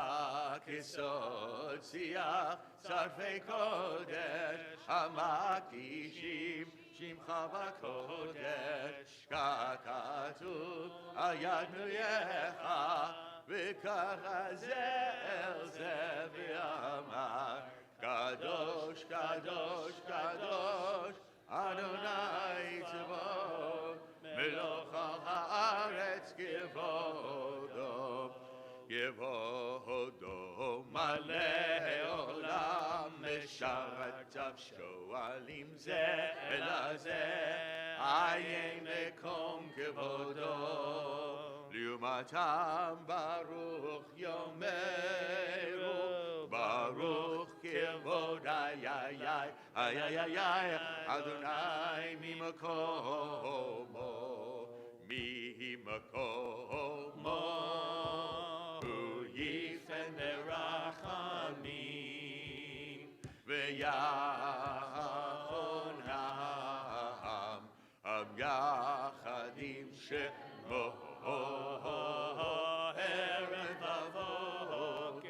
כסוד שיח, שרפי קודש המקדישים שמך בקודש, ככתוב על יד מלך, וככה זה אל זה ואמר, קדוש קדוש קדוש אדוני צבאות, מלוך על הארץ כבודו, כבודו מלא עולם, משרתיו שואלים זה אל זה, עיין מקום כבודו, לעומתם ברוך יאמרו, ברוך כבוד איי, אדוני ממקומו, הוא יפן ברחמים, ויחונם, יחדים שמו, ערב ובוקר,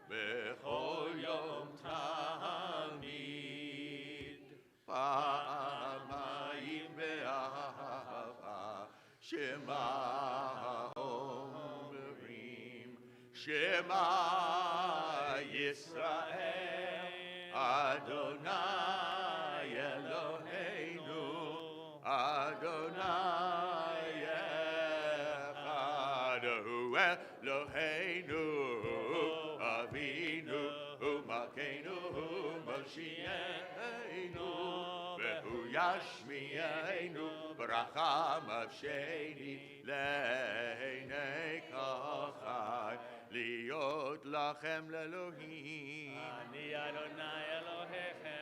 בכל יום תמיד, פעמיים באהבה, שמע אומרים, שמע ישראל, אדוני אלוהינו, אדוני אחד הוא אלוהינו, אבינו ומלכנו ומושיענו, והוא ישמיענו ברכה מבשני לעיני כל חי, להיות לכם לאלוהים. אני אדוני אלוהיכם.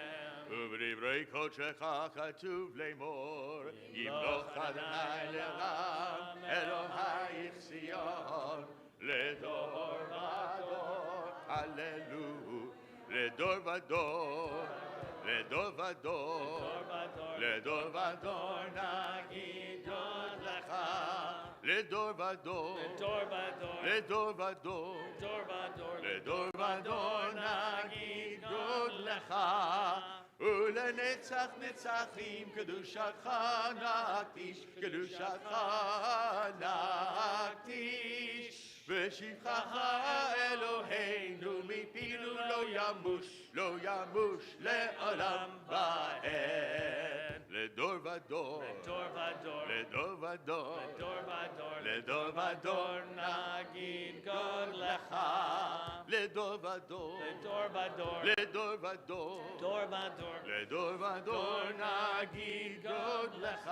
ובדברי קודשך כתוב לאמור, ימלוך אדוני לעולם, אלוהיך ציון, לדור ודור, הללו, לדור ודור, לדור ודור, לדור ודור נגיד עוד לך, לדור ודור, לדור ודור, לדור ודור נגיד עוד לך, ולנצח נצחים קדושתך נקדיש, קדושתך נקדיש, ושבחך אלוהינו מפינו לא ימוש, לא ימוש לעולם ועד. לדור ודור, לדור ודור, לדור ודור, לדור ודור נגיד לדור ודור, לדור ודור, לדור ודור, דור ודור, לדור ודור נגיד גודלך,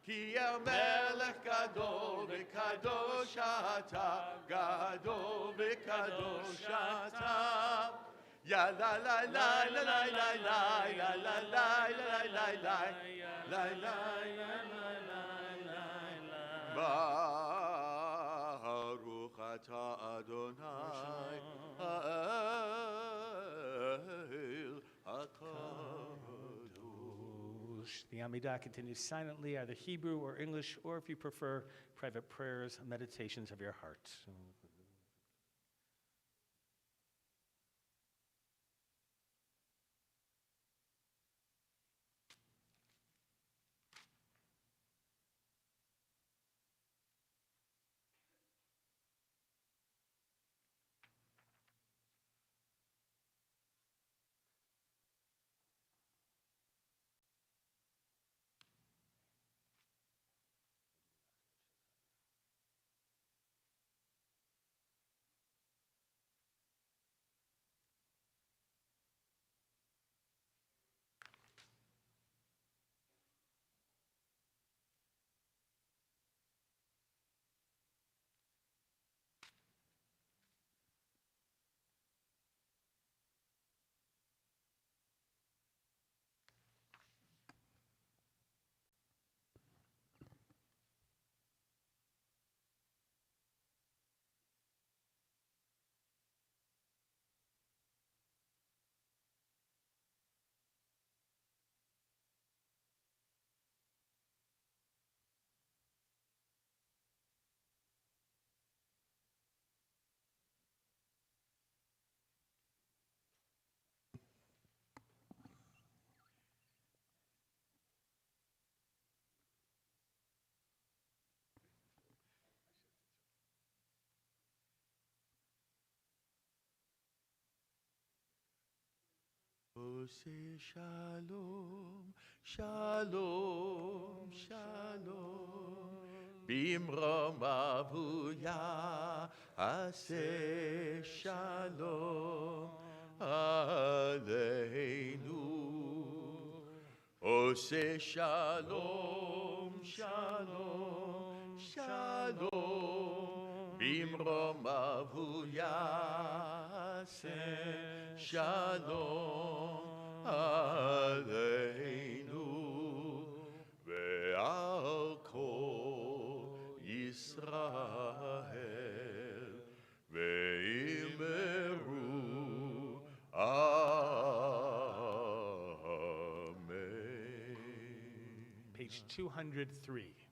כי המלך גדול וקדוש אתה, גדול וקדוש אתה. יא לה לה לה לה לה לה לה לה לה לה לה לה לה ברוך אתה אדוני האל הקדוש. The Amidah continues silently, either Hebrew or English, or if you prefer, private prayers, meditations of your heart. עושה שלום, שלום, שלום, במרומיו הוא יעשה שלום עלינו. עושה שלום, שלום, שלום, במרומיו הוא יעשה שלום עלינו ועל כל ישראל ואמרו אמן. Page 203.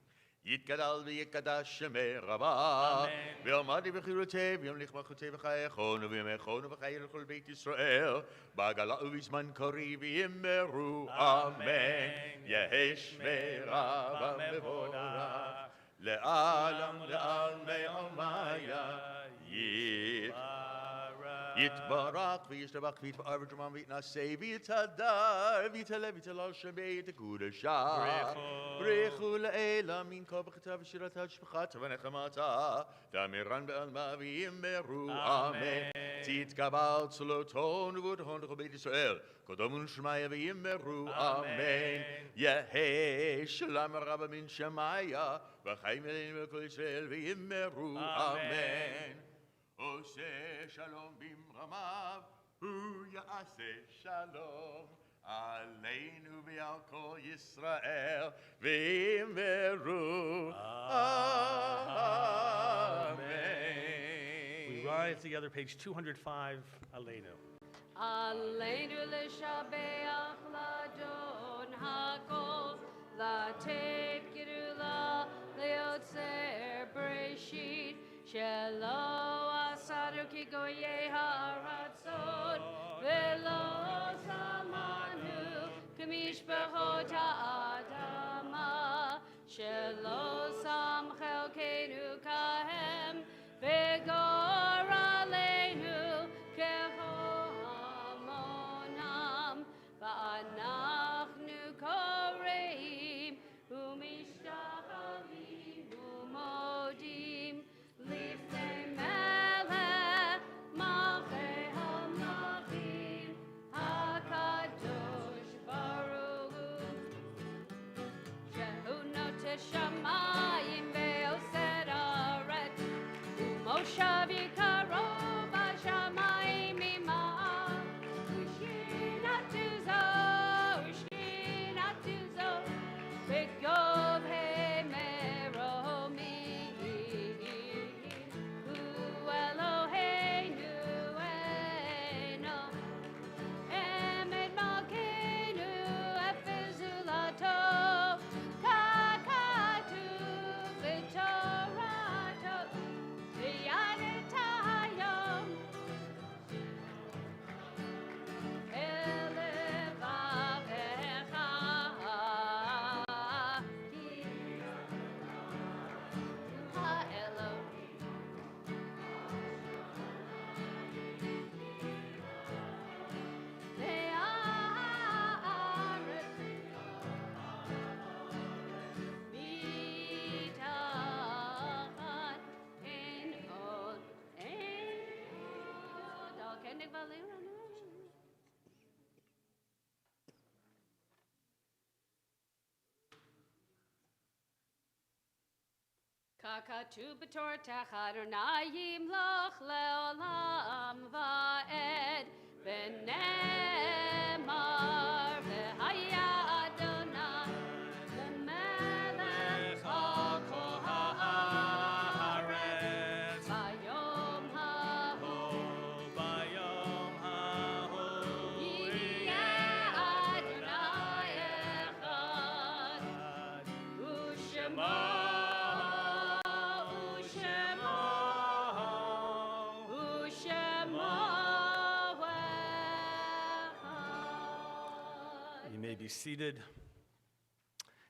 יתגדל ויקדש שמי רבה, ועמדי וחירותי, וימליך מלכותי וחייכון, וימכון וחיי לכל בית ישראל, בעגלה ובזמן קורי, ויאמרו אמן. יהי שמי רבה מבורך, לעלם לעלמי עלמיה, יתברך וישתבח ויתפאר ותרומם ויתנשא ויתהדר ויתהלל ויתהלל שמי תקודשה ברכו לאלה מן כה בכתב ושירתה שפחתה ונחמתה תאמירן בעלמה ויאמרו אמן. תתקבל צלותו ונבואתו לכל בית ישראל קודם ונשמיה ויאמרו אמן. יהי שלום רבה מן שמיה וחיים אלינו ולכל ישראל ויאמרו אמן. עושה שלום במרומיו, הוא יעשה שלום עלינו ועל כל ישראל, ואמרו אמן. We rise together, page 205, Aleinu. עלינו לשבח לאדון הכל, לתת גדולה ליוצר בראשית, שלא עשנו כגויי הארצות, ולא שמענו כמשפחות האדמה, שלא שם חלקנו כהם, וגור עלינו כהמונם, ואנחנו קוראים ומשתחווים ומודים לפני מלך Kakatu b'tor Adonai yimloch leolam va'ed v'nemar v'haya Adonai l'melech al kol haaretz bayom hahu yiyeh Adonai echad u'shemo Be seated.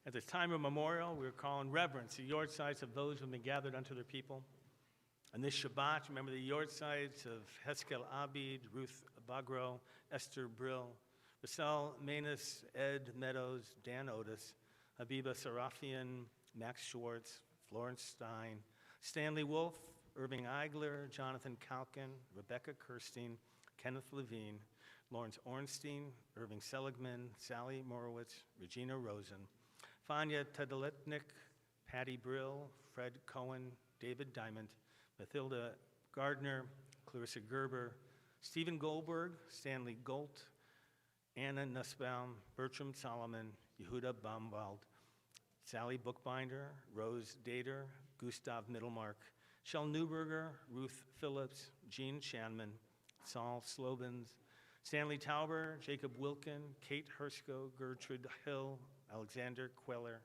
At this time of memorial, we're calling reverence the yortzites of those who have been gathered unto their people. On this Shabbat, remember the yortzites of Heskel Abid, Ruth Bagro, Esther Brill, Russell Manus, Ed Meadows, Dan Otis, Habiba Sarafian, Max Schwartz, Florence Stein, Stanley Wolf, Irving Eigler, Jonathan Kalkin, Rebecca Kirstein, Kenneth Levine, Lawrence Ornstein, Irving Seligman, Sally Morowitz, Regina Rosen, Fanya Tedeletnik, Patty Brill, Fred Cohen, David Diamond, Mathilda Gardner, Clarissa Gerber, Stephen Goldberg, Stanley Golt, Anna Nussbaum, Bertram Solomon, Yehuda Baumwald, Sally Bookbinder, Rose Dater, Gustav Mittelmark, Shel Newberger, Ruth Phillips, Jean Shanman, Saul Slobins, Stanley Tauber, Jacob Wilkin, Kate Hersko, Gertrude Hill, Alexander Queller,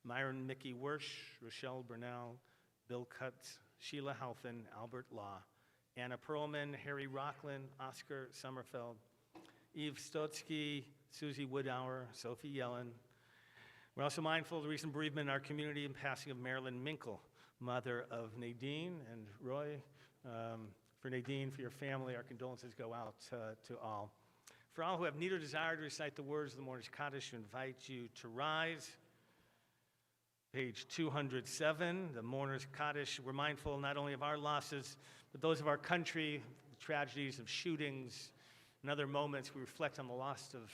Myron Mickey Wersch, Rochelle Bernal, Bill Cutts, Sheila Halfin, Albert Law, Anna Perlman, Harry Rocklin, Oscar Sommerfeld, Eve Stotsky, Susie Woodhour, Sophie Yellen. We're also mindful of the recent bereavement in our community and passing of Marilyn Minkle, mother of Nadine and Roy. For Nadine, for your family, our condolences go out to all. For all who have need or desire to recite the words of the Mourner's Kaddish, we invite you to rise. Page 207, the Mourner's Kaddish. We're mindful not only of our losses, but those of our country, the tragedies of shootings and other moments. We reflect on the loss of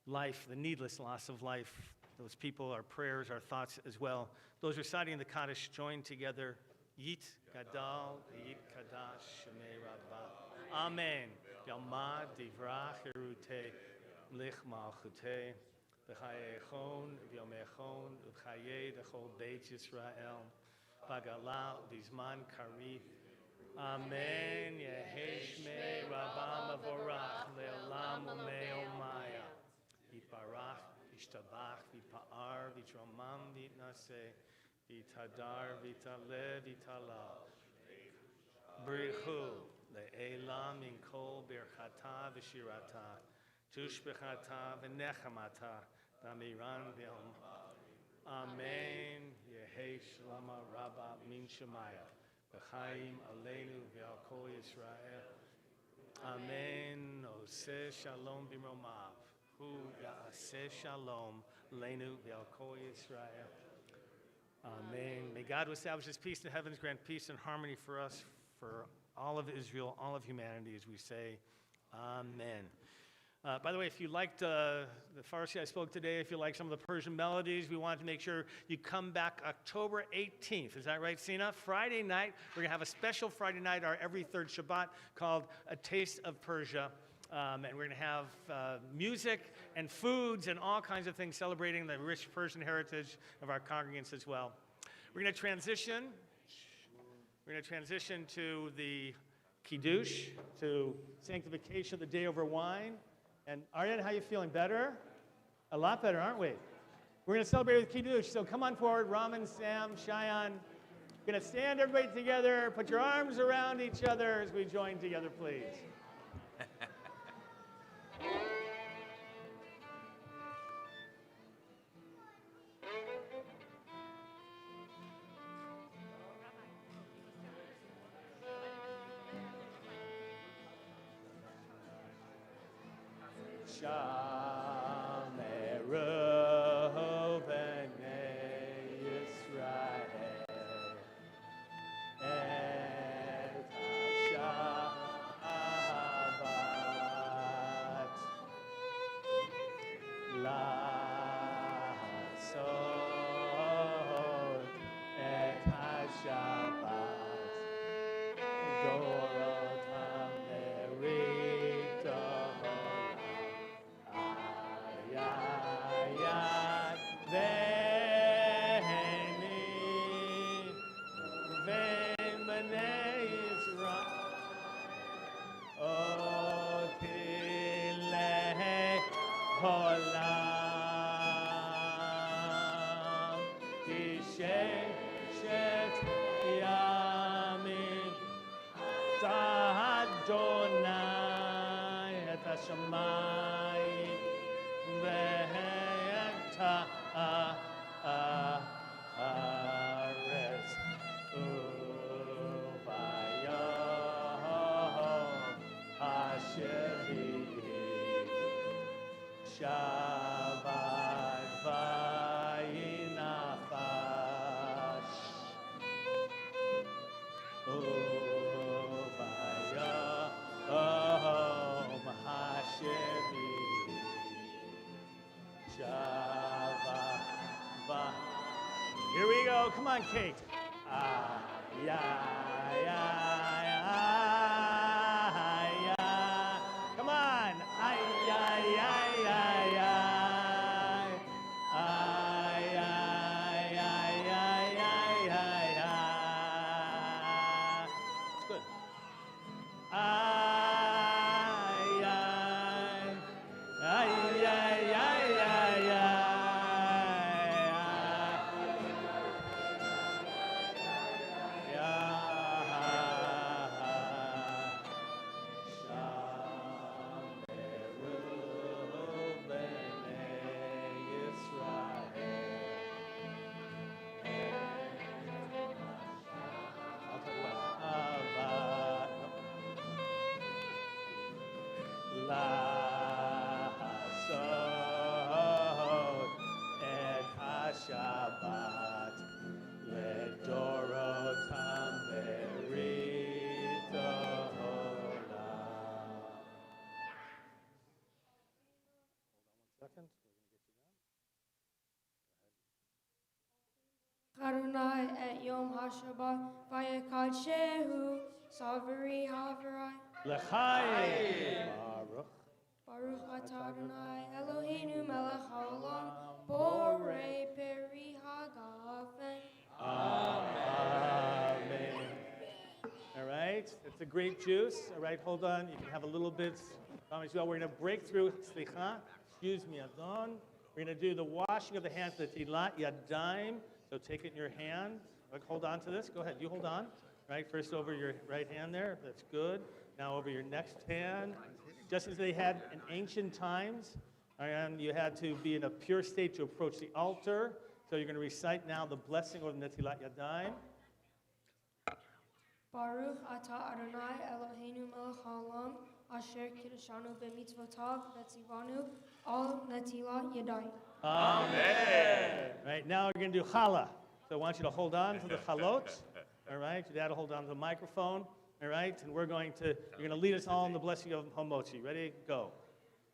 life, the needless loss of life. Those people, our prayers, our thoughts as well. Those reciting the Kaddish join together. Yit Gadal, Yit Kadash, Shemei Rabbah. Amen. Yalmad Divrach Erute, Lich Malchute, B'chayechon, V'yomechon, B'chayei Dechol Beit Yisrael, Bagala, Bizman Karif. Amen. Yehei Shmei Rabbah Mavorach, Le'olam U'me'omaya. Yitbarach, Yishtabach, Yitpa'ar, Yitromam, Yitnaseh. Vitadar, vitale, vitala. Brichu, le'elam min kol birchata v'shirata, tushbechata v'nechamata, b'amiran v'yom. Amen. Yehei shlama rabba min shemaya, v'chaim aleinu v'al kol Yisrael. Amen. Oseh shalom b'mromav, hu ya'aseh shalom leinu v'al kol Yisrael. Amen. May God who establishes peace in the heavens grant peace and harmony for us, for all of Israel, all of humanity, as we say, Amen. By the way, if you liked the Farsi I spoke today, if you like some of the Persian melodies, we wanted to make sure you come back October 18th. Is that right, Sina? Friday night. We're going to have a special Friday night, our every third Shabbat, called A Taste of Persia. And we're going to have music and foods and all kinds of things celebrating the rich Persian heritage of our congregants as well. We're going to transition. We're going to transition to the kiddush, to sanctification of the day over wine. And Aryan, how are you feeling? Better? A lot better, aren't we? We're going to celebrate with kiddush. So come on forward, Raman, Sam, Cheyenne. We're going to stand everybody together. Put your arms around each other as we join together, please. b'nei Yisrael Otilei Olam Kishet Yamim Adonai et hashamayim ve'et haaretz uvayom asher Shabbat vayinachash uvayom asher Shabbat va. Here we go. Come on, Kate. Come on. It's good. Lasot et hashabat ledorotam berit olam. Second. Adonai et Yom HaShabbat vayekadshehu Savri Havrai L'chaim. Baruch. Baruch atah Adonai Eloheinu melech haolam borei peri hagafen. Amen. All right, it's a grape juice. All right, hold on. You can have a little bit. We're going to break through. Slicha, excuse me, Adon. We're going to do the washing of the hands, the tilat yadayim. So take it in your hand. Like, hold on to this. Go ahead. You hold on. Right, first over your right hand there. That's good. Now over your next hand. Just as they had in ancient times, and you had to be in a pure state to approach the altar. So you're going to recite now the blessing of Netilat Yadayim. Baruch atah Adonai Eloheinu melech haolam asher kiddushanu b'mitzvotav v'tzivanu al netilat yadayim. Amen. Right, now we're going to do challah. So I want you to hold on to the chalot. All right, your dad will hold on to the microphone. All right, and you're going to lead us all in the blessing of Hamochi. Ready? Go.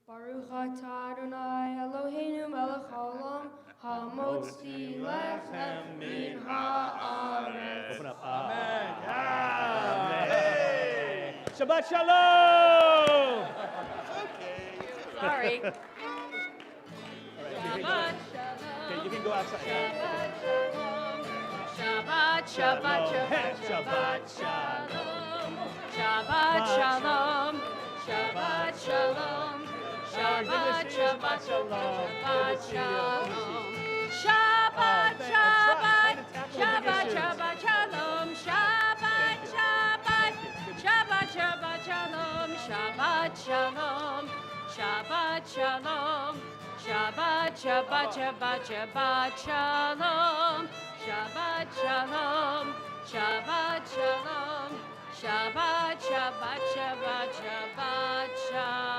Baruch atah Adonai Eloheinu melech haolam hamotzi lechem min haaretz. Open up. Amen. Amen. Shabbat shalom. Sorry. Okay, you can go outside. Shabbat, Shabbat, Shabbat, Shabbat, Shalom. Shabbat, Shalom. Shabbat, Shalom. Shabbat, Shabbat, Shabbat, Shalom. Shabbat, Shabbat, Shabbat, Shabbat, Shalom. Shabbat, Shabbat, Shabbat, Shabbat, Shalom. Shabbat, Shalom. Shabbat, Shalom. Shabbat, Shabbat, Shabbat, Shabbat, Shalom. Shabbat, Shalom. Shabbat, Shalom. Shabbat, Shabbat, Shabbat, Shabbat, Shalom.